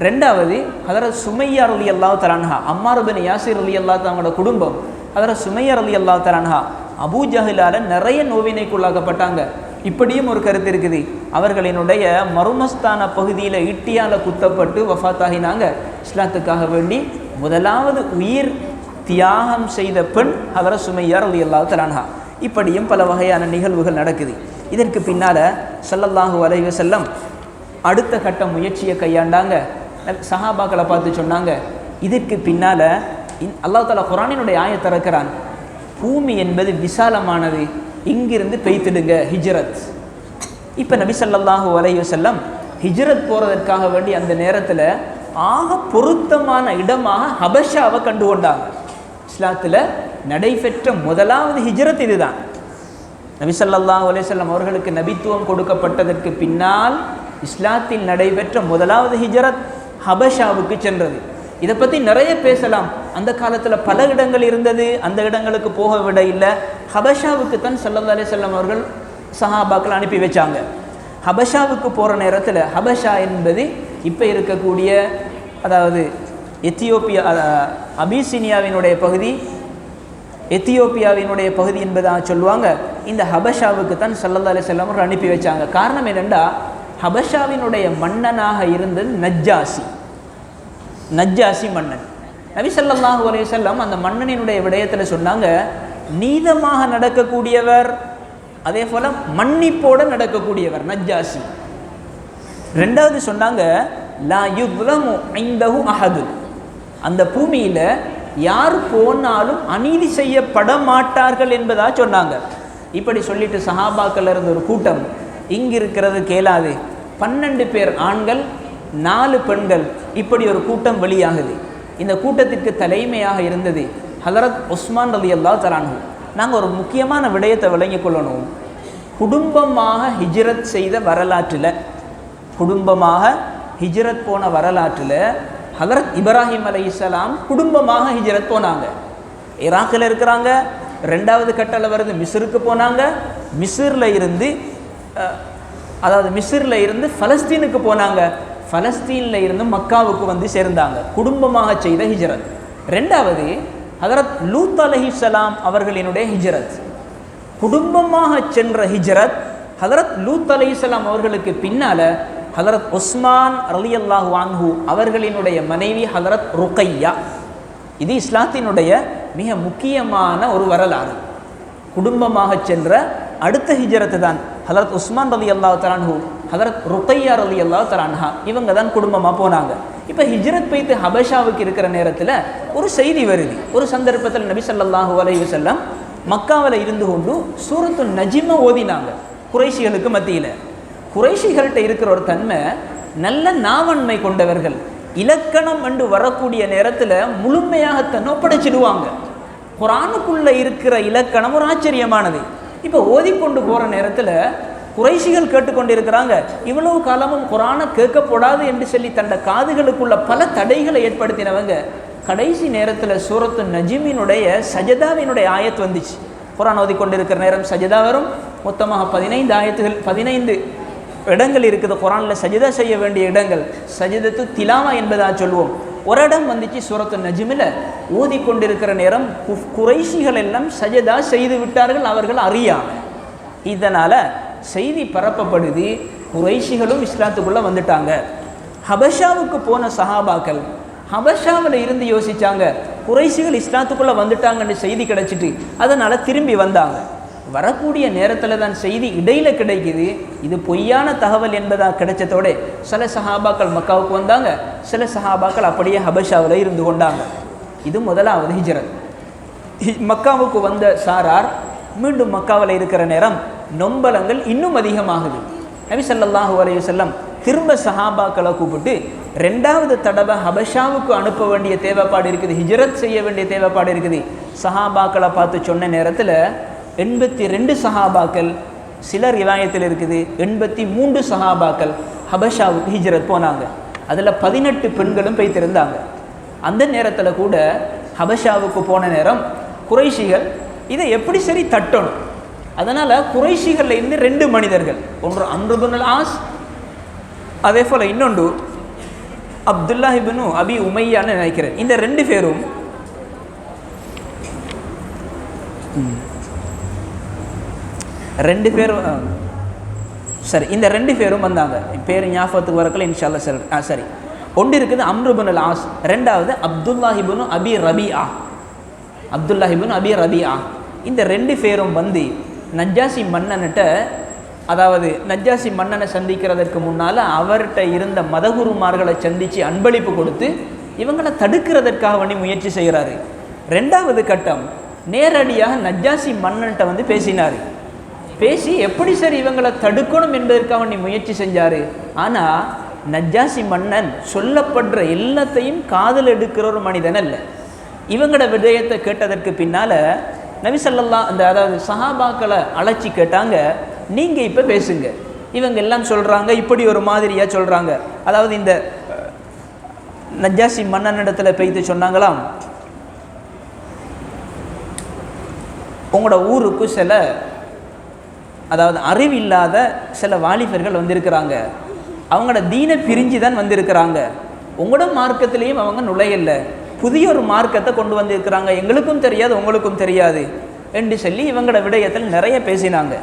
ரெண்டாவது, ஹஜ்ரத் சுமையா ரலியல்லாஹு தஆலா அன்ஹா, அம்மார் இப்னு யாசிர் ரலியல்லாஹு தஆலா அவங்களோட குடும்பம், ஹஜ்ரத் சுமையா ரலியல்லாஹு தஆலா அன்ஹா அபூ ஜஹலால நிறைய நோவினைக்குள்ளாக்கப்பட்டாங்க. இப்படியும் ஒரு கருத்து இருக்குது, அவர்களினுடைய மருமஸ்தான பகுதியில் ஈட்டியால் குத்தப்பட்டு வஃபாத்தாகினாங்க. இஸ்லாத்துக்காக வேண்டி முதலாவது உயிர் தியாகம் செய்த பெண் ஹஜ்ரத் சுமையா ரலியல்லாஹு தஆலா அன்ஹா. இப்படியும் பல வகையான நிகழ்வுகள் நடக்குது. இதற்கு பின்னால் ஸல்லல்லாஹு அலைஹி வஸல்லம் அடுத்த கட்ட முயற்சியை கையாண்டாங்க. சஹாபாக்களை பார்த்து சொன்னாங்க, இதற்கு பின்னால் அல்லாஹ் தஆலா குர்ஆனினுடைய ஆயத்தை இறக்குறான், பூமி என்பது விசாலமானது, இங்கிருந்து பெய்த்திடுங்க, ஹிஜ்ரத். இப்போ நபி ஸல்லல்லாஹு அலைஹி வஸல்லம் ஹிஜ்ரத் போகிறதற்காக வேண்டி அந்த நேரத்தில் ஆக பொருத்தமான இடமாக ஹபஷாவை கண்டு கொண்டாங்க. இஸ்லாத்தில் நடைபெற்ற முதலாவது ஹிஜ்ரத் இதுதான். நபி ஸல்லல்லாஹு அலைஹி வஸல்லம் அவர்களுக்கு நபித்துவம் கொடுக்கப்பட்டதற்கு பின்னால் இஸ்லாத்தில் நடைபெற்ற முதலாவது ஹிஜ்ரத் ஹபஷாவுக்கு சென்றது. இதை பற்றி நிறைய பேசலாம். அந்த காலத்தில் பல இடங்கள் இருந்தது, அந்த இடங்களுக்கு போக விட இல்லை. ஹபஷாவுக்கு தான் ஸல்லல்லாஹு அலைஹி வஸல்லம் அவர்கள் சஹாபாக்கள் அனுப்பி வச்சாங்க. ஹபஷாவுக்கு போகிற நேரத்தில், ஹபஷா என்பது இப்போ இருக்கக்கூடிய, அதாவது அபிசீனியாவினுடைய பகுதி, எத்தியோப்பியாவினுடைய பகுதி என்பதாக சொல்லுவாங்க. இந்த ஹபஷாவுக்கு தான் ஸல்லல்லாஹு அலைஹி வஸல்லம் அவர்கள் அனுப்பி வச்சாங்க. காரணம் என்னென்னா, ஹபஷாவினுடைய மன்னனாக இருந்தது நஜ்ஜாசி மன்னன். நபி ஸல்லல்லாஹு அலைஹி வஸல்லம் அந்த மன்னனினுடைய விடயத்தில் சொன்னாங்க, நீதமாக நடக்கக்கூடியவர், அதே போல் மன்னிப்போடு நடக்கக்கூடியவர் நஜ்ஜாசி. ரெண்டாவது சொன்னாங்க, லா யுத்லமு இந்தஹு அஹது, அந்த பூமியில் யார் போனாலும் அநீதி செய்யப்பட மாட்டார்கள் என்பதாக சொன்னாங்க. இப்படி சொல்லிட்டு சஹாபாக்கள் இருந்த ஒரு கூட்டம், இங்கு இருக்கிறது கேளாது, 12 பேர் ஆண்கள் 4 பெண்கள், இப்படி ஒரு கூட்டம் வெளியாகுது. இந்த கூட்டத்திற்கு தலைமையாக இருந்தது ஹலரத் உஸ்மான் ரலியல்லாஹு தஆலா அன்ஹு. நாங்கள் ஒரு முக்கியமான விடயத்தை விளங்கிக் கொள்ளணும். குடும்பமாக ஹிஜ்ரத் செய்த வரலாற்றில், குடும்பமாக ஹிஜ்ரத் போன வரலாற்றில் ஹலரத் இப்ராஹிம் அலைஹிஸ்ஸலாம் குடும்பமாக ஹிஜ்ரத் போனாங்க. ஈராக்கில் இருக்கிறாங்க. 2வது கட்டளை வருது, மிஸ்ருக்கு போனாங்க. மிஸ்ரில் இருந்து பலஸ்தீனுக்கு போனாங்க. பலஸ்தீனில் இருந்து மக்காவுக்கு வந்து சேர்ந்தாங்க. குடும்பமாக செய்த ஹிஜ்ரத். 2வது ஹதரத் லூத் அலைஹிஸ்ஸலாம் அவர்களினுடைய ஹிஜ்ரத், குடும்பமாக சென்ற ஹிஜ்ரத். ஹதரத் லூத் அலைஹிஸ்ஸலாம் அவர்களுக்கு பின்னால் ஹதரத் உஸ்மான் ரலியல்லாஹு அன்ஹு அவர்களினுடைய மனைவி ஹதரத் ருக்கையா. இது இஸ்லாத்தினுடைய மிக முக்கியமான ஒரு வரலாறு. குடும்பமாக சென்ற அடுத்த ஹிஜ்ரத்து தான் ஹதரத் உஸ்மான் ரலியல்லாஹு தஆலா அன்ஹு, ஹதரத் ருக்கையா ரலியல்லாஹு தஆலா அன்ஹா, இவங்க தான் குடும்பமாக போனாங்க. இப்போ ஹிஜ்ரத் போய்த்து ஹபஷாவுக்கு இருக்கிற நேரத்தில் ஒரு செய்தி வருது. ஒரு சந்தர்ப்பத்தில் நபி ஸல்லல்லாஹு அலைஹி வஸல்லம் மக்காவில் இருந்து கொண்டு சூரத்து நஜ்மை ஓதினாங்க குறைஷிகளுக்கு மத்தியில். குறைஷிகள்கிட்ட இருக்கிற ஒரு தன்மை, நல்ல நாவன்மை கொண்டவர்கள், இலக்கணம் என்று வரக்கூடிய நேரத்தில் முழுமையாக தன்னை ஒப்படைச்சிடுவாங்க. குர்ஆனுக்குள்ளே இருக்கிற இலக்கணம் ஒரு ஆச்சரியமானது. இப்போ ஓதிக்கொண்டு போகிற நேரத்தில் குறைஷிகள் கேட்டுக்கொண்டு இருக்கிறாங்க, இவ்வளவு காலமும் குர்ஆனை கேட்கப்படாது என்று சொல்லி தன்னை காதுகளுக்குள்ள பல தடைகளை ஏற்படுத்தினவங்க. கடைசி நேரத்தில் சூரத்து நஜ்மினுடைய சஜதாவினுடைய ஆயத் வந்துச்சு. குர்ஆன் ஓதிக்கொண்டு இருக்கிற நேரம் சஜதா வரும். மொத்தமாக 15 ஆயத்துகள், 15 இடங்கள் இருக்குது குர்ஆனில் சஜதா செய்ய வேண்டிய இடங்கள். சஜதத்து திலாவா என்பதாக சொல்லுவோம். ஒரு இடம் வந்துச்சு சூரத்து நஜ்மில். ஓதிக்கொண்டிருக்கிற நேரம் குறைஷிகள் எல்லாம் சஜதா செய்து விட்டார்கள், அவர்கள் அறியாமல். இதனால் செய்தி பரப்பப்படுது, குறைஷிகளும் இஸ்லாத்துக்குள்ளே வந்துட்டாங்க. ஹபஷாவுக்கு போன சஹாபாக்கள் ஹபஷாவில் இருந்து யோசித்தாங்க, குறைஷிகள் இஸ்லாத்துக்குள்ளே வந்துட்டாங்கன்னு செய்தி கிடைச்சிட்டு அதனால் திரும்பி வந்தாங்க. வரக்கூடிய நேரத்தில் தான் செய்தி இடையில் கிடைக்குது, இது பொய்யான தகவல் என்பதாக கிடைச்சதோட சில சஹாபாக்கள் மக்காவுக்கு வந்தாங்க, சில சஹாபாக்கள் அப்படியே ஹபஷாவில் இருந்து கொண்டாங்க. இது முதலாவது ஹிஜ்ரத். மக்காவுக்கு வந்த சாரார் மீண்டும் மக்காவில் இருக்கிற நேரம் நொம்பலங்கள் இன்னும் அதிகமாகுது. நபி ஸல்லல்லாஹு அலைஹி வஸல்லம் திரும்ப சஹாபாக்களை கூப்பிட்டு 2வது தடவை ஹபஷாவுக்கு அனுப்ப வேண்டிய தேவைப்பாடு இருக்குது, ஹிஜ்ரத் செய்ய வேண்டிய தேவைப்பாடு இருக்குது. சஹாபாக்களை பார்த்து சொன்ன நேரத்தில் 82 சஹாபாக்கள், சில ரிவாயத்தில் இருக்குது 83 சஹாபாக்கள் ஹபஷாவுக்கு ஹிஜ்ரத் போனாங்க. அதில் 18 பெண்களும் போய்த்திருந்தாங்க. அந்த நேரத்தில் கூட ஹபஷாவுக்கு போன நேரம் குறைஷிகள் இதை எப்படி சரி தட்டணும், அதனால் குறைஷிகளில் இருந்து 2 மனிதர்கள், ஒன்று அம்ர் இப்னுல் ஆஸ், அதே போல் இன்னொன்று அப்துல்லாஹ் இப்னு அபி உமையான்னு நினைக்கிறேன். இந்த 2 பேரும் சரி, இந்த 2 பேரும் வந்தாங்க. பேர் ஞாபகத்துக்கு வரக்கல இன்ஷா அல்லாஹ். சரி, ஒன்று இருக்குது அம்ர் இப்னுல் ஆஸ், 2வது அப்துல்லாஹ் இப்னு அபி ரபிஆ. இந்த 2 பேரும் வந்து நஜ்ஜாசி மன்னன்கிட்ட, அதாவது நஜ்ஜாசி மன்னனை சந்திக்கிறதற்கு முன்னால் அவர்கிட்ட இருந்த மதகுருமார்களை சந்தித்து அன்பளிப்பு கொடுத்து இவங்களை தடுக்கிறதற்காக வேண்டி முயற்சி செய்கிறாரு. 2வது கட்டம் நேரடியாக நஜ்ஜாசி மன்னன்கிட்ட வந்து பேசினார். பேசி எப்படி சரி இவங்களை தடுக்கணும் என்பதற்காக வேண்டி முயற்சி செஞ்சார். ஆனால் நஜ்ஜாசி மன்னன் சொல்லப்படுற எல்லாத்தையும் காதில் எடுக்கிற ஒரு மனிதன் அல்ல. இவங்களோட விடயத்தை கேட்டதற்கு பின்னால் நபி ஸல்லல்லாஹு அதாவது சஹாபாக்களை அழைச்சி கேட்டாங்க, நீங்கள் இப்போ பேசுங்க. இவங்க எல்லாம் சொல்கிறாங்க, இப்படி ஒரு மாதிரியாக சொல்கிறாங்க. அதாவது இந்த நஜ்ஜாசி மன்னனிடத்தில் பெய்து சொன்னாங்களாம், உங்களோட ஊருக்கு சில, அதாவது அறிவில்லாத சில வாலிபர்கள் வந்திருக்கிறாங்க, அவங்களோட தீனை பிரிஞ்சு தான் வந்திருக்கிறாங்க. உங்களோட மார்க்கத்திலையும் அவங்க நுழையல, புதிய ஒரு மார்க்கத்தை கொண்டு வந்திருக்கிறாங்க, எங்களுக்கும் தெரியாது உங்களுக்கும் தெரியாது என்று சொல்லி இவங்களோட விடயத்தில் நிறைய பேசினாங்க.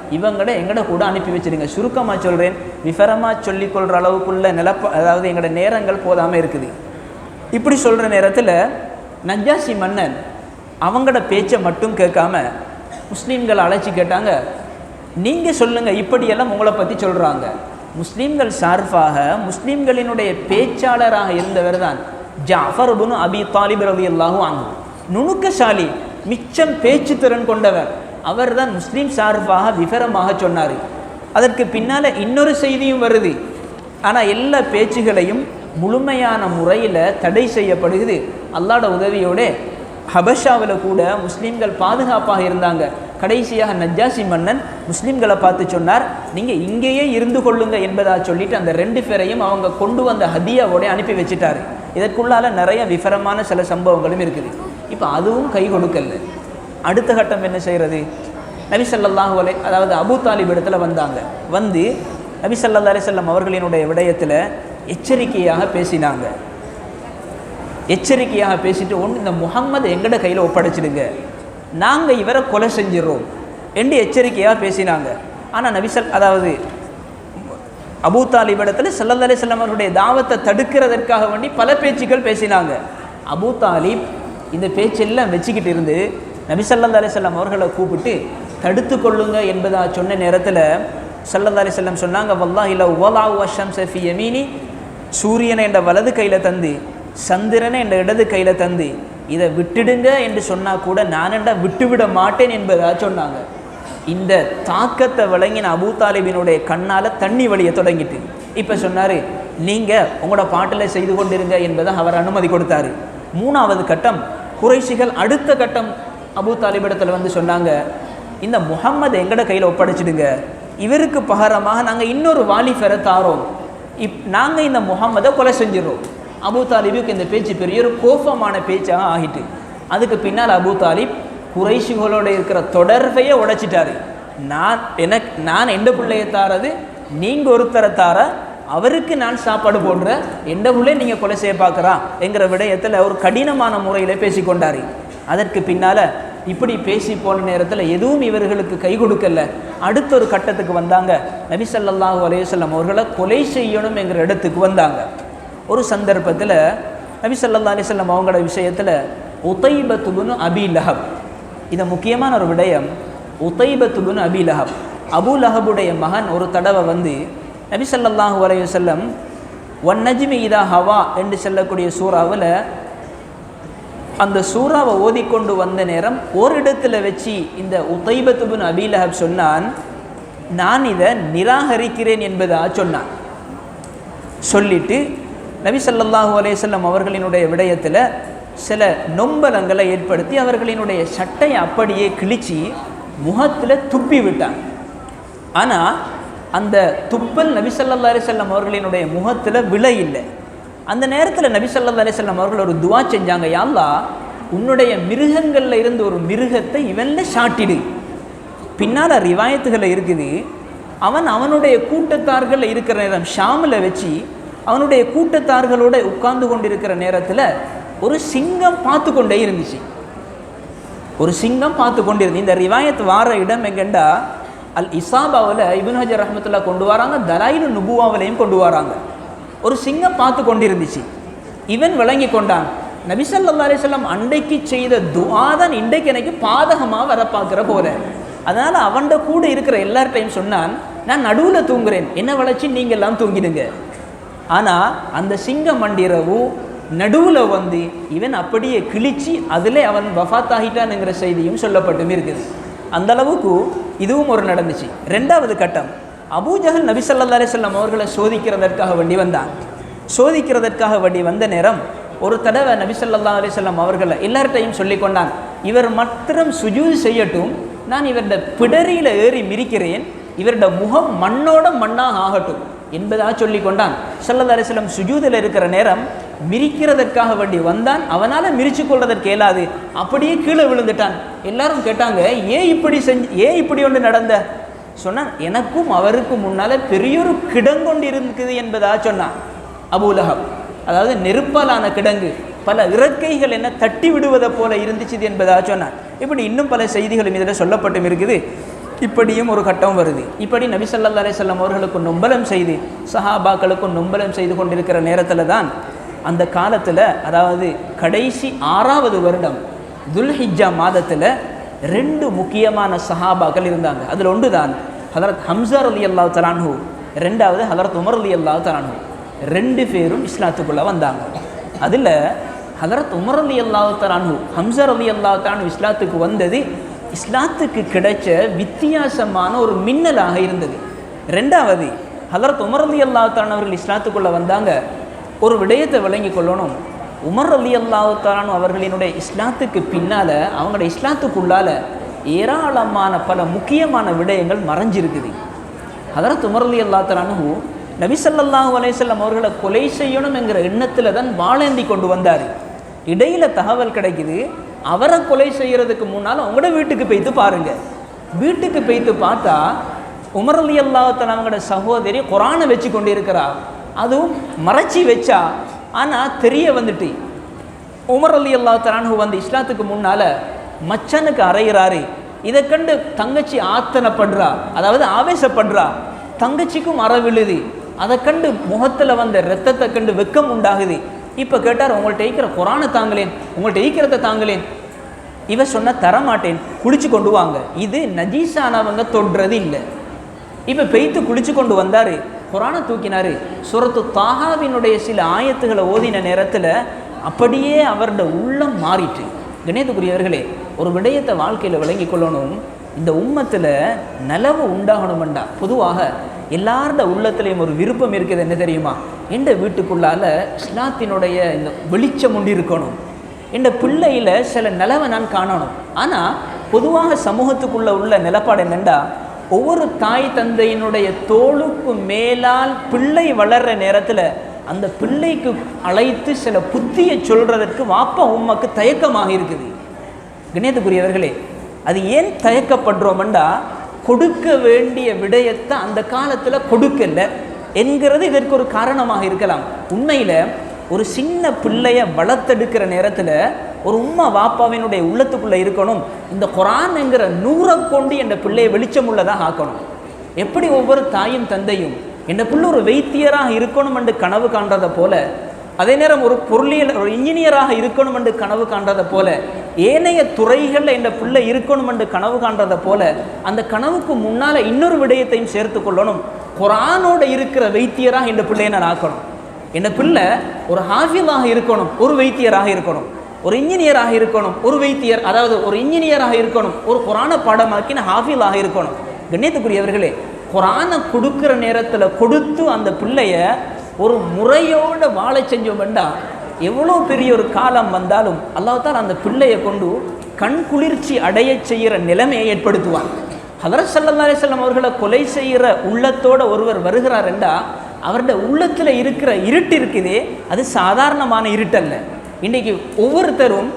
எங்கட கூட அனுப்பி வச்சிருங்க. சுருக்கமாக சொல்கிறேன், விவரமாக சொல்லிக்கொள்கிற அளவுக்குள்ள அதாவது எங்களோட நேரங்கள் போதாமல் இருக்குது. இப்படி சொல்கிற நேரத்தில் நஜ்ஜாசி மன்னன் அவங்களோட பேச்சை மட்டும் கேட்காம முஸ்லீம்களை அழைச்சி கேட்டாங்க, நீங்கள் சொல்லுங்கள், இப்படியெல்லாம் உங்களை பற்றி சொல்கிறாங்க. முஸ்லீம்கள் சார்பாக முஸ்லீம்களினுடைய பேச்சாளராக இருந்தவர் தான் ஜாஃபர் இப்னு அபி தாலிப் ரலியல்லாஹு அன்ஹு. நுணுக்கசாலி, மிச்சம் பேச்சு திறன் கொண்டவர். அவர் தான் முஸ்லீம் சார்பாக விவரமாக சொன்னார். அதற்கு பின்னால் இன்னொரு செய்தியும் வருது. ஆனால் எல்லா பேச்சுகளையும் முழுமையான முறையில் தடை செய்யப்படுகிறது. அல்லாஹ்வோட உதவியோடு ஹபஷாவில் கூட முஸ்லீம்கள் பாதுகாப்பாக இருந்தாங்க. கடைசியாக நஜ்ஜாசி மன்னன் முஸ்லீம்களை பார்த்து சொன்னார், நீங்கள் இங்கேயே இருந்து கொள்ளுங்க என்பதாக சொல்லிட்டு அந்த 2 பேரையும் அவங்க கொண்டு வந்த ஹதியாவோட அனுப்பி வச்சுட்டாரு. இதற்குள்ளால நிறைய விவரமான சில சம்பவங்களும் இருக்குது. இப்போ அதுவும் கை கொடுக்கல. அடுத்த கட்டம் என்ன செய்கிறது? நபி ஸல்லல்லாஹு அலைஹி அதாவது அபூ தாலிப் இடத்துல வந்தாங்க. வந்து நபி ஸல்லல்லாஹு அலைஹி வஸல்லம் அவர்களினுடைய விடயத்தில் எச்சரிக்கையாக பேசினாங்க. எச்சரிக்கையாக பேசிட்டு, ஒன்று இந்த முஹம்மது எங்கட கையில் ஒப்படைச்சிடுங்க, நாங்கள் இவரை கொலை செஞ்சிடறோம் என்று எச்சரிக்கையாக பேசினாங்க. ஆனால் அதாவது அபூ தாலிப் இடத்துல ஸல்லல்லாஹு அலைஹி வஸல்லம் அவருடைய தாவத்தை தடுக்கிறதற்காக வேண்டி பல பேச்சுக்கள் பேசினாங்க. அபூ தாலிப் இந்த பேச்செல்லாம் வச்சுக்கிட்டு இருந்து நபி ஸல்லல்லாஹு அலைஹி வஸல்லம் அவர்களை கூப்பிட்டு தடுத்து கொள்ளுங்க என்பதாக சொன்ன நேரத்தில் ஸல்லல்லாஹு அலைஹி வஸல்லம் சொன்னாங்க, வல்லாஹி லவ் வலஅ வஷம்ஸ ஃபீ யமீனி, சூரியனை என்ற வலது கையில் தந்து சந்திரனை என்ற இடது கையில் தந்து இதை விட்டுடுங்க என்று சொன்னால் கூட நான் என்ன விட்டுவிட மாட்டேன் என்பதாக சொன்னாங்க. இந்த தாக்கத்தை விளங்கின அபூ தாலிபினுடைய கண்ணால் தண்ணி வழிய தொடங்கிட்டு இப்போ சொன்னார், நீங்கள் உங்களோட பாட்டில் செய்து கொண்டிருங்க என்பதை அவர் அனுமதி கொடுத்தாரு. 3வது கட்டம், குறைஷிகள் அடுத்த கட்டம் அபூ தாலிபிடத்தில் வந்து சொன்னாங்க, இந்த முஹம்மது எங்கட கையில் ஒப்படைச்சிடுங்க, இவருக்கு பகரமாக நாங்கள் இன்னொரு வாலிபரை தாரோம், நாங்கள் இந்த முஹம்மதை கொலை செஞ்சிடறோம். அபூ தாலிபுக்கு இந்த பேச்சு பெரிய ஒரு கோபமான பேச்சாக ஆகிட்டு. அதுக்கு பின்னால் அபூ தாலிப் குறைஷிகளோட இருக்கிற தொடர்பையே உடைச்சிட்டாரு. நான் எந்த பிள்ளையை தாரது, நீங்கள் ஒருத்தரை தார, அவருக்கு நான் சாப்பாடு போடுற, எந்த பிள்ளை நீங்கள் கொலை செய்ய பார்க்குறா என்கிற விடயத்தில் ஒரு கடினமான முறையில் பேசிக்கொண்டார். அதற்கு பின்னால் இப்படி பேசி போன நேரத்தில் எதுவும் இவர்களுக்கு கை கொடுக்கல. அடுத்த ஒரு கட்டத்துக்கு வந்தாங்க. நபி ஸல்லல்லாஹு அலைஹி வஸல்லம் அவர்களை கொலை செய்யணும் என்கிற இடத்துக்கு வந்தாங்க. ஒரு சந்தர்ப்பத்தில் நபி ஸல்லல்லாஹு அலைஹி வஸல்லம் அவங்களோட விஷயத்தில் உதைபத் இப்னு அபி லஹப், இது முக்கியமான ஒரு விடயம். உதைபத் இப்னு அபி லஹப், அபூ லஹபுடைய மகன் ஒரு தடவை வந்து நபி ஸல்லல்லாஹு அலைஹி வஸல்லம் வன் நஜ்மி இதா ஹவா என்று சொல்லக்கூடிய சூறாவில் அந்த சூறாவை ஓதிக்கொண்டு வந்த நேரம் ஒரு இடத்துல வச்சு இந்த உதைபத் இப்னு அபி லஹப் சொன்னான், நான் இதை நிராகரிக்கிறேன் என்பதாக சொன்னான். சொல்லிட்டு நபி ஸல்லல்லாஹு அலைஹி வஸல்லம் அவர்களினுடைய விடயத்தில் சில நொம்பலங்களை ஏற்படுத்தி அவர்களினுடைய சட்டையை அப்படியே கிழிச்சு முகத்தில் துப்பி விட்டான். ஆனால் அந்த துப்பல் நபி ஸல்லல்லாஹு அலைஹி வஸல்லம் அவர்களினுடைய முகத்தில் விலை இல்லை. அந்த நேரத்தில் நபி ஸல்லல்லாஹு அலைஹி வஸல்லம் அவர்கள் ஒரு துவா செஞ்சாங்க, யா அல்லாஹ், உன்னுடைய மிருகங்களில் இருந்து ஒரு மிருகத்தை இவனில் சாட்டிடு. பின்னால் ரிவாயத்துகளில் இருக்குது, அவனுடைய கூட்டத்தார்கள் இருக்கிற நேரம் ஷாமில் வச்சு அவனுடைய கூட்டத்தார்களோடு உட்கார்ந்து கொண்டிருக்கிற நேரத்தில் ஒரு சிங்கம் பார்த்து கொண்டே இருந்துச்சு. ஒரு சிங்கம் பார்த்து கொண்டிருந்து. இந்த ரிவாயத் வார இடம் எங்கண்டா அல் இசாபாவில் இப்னு ஹஜர் ரஹ்மத்துல்லாஹ் கொண்டு வராங்க, தலாயிலு நுபுவாவிலையும் கொண்டு வராங்க. ஒரு சிங்கம் பார்த்து கொண்டிருந்துச்சு. இவன் விளங்கி கொண்டான், நபி ஸல்லல்லாஹு அலைஹி வஸல்லம் அன்றைக்கு செய்த துஆ தான் இன்றைக்கு எனக்கு பாதகமாக வர பார்க்குற போல. அதனால் அவன்கிட்ட கூட இருக்கிற எல்லார்ட்டையும் சொன்னான், நான் நடுவில் தூங்குறேன், என்ன வளைச்சி நீங்கள் எல்லாம் தூங்கிடுங்க. ஆனால் அந்த சிங்கம் மண்டிரவு நடுவில் வந்து இவன் அப்படியே கிழிச்சு அதில் அவன் வஃபாத் ஆகிட்டான்ங்கிற செய்தியும் சொல்லப்பட்டும் இருக்குது. அந்தளவுக்கு இதுவும் ஒரு நடந்துச்சு. 2வது கட்டம், அபூ ஜஹல் நபி ஸல்லல்லாஹு அலைஹி வஸல்லம் அவர்களை சோதிக்கிறதற்காக வேண்டி வந்தான். சோதிக்கிறதற்காக வேண்டி வந்த நேரம் ஒரு தடவை நபி ஸல்லல்லாஹு அலைஹி வஸல்லம் அவர்களை எல்லார்ட்டையும் சொல்லி கொண்டான், இவர் மாத்திரம் சுஜூது செய்யட்டும், நான் இவருடைய பிடரியில் ஏறி மிரிக்கிறேன், இவருடைய முகம் மண்ணோட மண்ணாக ஆகட்டும் என்பதாக சொல்லி கொண்டான். ஸல்லல்லாஹு அலைஹி வஸல்லம் சுஜூதில் இருக்கிற நேரம் மிரிக்கிறதற்காக வேண்டி வந்தான். அவனால் மிரிச்சு கொள்றதற்கு இயலாது, அப்படியே கீழே விழுந்துட்டான். எல்லாரும் கேட்டாங்க, ஏன் இப்படி ஒன்று நடந்த சொன்னான், எனக்கும் அவருக்கும் முன்னால் பெரியொரு கிடங்கொண்டு இருக்குது என்பதாக சொன்னான் அபூ லஹப். அதாவது நெருப்பாலான கிடங்கு, பல இறக்கைகள் என்ன தட்டி விடுவதை போல இருந்துச்சு என்பதாக சொன்னார். இப்படி இன்னும் பல செய்திகளும் இதில் சொல்லப்பட்டும் இருக்குது. இப்படியும் ஒரு கட்டம் வருது. இப்படி நபி ஸல்லல்லாஹு அலைஹி வஸல்லம் அவர்களுக்கு நொம்பலம் செய்து சஹாபாக்களுக்கும் நொம்பலம் செய்து கொண்டிருக்கிற நேரத்தில் தான் அந்த காலத்தில், அதாவது கடைசி 6வது வருடம் துல்ஹிஜ்ஜா மாதத்தில் 2 முக்கியமான சஹாபாக்கள் இருந்தாங்க. அதில் ஒன்று தான் ஹதரத் ஹம்ஸா ரலியல்லாஹு தஆலா அன்ஹு, 2வது ஹதரத் உமர் ரலியல்லாஹு தஆலா அன்ஹு. 2 பேரும் இஸ்லாத்துக்குள்ளே வந்தாங்க. அதில் ஹதரத் உமர் ரலியல்லாஹு தஆலா அன்ஹு, ஹம்ஸா ரலியல்லாஹு தஆலா அன்ஹு இஸ்லாத்துக்கு வந்தது இஸ்லாத்துக்கு கிடைச்ச வித்தியாசமான ஒரு மின்னலாக இருந்தது. 2வது ஹதரத் உமர் ரலியல்லாஹு தஆலா அவர்கள் இஸ்லாத்துக்குள்ளே வந்தாங்க. ஒரு விடயத்தை விளங்கி கொள்ளணும். உமர் ரலியல்லாஹு தஆலா அன்ஹு அவர்களினுடைய இஸ்லாத்துக்கு பின்னால், அவங்களோட இஸ்லாத்துக்குள்ளால் ஏராளமான பல முக்கியமான விடயங்கள் மறைஞ்சிருக்குது. ஹதரத் உமர் ரலியல்லாஹு தஆலா அன்ஹு நபி ஸல்லல்லாஹு அலைஹி வஸல்லம் அவர்களை கொலை செய்யணும் என்கிற எண்ணத்தில் தான் வாழேந்தி கொண்டு வந்தார். இடையில தகவல் கிடைக்குது, அவரை கொலை செய்கிறதுக்கு முன்னால் அவங்களோட வீட்டுக்கு போய்த்து பாருங்க. வீட்டுக்கு போய்த்து பார்த்தா உமர் ரலியல்லாஹு தஆலா அவங்களோட சகோதரி குர்ஆனை வச்சு கொண்டு இருக்கிறா. அதுவும் மறைச்சி வச்சா. ஆனால் தெரிய வந்துட்டு உமர் ரலியல்லாஹு தஆலா அன்ஹு வந்து இஸ்லாத்துக்கு முன்னால் மச்சனுக்கு அறையிறாரு. இதை கண்டு தங்கச்சி ஆத்தனப்படுறா, அதாவது ஆவேசப்படுறா. தங்கச்சிக்கும் அற விழுது. அதை கண்டு முகத்தில் வந்த ரத்தத்தை கண்டு வெக்கம் உண்டாகுது. இப்போ கேட்டார், உங்கள்கிட்ட ஈக்கிற குர்ஆனை தாங்களேன், உங்கள்கிட்ட ஈக்கிறத தாங்களேன். இவ சொன்ன தரமாட்டேன், குளிச்சு கொண்டு வாங்க. இது நஜீஸானவங்க தொடுறது இல்லை. இப்போ பெய்த்து குளிச்சு கொண்டு வந்தார், குர்ஆனை தூக்கினார். சூரத்து தாஹாவினுடைய சில ஆயத்துகளை ஓதின நேரத்தில் அப்படியே அவரோட உள்ளம் மாறிட்டு. கணேதுக்குரியவர்களே, ஒரு விடயத்தை வாழ்க்கையில் விளங்கி கொள்ளணும். இந்த உம்மத்தில் நலவு உண்டாகணுமெண்டா பொதுவாக எல்லாரோட உள்ளத்துலேயும் ஒரு விருப்பம் இருக்குது. என்ன தெரியுமா? எந்த வீட்டுக்குள்ளால் இஸ்லாத்தினுடைய இந்த வெளிச்சம் உண்டு இருக்கணும், என்ற பிள்ளையில் சில நிலவை நான் காணணும். ஆனால் பொதுவாக சமூகத்துக்குள்ளே உள்ள நிலப்பாடு என்னென்னா, ஒவ்வொரு தாய் தந்தையினுடைய தோளுக்கு மேலால் பிள்ளை வளர்கிற நேரத்தில் அந்த பிள்ளைக்கு அழைத்து சில புத்தியை சொல்கிறதற்கு வாப்பா உம்மாக்கு தயக்கமாக இருக்குது. கணேதுக்குரியவர்களே, அது ஏன் தயக்கப்படுறோம்டா, கொடுக்க வேண்டிய விடயத்தை அந்த காலத்தில் கொடுக்கல என்கிறது இதற்கு ஒரு காரணமாக இருக்கலாம். உண்மையில் ஒரு சின்ன பிள்ளைய வளர்த்தெடுக்கிற நேரத்தில் ஒரு உம்மா வாப்பாவினுடைய உள்ளத்துக்குள்ளே இருக்கணும், இந்த குர்ஆன் என்கிற நூறை கொண்டு என்ற பிள்ளையை வெளிச்சம் உள்ளதாக ஆக்கணும். எப்படி ஒவ்வொரு தாயும் தந்தையும் என்ற பிள்ளை ஒரு வைத்தியராக இருக்கணும் என்று கனவு காண்றதை போல, அதே நேரம் ஒரு பொருளியல் ஒரு இன்ஜினியராக இருக்கணும் என்று கனவு காண்றதை போல, ஏனைய துறைகளில் என்ற பிள்ளை இருக்கணும் என்று கனவு காண்றதை போல, அந்த கனவுக்கு முன்னால் இன்னொரு விடயத்தையும் சேர்த்து கொள்ளணும். குர்ஆனோட இருக்கிற வைத்தியராக என்ற பிள்ளையை நான் ஆக்கணும். என்ற பிள்ளை ஒரு ஹாஃபிலாக இருக்கணும், ஒரு வைத்தியராக இருக்கணும். ஒரு இன்ஜினியராக இருக்கணும், ஒரு வைத்தியர், அதாவது ஒரு இன்ஜினியராக இருக்கணும், ஒரு குர்ஆனை பாடமாக்கின ஹாஃபிலாக இருக்கணும். கண்ணியத்துக்குரியவர்களே, குர்ஆனை கொடுக்குற நேரத்தில் கொடுத்து அந்த பிள்ளைய ஒரு முறையோடு வாழ செஞ்சோம் வேண்டாம், எவ்வளோ பெரிய ஒரு காலம் வந்தாலும் அல்லாஹ் தஆலா அந்த பிள்ளையை கொண்டு கண் குளிர்ச்சி அடைய செய்கிற நிலைமையை ஏற்படுத்துவார். ஹதரத் ஸல்லல்லாஹு அலைஹி வஸல்லம் அவர்களை கொலை செய்கிற உள்ளத்தோடு ஒருவர் வருகிறார் என்றால் அவருடைய உள்ளத்தில் இருக்கிற இருட்டு இருக்குதே, அது சாதாரணமான இருட்டல்ல. இன்றைக்கி ஒவ்வொருத்தரும்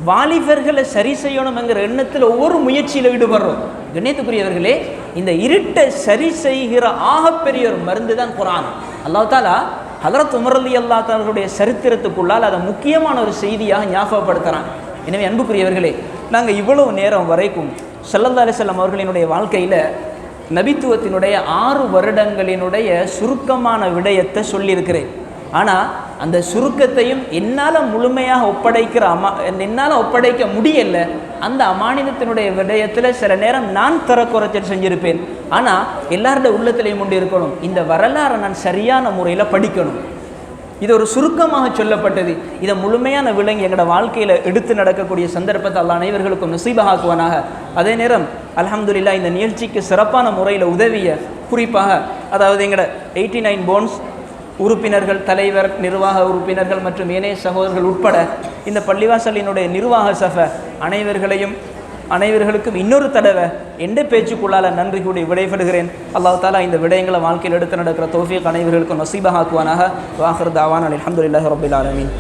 வாலிபர்களை சரி செய்யணுங்கிற எண்ணத்தில் ஒவ்வொரு முயற்சியில் ஈடுபடுறோம். கண்ணியத்துக்குரியவர்களே, இந்த இருட்டை சரி செய்கிற ஆகப்பெரிய ஒரு மருந்து தான் குர்ஆன். அல்லாஹ் தஆலா ஹதரத் உமர் ரலியல்லாஹு தஆலா அவருடைய சரித்திரத்துக்குள்ளால் அதை முக்கியமான ஒரு செய்தியாக ஞாபகப்படுத்துகிறான். எனவே அன்புக்குரியவர்களே, நாங்கள் இவ்வளவு நேரம் வரைக்கும் ஸல்லல்லாஹு அலைஹி வஸல்லம் அவர்களினுடைய வாழ்க்கையில் நபித்துவத்தினுடைய 6 வருடங்களினுடைய சுருக்கமான விடயத்தை சொல்லியிருக்கிறேன். ஆனால் அந்த சுருக்கத்தையும் என்னால் முழுமையாக ஒப்படைக்க முடியலை. அந்த அமானிதத்தினுடைய விடயத்தில் சில நேரம் நான் தரக்குறைச்சல் செஞ்சுருப்பேன். ஆனால் எல்லாருடைய உள்ளத்திலையும் கொண்டு இருக்கணும், இந்த வரலாறை நான் சரியான முறையில் படிக்கணும். இது ஒரு சுருக்கமாக சொல்லப்பட்டது. இதை முழுமையான விளங்கி எங்களோட வாழ்க்கையில் எடுத்து நடக்கக்கூடிய சந்தர்ப்பத்தை அல்லாஹ் அனைவர்களுக்கும் நசீபாக்குவானாக. அதே நேரம் அல்ஹம்துலில்லாஹ் இந்த நிகழ்ச்சிக்கு சிறப்பான முறையில் உதவிய, குறிப்பாக அதாவது எங்களோட 89 போன்ஸ் உறுப்பினர்கள், தலைவர், நிர்வாக உறுப்பினர்கள் மற்றும் ஏனைய சகோதரர்கள் உட்பட இந்த பள்ளிவாசலினுடைய நிர்வாக சபை அனைவர்களுக்கும் இன்னொரு தடவை எந்த பேச்சுக்குள்ளால் நன்றி கூடி விடைபெறுகிறேன். அல்லாஹ் தஆலா இந்த விடயங்களை வாழ்க்கையில் எடுத்து நடக்கிற தௌஃபீக் அனைவர்களுக்கும் நசீபாக்குவானாக. வாஹிர் தாவானா அல்ஹம்துலில்லாஹி ரப்பில் ஆலமீன்.